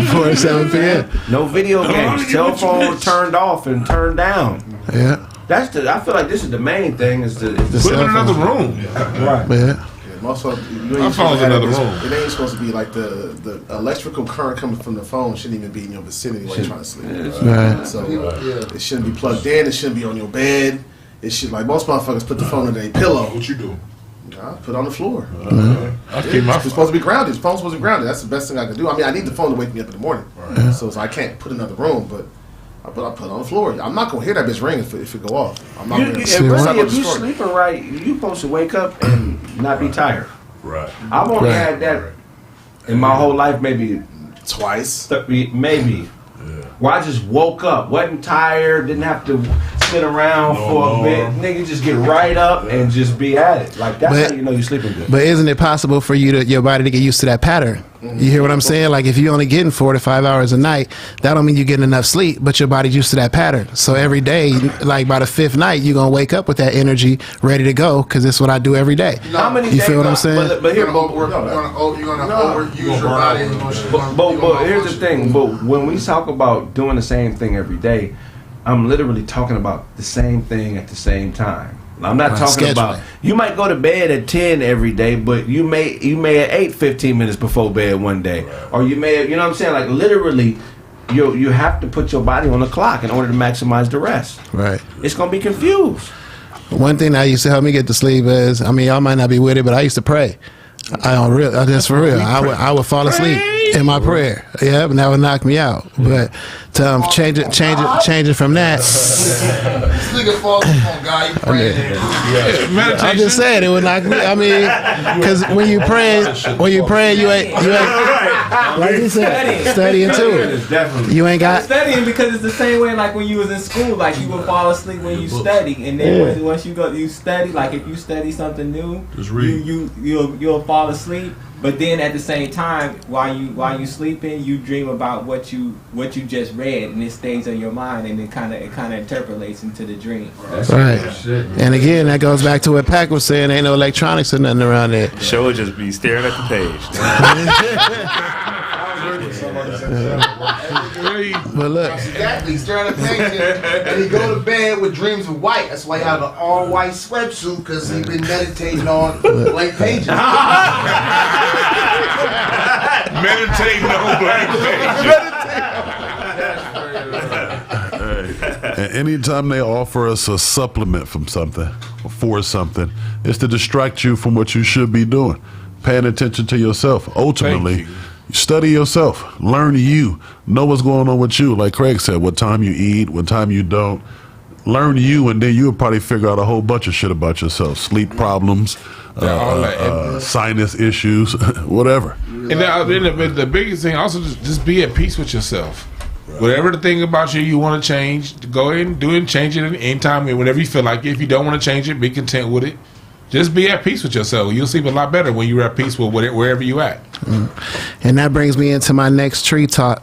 Before 7 p.m. No video games. Cell phone turned off and turned down. Yeah. That's the. I feel like this is the main thing. Is the Put them cell in another phone. room. Right. Yeah. Most of you My ain't phone's supposed to have another this- room. It ain't supposed to be like the electrical current coming from the phone shouldn't even be in your vicinity while you're trying to sleep. Right. So it shouldn't be plugged in. It shouldn't be on your bed. It should like most motherfuckers put the phone under their pillow. What you do? I put it on the floor. I keep my It's supposed to be grounded. The phone's supposed to be grounded. That's the best thing I can do. I mean, I need the phone to wake me up in the morning, so I can't put another room. But I put it on the floor. I'm not gonna hear that bitch ring if it go off. I'm not. Really, if you sleeping right, you supposed to wake up and not be tired. Right. I've only had that in my whole life, maybe twice. Maybe. Where I just woke up, wasn't tired, didn't have to sit around for a bit. Nigga, just get right up and just be at it. Like that's But- how you know you're sleeping good. But isn't it possible for your body to get used to that pattern? You hear what I'm saying? Like if you're only getting 4 to 5 hours a night, that don't mean you're getting enough sleep, but your body's used to that pattern. So every day, like by the 5th night, you're gonna wake up with that energy ready to go because it's what I do every day. How many You days? feel what I'm saying? But here, You're gonna overuse your body. But here's the thing. But when we talk about doing the same thing every day, I'm literally talking about the same thing at the same time. I'm not talking about you might go to bed at 10 every day, but you may at 8 15 minutes before bed one day, or you may have, you know what I'm saying? Like literally, you have to put your body on the clock in order to maximize the rest. Right. It's gonna be confused. One thing that used to help me get to sleep is, I mean, y'all might not be with it, but I used to pray. That's for real. I would fall asleep in my prayer. Yeah, and that would knock me out. But to change it from that. This nigga falls on guy. You praying. I'm just saying it would knock me. I mean, because when you pray, you ain't like you said, studying too. You ain't got. Studying because it's the same way like when you was in school, like you would fall asleep when you study, and then once you study, like if you study something new, just read. You'll fall asleep. But then at the same time, while you sleeping, you dream about what you just read, and it stays in your mind, and it kind of interpolates into the dream. Right. And again, that goes back to what Pac was saying. Ain't no electronics or nothing around there. Show would just be staring at the page. But look, Exactly, staring at the page, and he go to bed with dreams of white. That's why he have an all white sweatsuit because he been meditating on blank pages. Meditating on blank And anytime they offer us a supplement from something, or for something, it's to distract you from what you should be doing. Paying attention to yourself. Ultimately, study yourself. Learn you. Know what's going on with you. Like Kraig said, what time you eat, what time you don't. Learn you, and then you'll probably figure out a whole bunch of shit about yourself. Sleep problems, sinus issues, whatever. And then the biggest thing, also just be at peace with yourself. Whatever the thing about you want to change, go ahead and do it and change it at any time, whenever you feel like it. If you don't want to change it, be content with it. just be at peace with yourself. You'll sleep a lot better when you're at peace with wherever you at. And that brings me into my next tree talk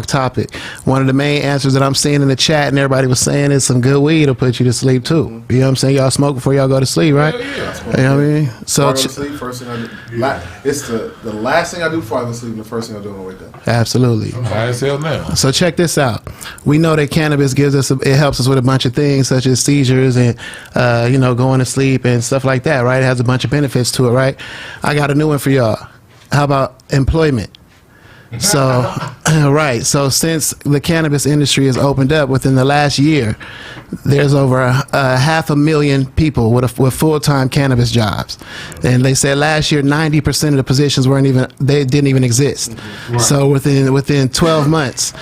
topic. One of the main answers that I'm seeing in the chat and everybody was saying is some good weed will put you to sleep too. You know what I'm saying? Y'all smoke before y'all go to sleep, right? Yeah. You know what I mean? So sleep, first thing I do. It's the last thing I do before I go to sleep and the first thing I do when I wake up. absolutely. High as hell now. So check this out. We know that cannabis it helps us with a bunch of things such as seizures and going to sleep and stuff like that, right? It has a bunch of benefits to it, right? I got a new one for y'all. How about employment? So, right. So since the cannabis industry has opened up within the last year, there's over 500,000 people with full-time cannabis jobs. And they said last year, 90% of the positions didn't even exist. Right. So within 12 months,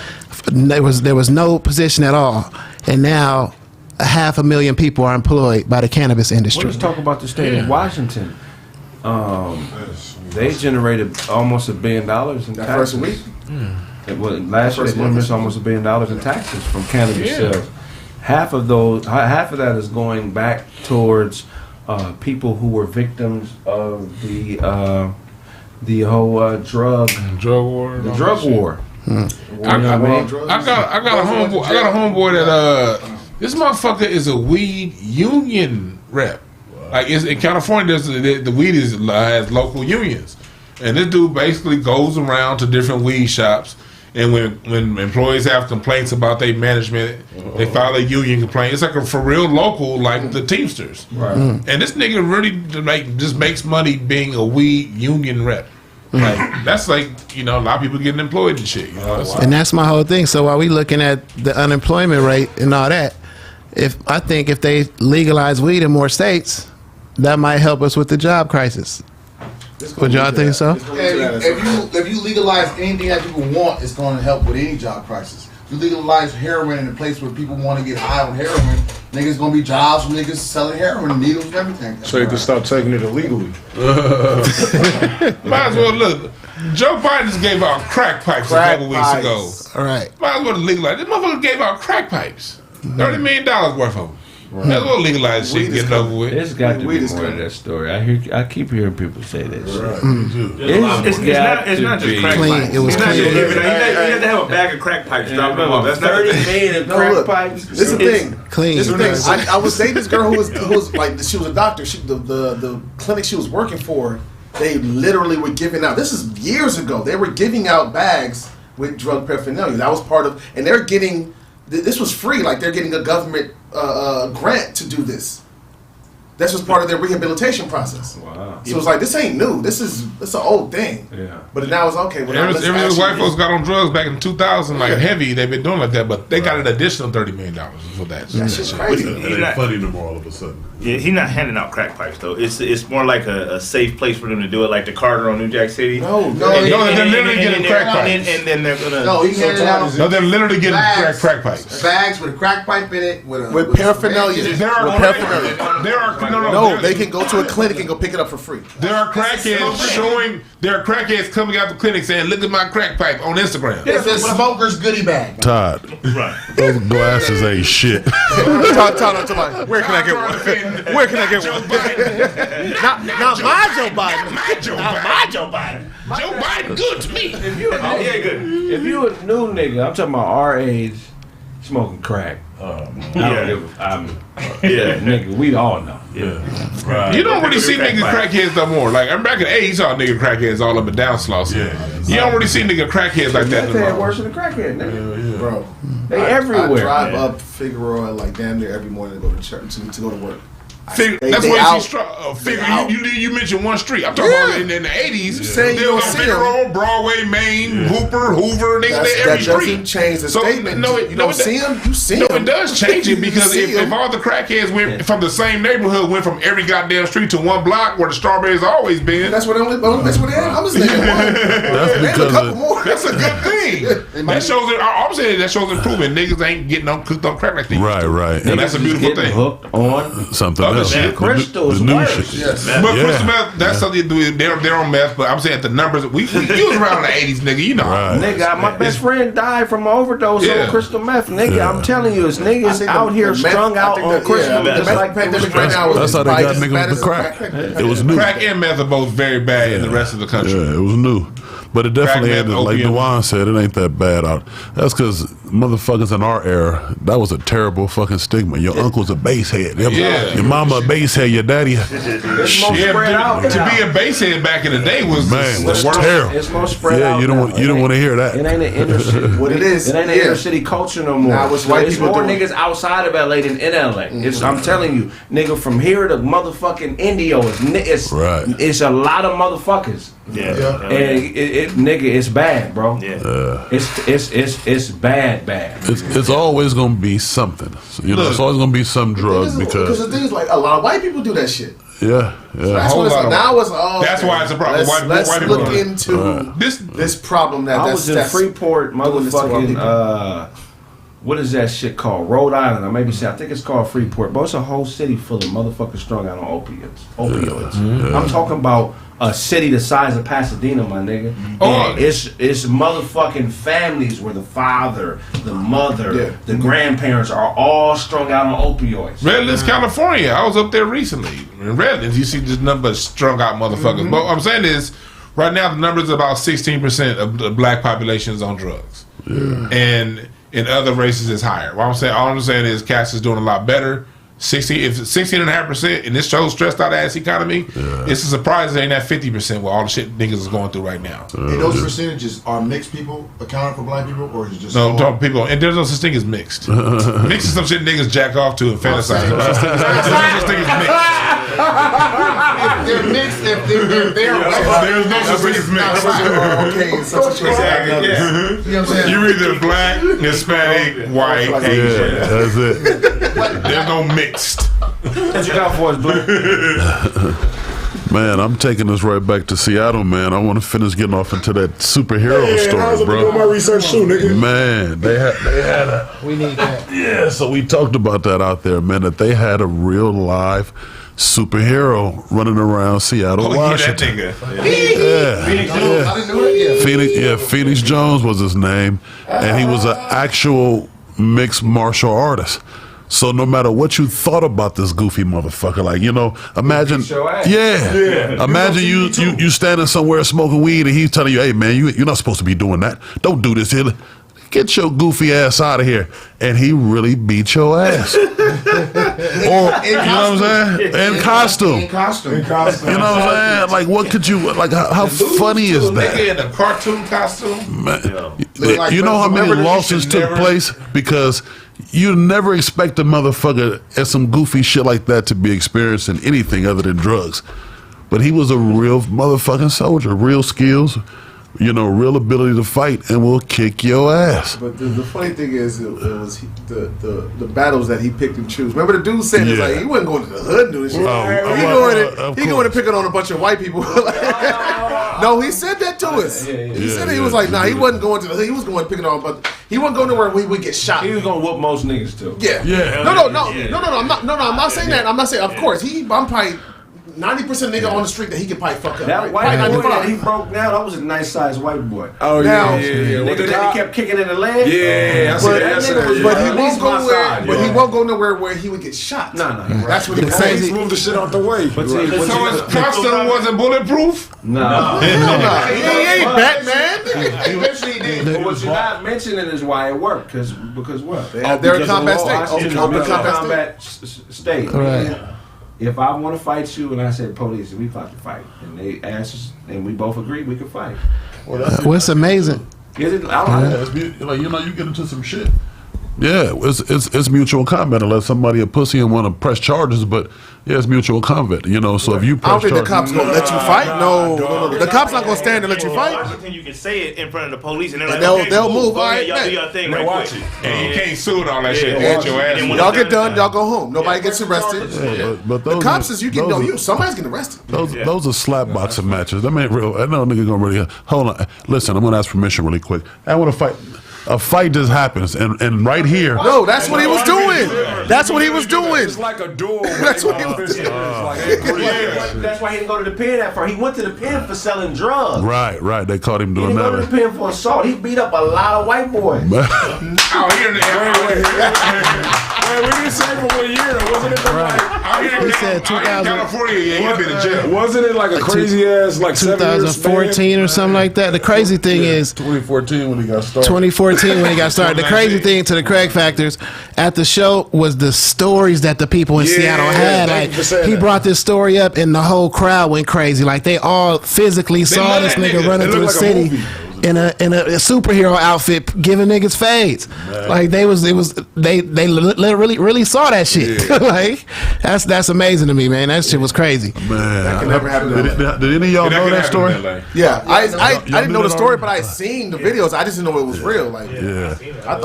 there was no position at all. And now 500,000 people are employed by the cannabis industry. Let's talk about the state of Washington. They generated almost $1 billion in taxes. First week? Last year they generated almost $1 billion in taxes from cannabis sales. Half of that is going back towards people who were victims of the whole drug war. The drug war. I got a homeboy that this motherfucker is a weed union rep. Like in California, the weed has local unions, and this dude basically goes around to different weed shops, and when employees have complaints about their management, they file a union complaint. It's like a for real local, like the Teamsters. Right. And this nigga really just makes money being a weed union rep. Like that's like a lot of people getting employed and shit. And that's my whole thing. So while we looking at the unemployment rate and all that, I think if they legalize weed in more states, that might help us with the job crisis. Would y'all think so? If you legalize anything that people want, it's going to help with any job crisis. If you legalize heroin in a place where people want to get high on heroin, niggas going to be jobs for niggas selling heroin, needles, and everything. So you can stop taking it illegally. Might as well look. Joe Biden just gave out crack pipes a couple weeks ago. All right. Might as well legalize. This motherfucker gave out crack pipes. $30 million worth of them. Right. Might as well legalize shit and get it over with. There's got to be more to that story. I keep hearing people say that shit. It's not just crack pipes. It was clean. You have to have a bag of crack pipes dropping them off. That's not 30 million of crack pipes. This is the thing. Clean. This is the thing. I was dating this girl who was like, she was a doctor. The clinic she was working for, they literally were giving out. This is years ago. They were giving out bags with drug paraphernalia. That was part of, and they're getting. This was free. Like they're getting a government grant to do this. This was part of their rehabilitation process. Wow. So it's like, this ain't new. This is an old thing. Yeah. But now it's okay. Ever since white folks got on drugs back in 2000, like heavy, they've been doing like that, but they got an additional $30 million for that. That's just crazy. It ain't funny no more all of a sudden. Yeah, he's not handing out crack pipes though. It's more like a safe place for them to do it, like the Carter on New Jack City. No, they're literally getting crack pipes. And then they're gonna. No, he handed out. No, they're literally getting crack pipes. Bags with a crack pipe in it with paraphernalia. No, they can go to a clinic and go pick it up for free. There are crackheads coming out the clinic saying, "Look at my crack pipe" on Instagram. It's a smoker's goodie bag. Todd, right? Those glasses ain't shit. Todd, where can I get one? Where can I get one? Not my Joe Biden. Not my Joe Biden. Joe Biden good to me. If you a new nigga, I'm talking about our age, smoking crack. Nigga, we all know. Yeah. Right. You don't really see niggas crackheads no more. Like I'm back in the 80s, you saw nigga crackheads all up and down Slauson. Yeah. You don't really see nigga crackheads like that They're anymore. worse than the crackhead, nigga. Bro, they everywhere. I drive up Figueroa like damn near every morning to go to church to go to work. That's why you see Figure. You mentioned one street. I'm talking about in the 80s. They were Figueroa, Broadway, Maine, Hoover, niggas. Every street. That doesn't change the statement. You don't see them. You see them. No, it does change it because if all the crackheads went from the same neighborhood, went from every goddamn street to one block where the Strawberries always been. That's what I'm saying. I'm just thinking. That's a good thing. That shows it. I'm saying that shows improvement. Niggas ain't getting cooked on crack like they used to. Right. And that's a beautiful thing. Hooked on something other shit. Crystals the new worse. shit. Yes. But crystal meth, that's something you do. They're on meth, but I'm saying the numbers. We was around in the 80s, nigga. You know. Right. Nigga, my best friend died from an overdose on crystal meth. Nigga, I'm telling you, it's niggas out here strung out on crystal. Just like pandemic right now. That's how they got niggas with the crack. It was new. Crack and meth are both very bad in the rest of the country. Yeah, it was new. But it definitely ain't, like Dwann said, it ain't that bad out. That's because motherfuckers in our era, that was a terrible fucking stigma. Your uncle's a basehead. Your mama a basehead. Your daddy. To be a basehead back in the day was terrible. It's more spread out. You don't want to hear that. It ain't an inner city. What it is? It ain't an inner city culture no more. Now it's white people more doing niggas outside of LA than in LA. I'm telling you, nigga, from here to motherfucking Indio, it's a lot of motherfuckers. And nigga, it's bad, bro. It's bad. It's always gonna be something. It's always gonna be some drug because the thing is, like, a lot of white people do that shit. Yeah. So that's what it's like. Now it's that's why it's a problem. Let's White look people into this problem that I was in Freeport, motherfucking. What is that shit called? Rhode Island. I think it's called Freeport. But it's a whole city full of motherfuckers strung out on opioids. I'm talking about a city the size of Pasadena, my nigga. And it's motherfucking families where the father, the mother, the grandparents are all strung out on opioids. Redlands, California. I was up there recently. In Redlands, you see this number of strung out motherfuckers. But what I'm saying is, right now the number is about 16% of the black population is on drugs. And in other races it's higher. All I'm saying is Cass is doing a lot better. 16.5% in this so stressed out ass economy, it's a surprise it ain't at 50% with all the shit niggas is going through right now. And those percentages are mixed people accounting for black people, or is it just people? And there's no such thing as mixed. Mixed is some shit niggas jack off to and fantasize about. There's no such thing as mixed. If they're mixed, if they're there's no such thing as mixed. Okay, such a Exactly. You know what I'm saying? You're either black, Hispanic, white, Asian. That's it. There's no mixed. What you got for us, Blue? Man, I'm taking this right back to Seattle, man. I want to finish getting off into that superhero I was story, up doing bro. my research too, nigga. Man, they had a. We need that. Yeah, so we talked about that out there, man. That they had a real live superhero running around Seattle, Washington. Phoenix Jones. I didn't know that. Phoenix Jones was his name, and he was an actual mixed martial artist. So no matter what you thought about this goofy motherfucker, like, imagine, imagine you standing somewhere smoking weed, and he's telling you, "Hey man, you're not supposed to be doing that. Don't do this here. Get your goofy ass out of here." And he really beat your ass. Or, you know what I'm saying? In costume. You know what I'm saying? Like, what could you, like, how funny is that? Nigga in a cartoon costume. Man, you know how many lawsuits took place because you never expect a motherfucker at some goofy shit like that to be experiencing anything other than drugs. But he was a real motherfucking soldier, real skills, real ability to fight, and will kick your ass. But the funny thing is, it was the battles that he picked and choose. Remember the dude said it's like he wasn't going to the hood doing shit. He going to pick on a bunch of white people. No, he said that to us. He said he was like, nah, he wasn't going to the hood. He was going to pick it on, but he wasn't going nowhere where we would get shot. He was going to whoop most niggas too. Yeah. No. I'm not saying that. I'm not saying. Of course, I'm probably 90% nigga on the street that he could probably fuck up. That right? white boy that he broke down, that was a nice sized white boy. Oh yeah. Nigga that he kept kicking in the leg. But he won't go where. But he won't go nowhere where he would get shot. No. That's what he was saying. He moved the shit out the way. So his costume wasn't bulletproof? No. He ain't Batman. Eventually he did. But what you're not mentioning is why it worked. Because what? They're in combat state. Combat state. Right. If I want to fight you and I said police, we about to fight, and they asked us, and we both agreed we could fight. What's amazing? Is it? Like, you get into some shit. Yeah, it's mutual combat unless somebody a pussy and want to press charges, but yeah, it's mutual combat. So if you press I don't think the cops gonna let you fight. No. The cops not gonna stand and let you fight. Washington, you can say it in front of the police, and they're like, they'll move. All right, y'all do your thing right quick. And you can't sue all that shit. Get your ass. Y'all get done. Y'all go home. Nobody gets arrested. But The cops is somebody's getting arrested. Those are slap boxing matches. That ain't real. I know a nigga gonna really hold on. Listen, I'm gonna ask permission really quick. I want to fight. a fight just happens, and right here. No, that's what he was doing. That's what he was doing. It's like a duel. That's what he was doing. That's why he didn't go to the pen at first. He went to the pen for selling drugs. Right. They caught him He doing didn't go to that. the pen for assault. He beat up a lot of white boys. Out here in the Wait, we didn't say for 1 year. Wasn't it He said 2000. California, yeah, he'd been in jail. Wasn't it like a crazy ass like 2014 or something like that. The crazy thing is 2014 when he got started. 2014 when he got started. The crazy thing to the Kraig Factors at the show was the stories that the people in Seattle had. thank you for saying He that. brought this story up and the whole crowd went crazy. Like they all physically saw love this that nigga nigga. running It through the looked like a city. movie. In a superhero outfit, giving niggas fades, like they really saw that shit. Like that's amazing to me, man. That shit was crazy. Man, That can never happen. Did any of y'all know that story? Yeah, I Y'all didn't knew know the that story, already? but I seen the videos. I just didn't know it was real. Like, Yeah. I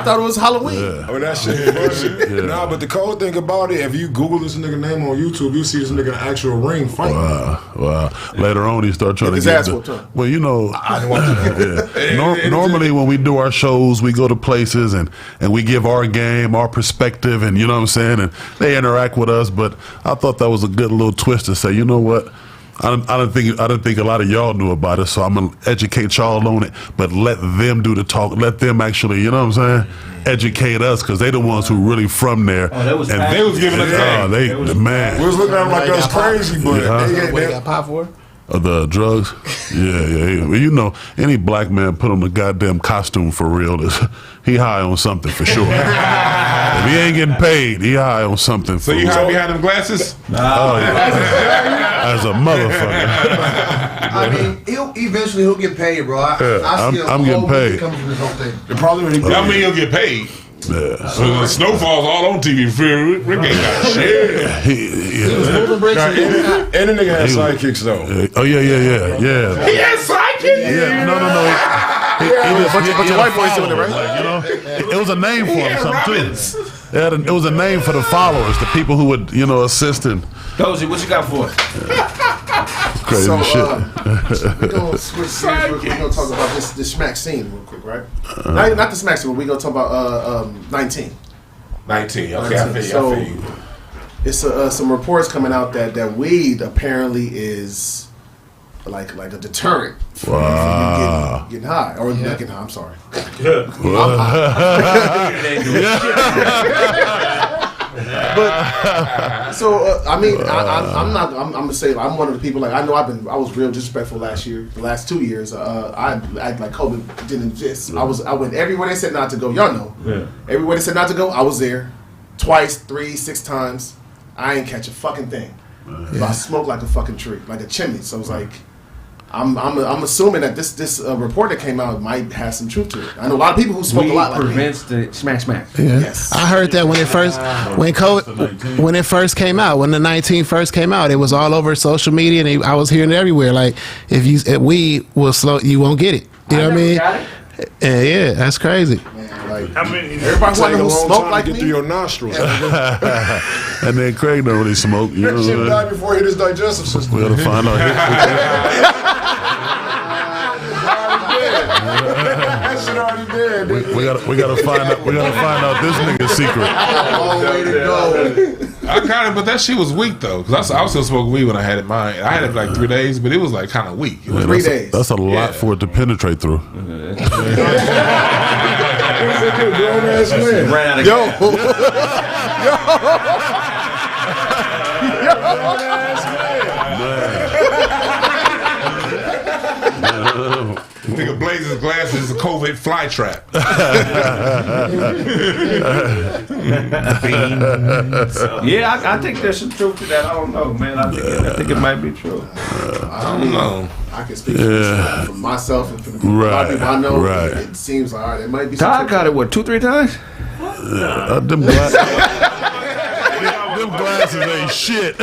thought it was Halloween. Oh, that shit is funny. Nah, but the cold thing about it, if you Google this nigga name on YouTube, you see this nigga in an actual ring fighting. Wow. Later on, he started trying His to get ass the, whooped, huh? well, you know, normally when we do our shows, we go to places and we give our game, our perspective, and you know what I'm saying, and they interact with us. But I thought that was a good little twist to say, you know what? I didn't think a lot of y'all knew about it, so I'm gonna educate y'all on it. But let them do the talk. Let them actually, you know what I'm saying, educate us because they the ones who really from there. they was giving us man. We was looking at him like that's crazy, but What he got popped for? The drugs, yeah. Well, you know, any black man put on a goddamn costume for real, he high on something for sure. If he ain't getting paid, he high on something. So you hide behind them glasses? Oh yeah, as a motherfucker. I mean, eventually he'll get paid, bro. I see I'm getting paid. coming from this whole thing. Probably when he I mean, he'll get paid. Yeah. So the snowfall's all on TV. Rick ain't got shit. And the nigga had sidekicks though. Oh yeah. He had sidekicks? Yeah, no. He A bunch of white boys doing it, right? Like, you know, it was a name for him, something too. It was a name for the followers, the people who would, you know, assist him. Dozy, what you got for us? Crazy So, shit. we're gonna switch gears. We're gonna talk about this smack scene real quick, right? Not the smack scene, but we're gonna talk about 19. 19. Okay, I feel you. It's some reports coming out that weed apparently is like a deterrent for you getting high or not getting high. I'm sorry. But so I mean, I'm gonna say I'm one of the people. Like I know I was real disrespectful last year. The last 2 years, I act like COVID didn't exist. I went everywhere they said not to go. Y'all know. Yeah. Everywhere they said not to go, I was there. Twice, 3, 6 times. I ain't catch a fucking thing. But I smoke like a fucking tree, like a chimney. So it's like, I'm assuming that this report that came out might have some truth to it. I know a lot of people who smoke a lot like me. prevents the smack. Yeah. Yes. I heard that when it first when it first came out, when the 19 first came out, it was all over social media, and I was hearing it everywhere. Like if weed will slow, you won't get it. You know what I mean? Yeah, that's crazy. Everybody want to smoke like get me. through your nostrils. And then Kraig don't really smoke. You know That shit what died before he hit his digestive system. We gotta find out. That shit already dead. We gotta find out this nigga's secret. I kind of, but that shit was weak though, because I was still smoking weed when I had it mine. I had it for like 3 days, but it was like kind of weak. It was Man, 3 days. That's a lot for it to penetrate through. Grown ass man. Ran out of Yo. Nigga blazes glasses is a COVID fly trap. Yeah, I think there's some truth to that. I don't know, man. I think it might be true. I don't know. I can speak for myself and for the people I know. Right. It seems like there might be some Todd truth. got it, what, 2-3 times? Them glasses ain't shit.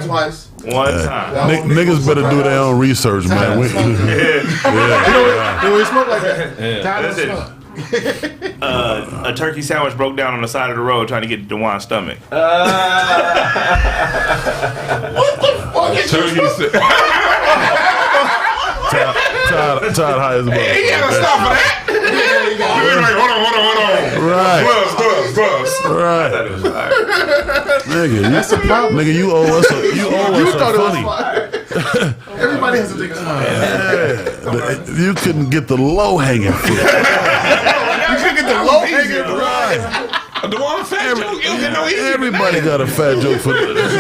Twice. One time. Niggas better do their own research, man. You know we smoke like that. That's it. A turkey sandwich broke down on the side of the road trying to get to Dwann's stomach. Turkey Todd high as a motherfucker. He gotta stop for that. Hold on. Right. Gloves. Right. Nigga, that's the problem. Nigga, you owe us a funny. Everybody has a dick. You couldn't get the low hanging fruit. You couldn't get the low hanging fruit. Right. Dwann fat joke. You don't get no easy. Everybody got a fat joke for this.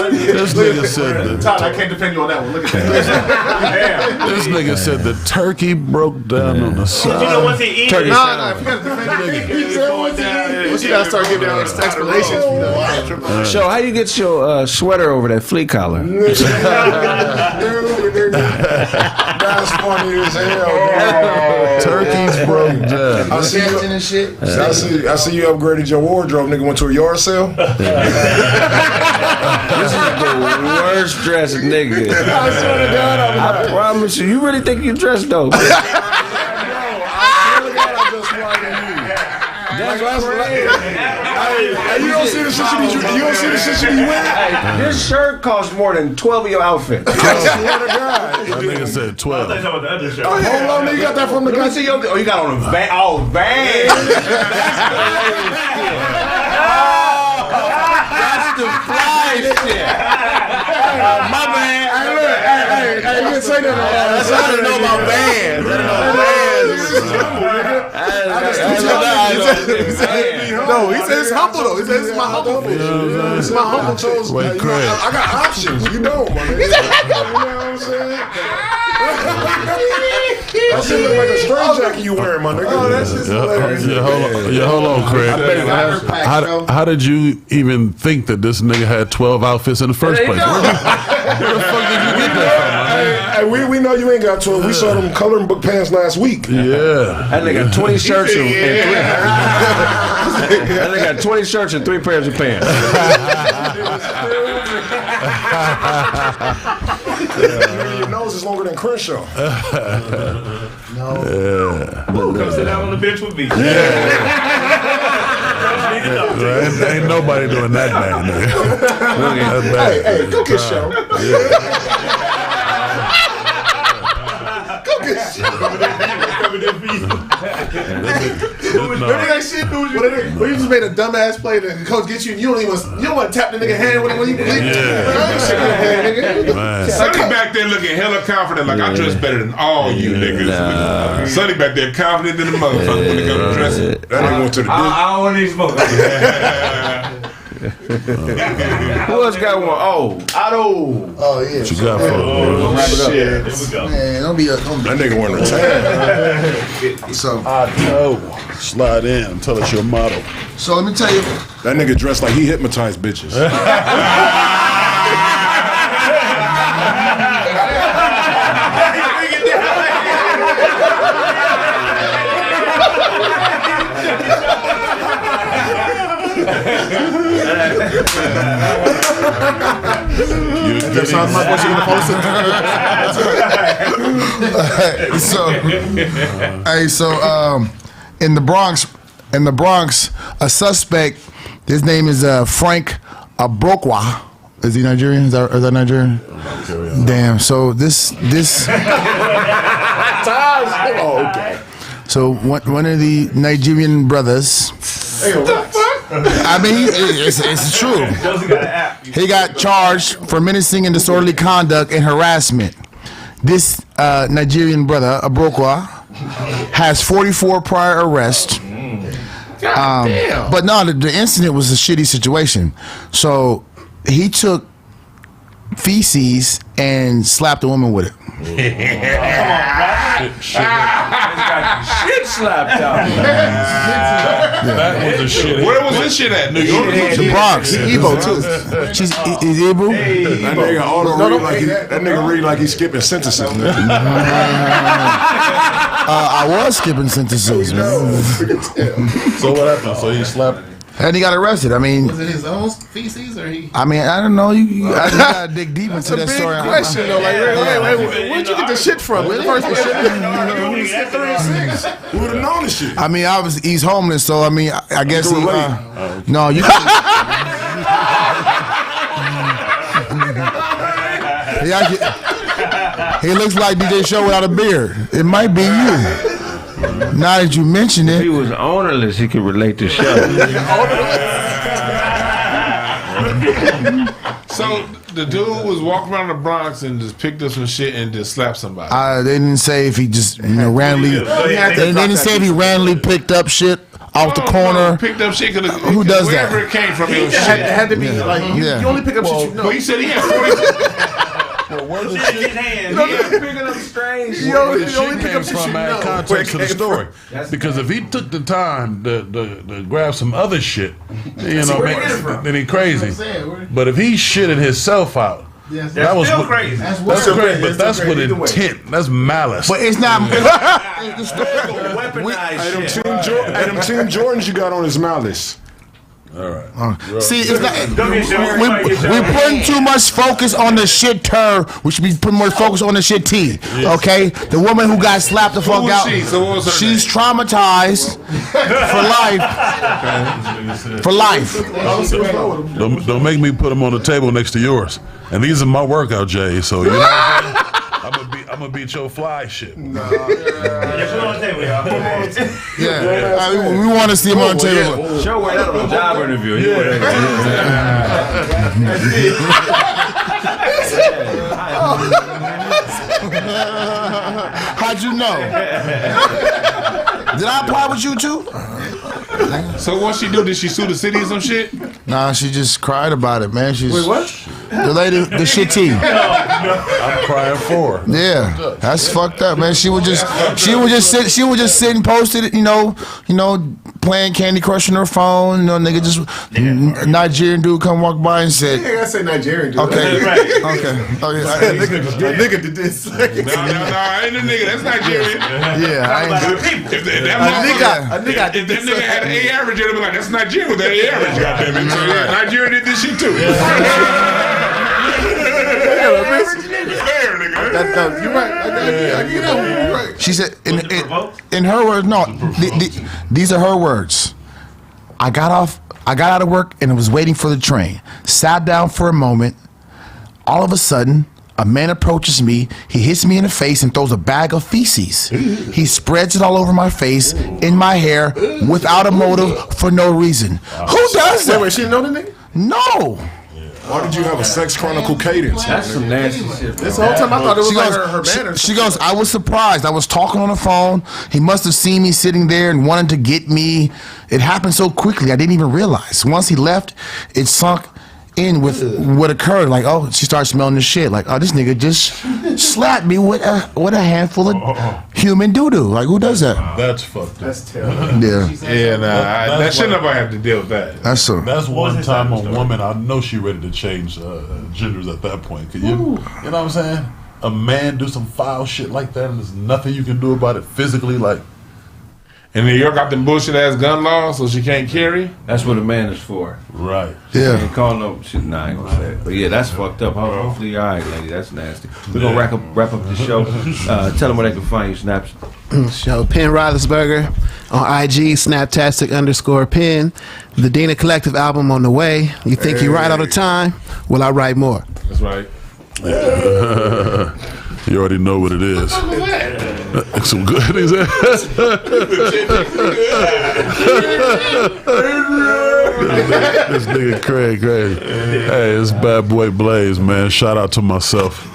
This nigga said that. Todd, I can't defend you on that one. Look at that. This nigga said the turkey broke down on the side. You know once he eats it. Nah, if you gotta defend it, once you gotta start giving out explanations. So, how you get your sweater over that flea collar? That's funny as hell, bro. Turkeys broke down. I see you upgraded your wardrobe, nigga. Went to a yard sale. This is the worst dressed nigga. I swear to God, I promise you. You really think you dressed dope? I just wanted you. That's Hey, you don't see the shit you be wearing? This shirt costs more than 12 of your outfits. I swear to God. That nigga said 12. Hold on, Hold on, you got that from the guy. See your, you got on a van. Oh, van. That's the fly shit. My bad. Hey, you didn't say that. I didn't know about vans. No, he said it's humble though. He said it's my humble food. It's my humble choice. Wait, Kraig. I got options. You know, my nigga. You know what I'm saying? That shit look like a straight jacket you wearing, my nigga. Oh, that's just hilarious. Hold on, Kraig. How did you even think that this nigga had 12 outfits in the first place? Where the fuck did you get that from, man? Hey, we know you ain't got 12. We saw them coloring book pants last week. Yeah. That nigga got 20 shirts and 3 That nigga got 20 shirts and 3 pairs of pants. Your nose is longer than Crenshaw. Come sit down on the bench with me. Ain't nobody doing that bad, nigga. Hey, go get show. Go get show. Remember that shit, dude? Where you just made a dumbass play that the coach gets you and you don't want to tap the nigga hand when you leave. Sonny back there looking hella confident, like I dress better than all you niggas. Sonny back there confident in the motherfucker when they come to dressing. That nigga went to the I don't want any smoke. Who else got one? Oh, Otto. Oh yeah. What you got for wrap it up. Here we go. Man, don't be. That nigga wanted to So Otto. Slide in. Tell us your motto. So let me tell you. That nigga dressed like he hypnotized bitches. That's how my boy gonna post it. So in the Bronx, a suspect. His name is Frank Abrokwa. Is he Nigerian? Is that Nigerian? Damn. So this. Oh, okay. So one of the Nigerian brothers. I mean, it's true. He got charged for menacing and disorderly conduct and harassment. This Nigerian brother, Abrokwa, has 44 prior arrests. But no, the incident was a shitty situation. So he took feces and slapped a woman with it. Shit slapped out. That was the shit. Where was this shit at? New York? The Bronx. Igbo too. He's Igbo. That nigga read like he's skipping sentences. I was skipping sentences, man. So what happened? So he slapped. And he got arrested. I mean, Was it his own feces or he? I don't know. I just gotta dig deep into that story. Question though, like, wait, where'd you get the shit from? Where the first one? Who would have known this shit? I mean, he's homeless, so I mean, I guess he. No, you. He looks like DJ Show without a beard. It might be you. Now that you mention it. If he was ownerless, he could relate to show. So the dude was walking around the Bronx and just picked up some shit and just slapped somebody. They didn't say if he just randomly. They didn't say if he randomly picked up shit off the corner. Picked up shit. Who does that? Wherever it came from, it was It shit. had to be like you only pick up shit you know. But he said he had 40. Where the Shit in his hand. Picking up strange. Where the you only shit pick came up shit from, you man, know. context of Where the it story. That's Because if he took the time to grab some other shit, you know, then he crazy. But if he shitted himself out, that was still what- crazy. That's crazy, but that's with intent. That's malice. But it's not. Weaponized shit. Them Team Jordans you got on his malice. All right. See, it's not. We putting too much focus on the shit term. We should be putting more focus on the shit T. Okay, the woman who got slapped the fuck was out. she? So what was her She's traumatized for life. For life. Don't make me put them on the table next to yours. And these are my workout J's, so you know what I'm gonna beat your fly shit. Yeah, put it on the table, y'all. Yeah, we want to see him on the table. Show went out on a job interview. How'd you know? Did I apply with you too? So what she do? Did she sue the city or some shit? Nah, she just cried about it, man. She's Wait, what? The lady, the shit T. I'm crying for her. Yeah, that's fucked up, man. She would just sit and post it, you know, playing Candy Crush on her phone. You know, nigga, just Nigerian dude come walk by and said, Yeah, I say Nigerian dude. okay, Nigga did this. No, ain't a nigga. That's Nigerian. Yeah, I ain't. If that nigga had an A average, it'd be like, that's Nigerian with that A average, goddammit. So yeah, Nigeria did this shit too. Fair, nigga. You're right. You're right. She said, in her words, no, these are her words. I got out of work and I was waiting for the train. Sat down for a moment. All of a sudden, a man approaches me. He hits me in the face and throws a bag of feces. He spreads it all over my face, in my hair, without a motive, for no reason. Who does that? Wait, she didn't know the nigga? No. Why did you have a sex chronicle cadence? That's some nasty shit. This whole time I thought it was She like goes, her manners. she goes, I was surprised. I was talking on the phone. He must have seen me sitting there and wanted to get me. It happened so quickly, I didn't even realize. Once he left, it sunk in with what occurred. Like, oh, she started smelling the shit. Like, oh, this nigga just slapped me with a handful of human doo-doo. Like, who does that? That's fucked up. That's terrible. Yeah. Yeah, nah, that shit nobody have to deal with that. That's one time a woman, I know she ready to change genders at that point. Could you know what I'm saying? A man do some foul shit like that and there's nothing you can do about it physically, like. And New York got them bullshit ass gun laws, so she can't carry. That's what a man is for. Right. Yeah. Ain't calling no shit. Nah, I ain't gonna say it. But yeah, that's fucked up. Hopefully you're alright, lady. That's nasty. We're gonna wrap up the show. Tell them where they can find you, Snaps. Show Penn Roethlisberger on IG, Snaptastic_Penn. The Dina Collective album on the way. You think you write all the time? Well, I write more. That's right. You already know what it is. Some goodies. This nigga Kraig. Hey, it's Bad Boy Blaze, man. Shout out to myself.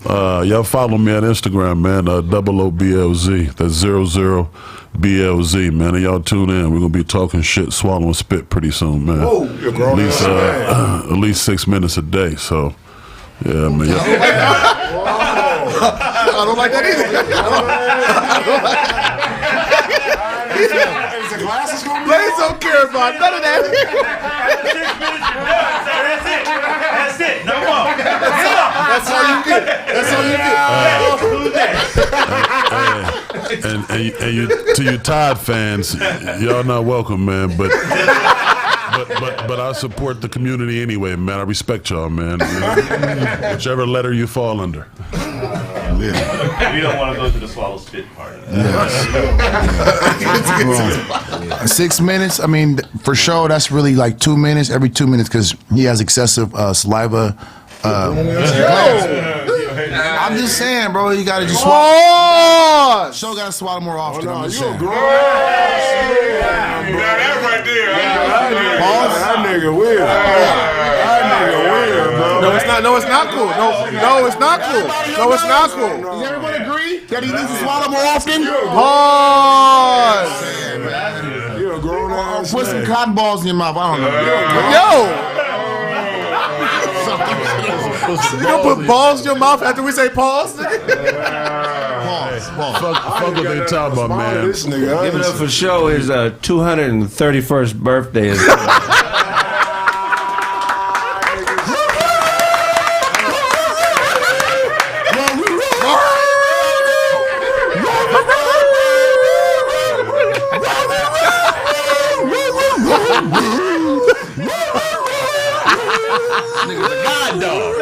Y'all follow me on Instagram, man. OOBLZ. That's 00BLZ, man. And y'all tune in. We're gonna be talking shit, swallowing spit pretty soon, man. Whoa, you're grown at least 6 minutes a day. So, yeah, man. I don't like that either. Is the glasses gonna be? Blaze don't care about none of that. That's it. No more. That's all you get. And you, to you Todd fans, y'all not welcome, man. But I support the community anyway, man. I respect y'all, man. Whichever letter you fall under. We don't want to go to the swallow spit party. 6 minutes. I mean, for sure, that's really like 2 minutes. Every 2 minutes, because he has excessive saliva I'm just saying, bro. You gotta just swallow. Oh, Show gotta swallow more often. I'm just You a saying. grown ass man, bro. That right there. That nigga weird. That nigga weird, bro. No, it's not. No, it's not cool. No, it's not cool. No, it's not cool. Does everyone agree that he needs to swallow more often? Pause. You a grown ass Put some man. cotton balls in your mouth. I don't know. You gonna put balls in your mouth after we say pause? Fuck what they talking about, man. This nigga, Give it up for show. His 231st birthday is. Nigga's a god dog.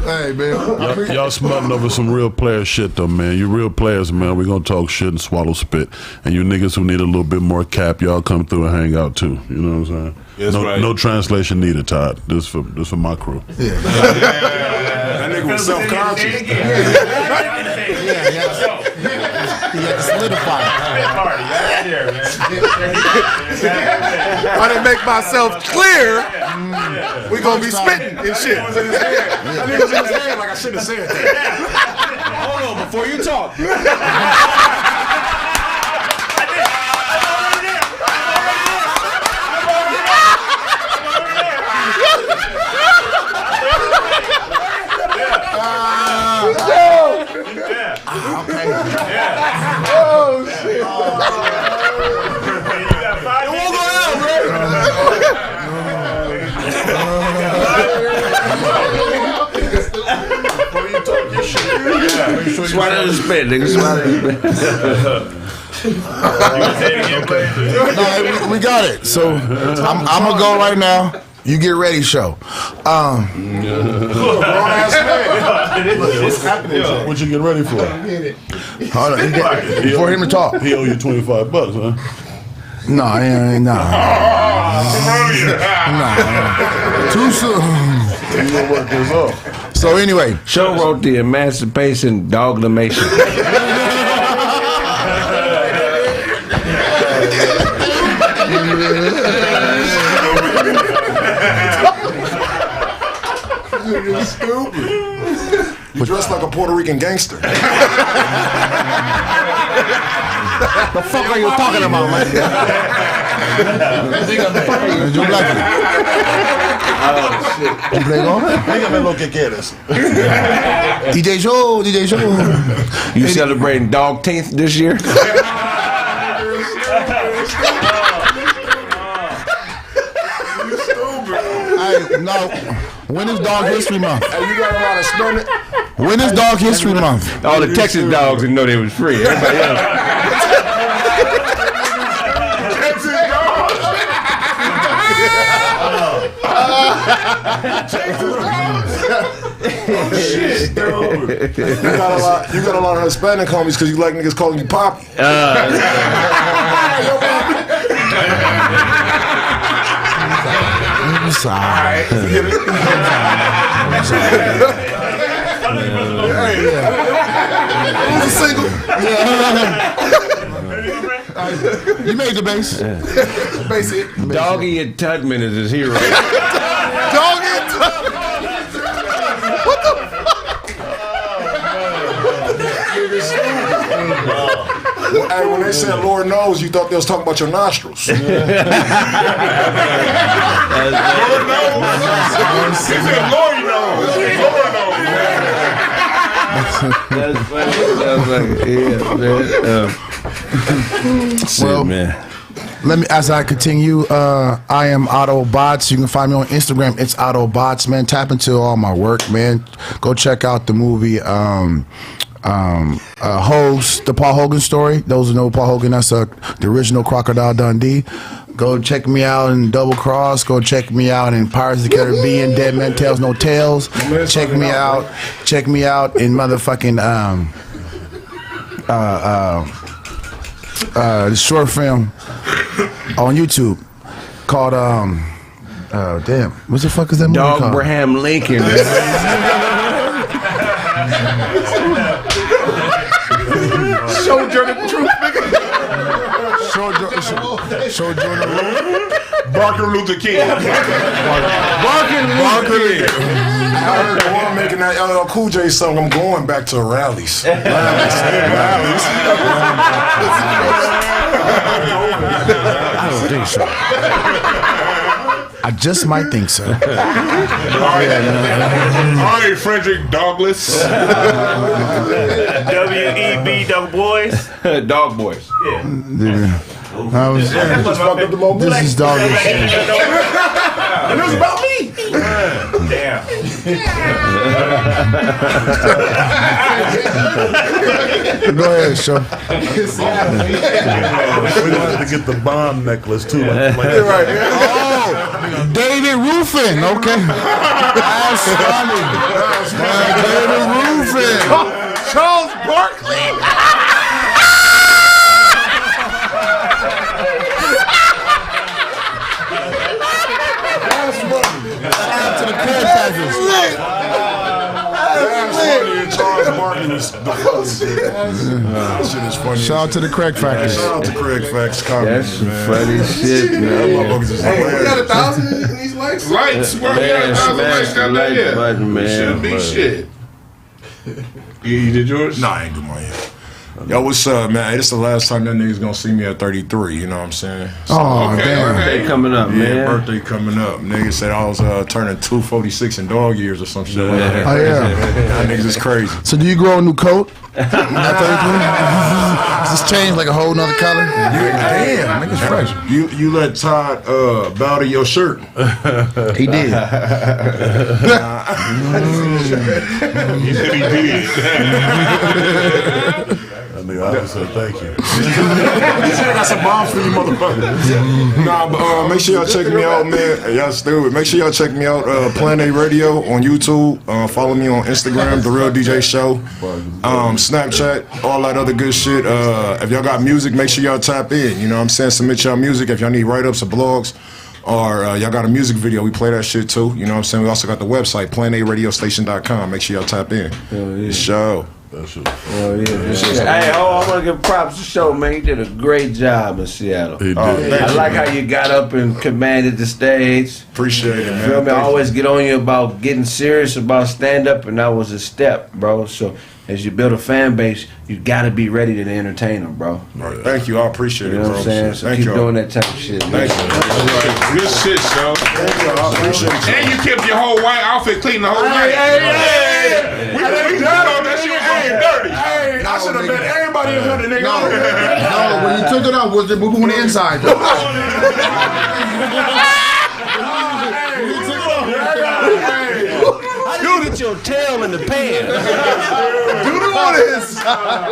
Hey, man. Y'all smutting over some real player shit, though, man. You real players, man. We gonna talk shit and swallow spit. And you niggas who need a little bit more cap, y'all come through and hang out, too. You know what I'm saying? Yes, no, right. no translation needed, Todd. This for my crew. That nigga was self-conscious. He had to solidify it. I didn't make myself clear. We gonna be spitting and shit. That nigga was in his head like I shouldn't have said that. Hold on, before you talk. Oh shit! It won't go down, Before you talk your shit. Swallow the spit, nigga. Swallow the spit. No, we got it. So I'm gonna go right now. You get ready, show. Grown ass man. What's happening? What you get ready for? Hold on. For him to talk. He owe you $25, huh? No, too soon. You gonna work this off. So anyway, Show wrote the Emancipation Doglamation. You're stupid. You dressed like a Puerto Rican gangster. the fuck are you talking about, man? Yo Blacky. Oh shit. ¿Un plegón? Dígame lo que quieres. DJ Show. You celebrating Dog 10th this year? Hey, no. When is Dog History Month? Hey, you got a lot of stunning. When is Dog History Month? All the Texas dogs didn't know they was free. Everybody else. You got a lot of Hispanic homies because you like niggas calling you Poppy. I'm sorry. Who's a single? You made the base. Basic. Doggy and Tubman is his hero. Doggy and Tubman. What the fuck? Hey, when they said Lord knows, you thought they was talking about your nostrils. Lord knows. He said Lord knows. Lord knows. That's funny. That's like, yeah, man. Well, man. Let me, as I continue, I am Autobots. You can find me on Instagram. It's Autobots, man. Tap into all my work, man. Go check out the movie Host, the Paul Hogan story. Those who know Paul Hogan, that's the original Crocodile Dundee. Go check me out in Double Cross. Go check me out in Pirates of the Caribbean, Dead Man Tells No Tales. Check me out in motherfucking this short film on YouTube called damn, what the fuck is that movie called? Abraham Lincoln. Sojourner Truth, nigga. Sojourner Barker Luther King. Barker Luther King. I heard Dwann making that LL Cool J song. I'm going back to rallies. I don't think so. I just might think so. All right, Frederick Douglass. W.E.B. Dog Boys. Dog Boys. Yeah. I was, this is doggish. And it was about me. Damn. Go ahead, show. We gonna have to get the bomb necklace too. Like Right. Oh, David Ruffin. Okay. That's funny. David Ruffin. Charles Barkley. To the Kraig Factors. Charles Barkley was the fuck. That shit is funny. Shout out to the Kraig Factors. Shout out to Kraig Facts Comedy. That's some funny shit, That man. motherfuckers is Hey, we got hilarious. 1,000 in these likes. Lights, bro. We got 1,000 lights down Like there. button, man. Shouldn't be Button. shit. You did yours? Nah, I ain't do mine yet. Yo, what's up, man? Hey, this the last time that nigga's gonna see me at 33, you know what I'm saying? Oh, damn. Birthday coming up, Yeah, man. birthday coming up. Nigga said I was turning 246 in dog years or some shit. Oh, yeah. That niggas is crazy. So do you grow a new coat? Does this change like a whole nother color? Damn, nigga's fresh. You let Todd bow to your shirt. He did. You said he did. that nigga officer, thank you. He said I got some bombs for you, motherfucker. Nah, but make sure y'all check me out, man. Y'all stupid. Make sure y'all check me out, Planet A Radio on YouTube. Follow me on Instagram, The Real DJ Show. Snapchat, all that other good shit. If y'all got music, make sure y'all tap in. You know what I'm saying? Submit y'all music if y'all need write-ups or blogs. Or y'all got a music video, we play that shit too. You know what I'm saying? We also got the website, planaradiostation.com. Make sure y'all tap in. Yeah. Show. Oh, yeah. Hey, I want to give props to the show, man. You did a great job in Seattle. He did. I like how you got up and commanded the stage. Appreciate it, man. Feel me? I always get on you about getting serious about stand-up, and that was a step, bro. So as you build a fan base, you got to be ready to entertain them, bro. Right. Thank you. I appreciate You it, know bro. what I'm saying? So Thank keep you. doing that type of shit, man. Thank you. Good shit, show. Thank you. I appreciate you. And you kept your whole white outfit clean the whole night. We done that shit was dirty. Hey, I should have bet everybody in here, nigga. No, when you took it off, was the boo-boo on the inside, though? You get your tail in the pan. Do the on the inside.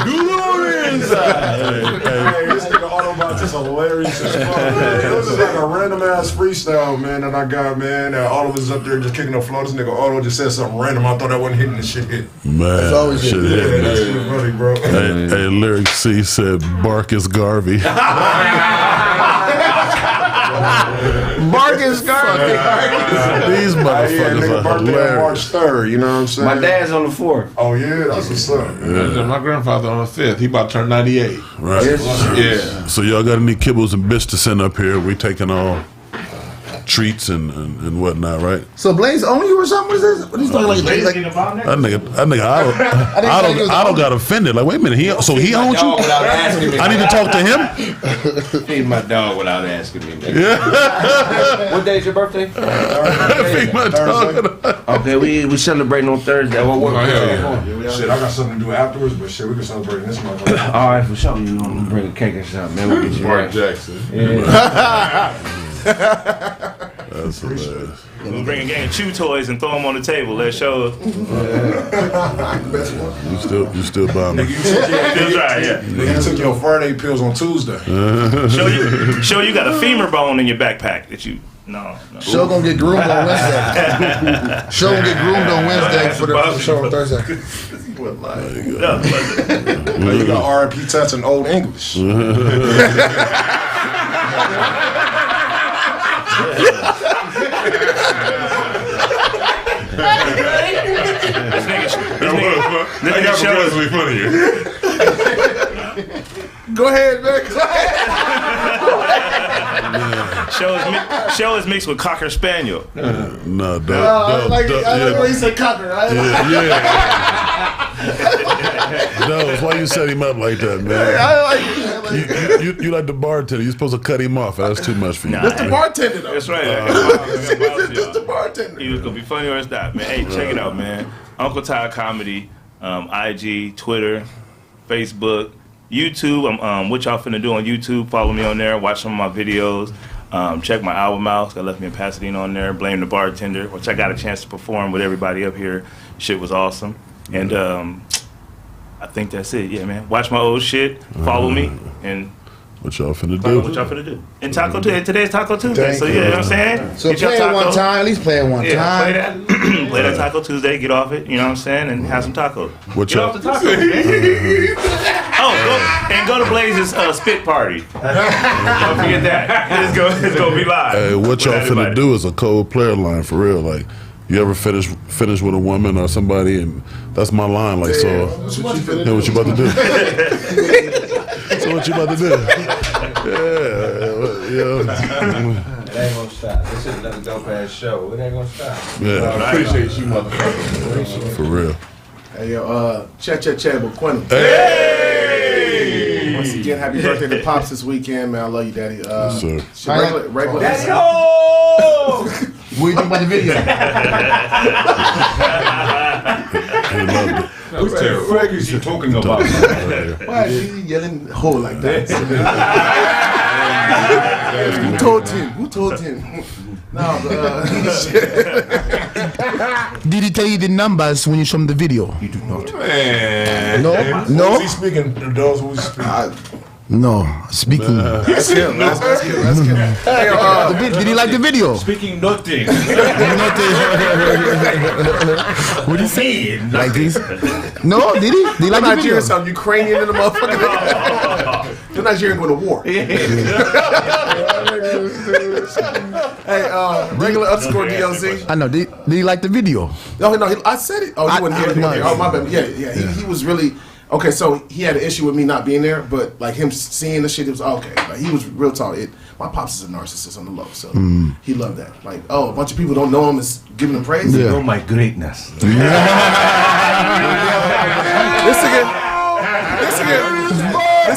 Do the on the inside. Hey, this nigga Autobots is hilarious as fuck, man. It was just like a random ass freestyle, man, that I got, man. All of us up there just kicking the floor. This nigga Auto just said something random. I thought I wasn't hitting the shit hit. Man, It's always shit hit. hit, Yeah, that's man. shit funny, bro. Hey, Lyric C said Barkus Garvey. Marcus Garvey. These motherfuckers nigga are birthday on hilarious. March 3rd, you know what I'm saying? My dad's on the 4th. Oh, yeah, that's what's up. My grandfather on the 5th. He about to turn 98. Right. Yeah. So y'all got any kibbles and bits to send up here? We taking all treats and whatnot, right? So Blaze own you or something? What is this? What is he talking like? That nigga, I don't got offended. Like, wait a minute, he owns you? I need to talk to him? Feed my dog without asking me. Yeah. What day's your birthday? Feed my dog. Okay, we celebrating on Thursday. What Shit, I got something to do afterwards, but shit, we can celebrate in this motherfucker. All right, for something, you want to bring a cake or something, man. We'll get you Mark right. Jackson. Yeah. That's hilarious. We'll bring a gang of chew toys and throw them on the table. Let's show. You still buy me? That's right, yeah. Nigga, you took your Friday pills on Tuesday. Show you got a femur bone in your backpack that you No. Show gonna get groomed on Wednesday. Show gonna get groomed on Wednesday for the show on Thursday. You got R&P tats in Old English. Go ahead, man. Go ahead. Show is mixed with Cocker Spaniel. No, I like when he said cocker. No, it's why you set him up like that, man. You like the bartender. You're supposed to cut him off. That's too much for you. That's the bartender, though. That's right. That's the bartender. He was gonna be funny or it's not, man. Hey, check it out, man. Uncle Todd Comedy, IG, Twitter, Facebook, YouTube. What y'all finna do on YouTube? Follow me on there. Watch some of my videos. Check my album out. Got Left Me in Pasadena on there. Blame the Bartender, which I got a chance to perform with everybody up here. Shit was awesome. And I think that's it. Yeah, man. Watch my old shit. Follow me. And what y'all finna do? What y'all finna do? And Taco Tuesday. Today's Taco Tuesday. So yeah, you know what I'm saying? So play it one time. At least play it one time. Play that Taco Tuesday. Get off it. You know what I'm saying? And have some tacos. Get off the tacos, man. Go to Blaze's spit party. Don't forget that. It's gonna be live. Hey, what y'all finna do is a cold player line for real. Like, you ever finish with a woman or somebody, and that's my line. Like, so, what you about to do? So what you about to do? Yeah. It ain't gonna stop. This is another dope ass show. It ain't gonna stop. Yeah. I appreciate you, motherfucker. For real. Hey, yo, chat with Quentin. Hey! Once again, happy birthday to Pops this weekend, man. I love you, Daddy. Yes, sir. Regular. Daddy, what do you think about the video? He loved it. What the fuck is you talking about? Why is he yelling ho like that? Who told him? No, Did he tell you the numbers when you show him the video? You do not. Man. No? Who's he speaking? Those who's speaking? No, speaking. That's him. That's him. Hey, did he like the video? Speaking nothing. What did he say? Like this? No, did he? Did he like the video? Nigerian sound Ukrainian in the motherfucker. The Nigerian going to war. Hey, regular _ DOZ. I know. Did he like the video? No, I said it. Oh, you wouldn't hear it. Oh, my bad. Yeah. He was really. Okay, so he had an issue with me not being there, but like him seeing the shit, it was okay. Like he was real talk. My pops is a narcissist on the low, so he loved that. Like, a bunch of people don't know him, is giving him praise. You know my greatness. This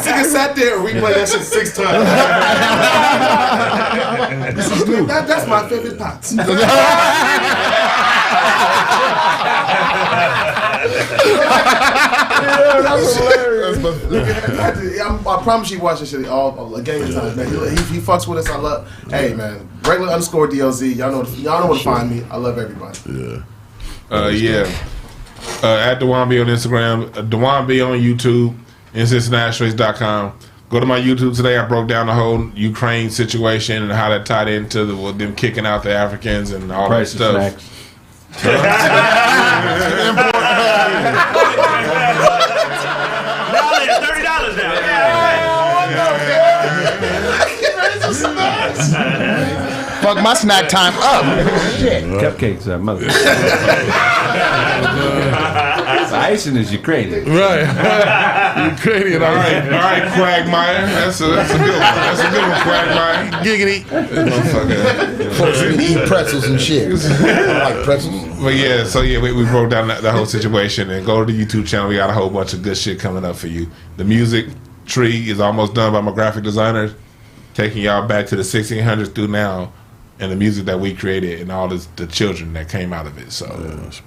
nigga sat there and replayed that shit 6 times. That's my favorite pops. Yeah, that's hilarious. I promise you, watch this shit all a game of times, man. He fucks with us. I love. Hey, man, regular _ DOZ. Y'all know where to find me. I love everybody. At Dwann B on Instagram, Dwann B on YouTube, InCincinnatiStraits.com. Go to my YouTube today. I broke down the whole Ukraine situation and how that tied into them kicking out the Africans and all that stuff. Fuck my snack time up. Shit. Cupcakes are mother. Icing is Ukrainian. Right. Ukrainian. All right, Quagmire. That's a good one. That's a good one, Quagmire. Giggity. Folks eat pretzels and shit. I like pretzels. But we broke down the whole situation. And go to the YouTube channel. We got a whole bunch of good shit coming up for you. The music tree is almost done by my graphic designers, taking y'all back to the 1600s through now, and the music that we created and all the children that came out of it. So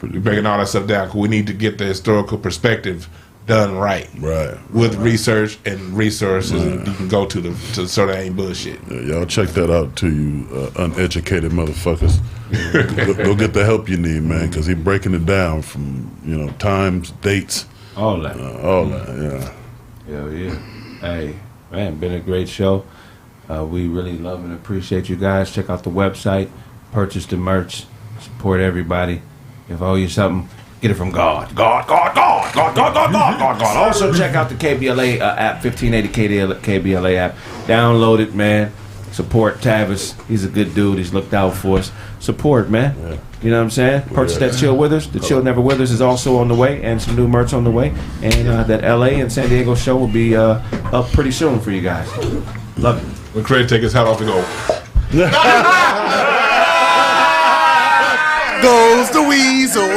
we're breaking all that stuff down because we need to get the historical perspective done right with research and resources you can go to so that ain't bullshit. Y'all check that out too, you uneducated motherfuckers. Go get the help you need, man, because he's breaking it down from times, dates, all that. Yeah. Hell yeah. Hey, man, been a great show. We really love and appreciate you guys. Check out the website, purchase the merch, support everybody. If I owe you something, get it from God. God. Also check out the KBLA app, 1580 KBLA app. Download it, man. Support Tavis. He's a good dude. He's looked out for us. Support, man. Yeah. You know what I'm saying? Purchase that Chill Withers. The Chill Never Withers is also on the way, and some new merch on the way. And that LA and San Diego show will be up pretty soon for you guys. Love it. When Kraig take his hat off and go. Goes the weasel.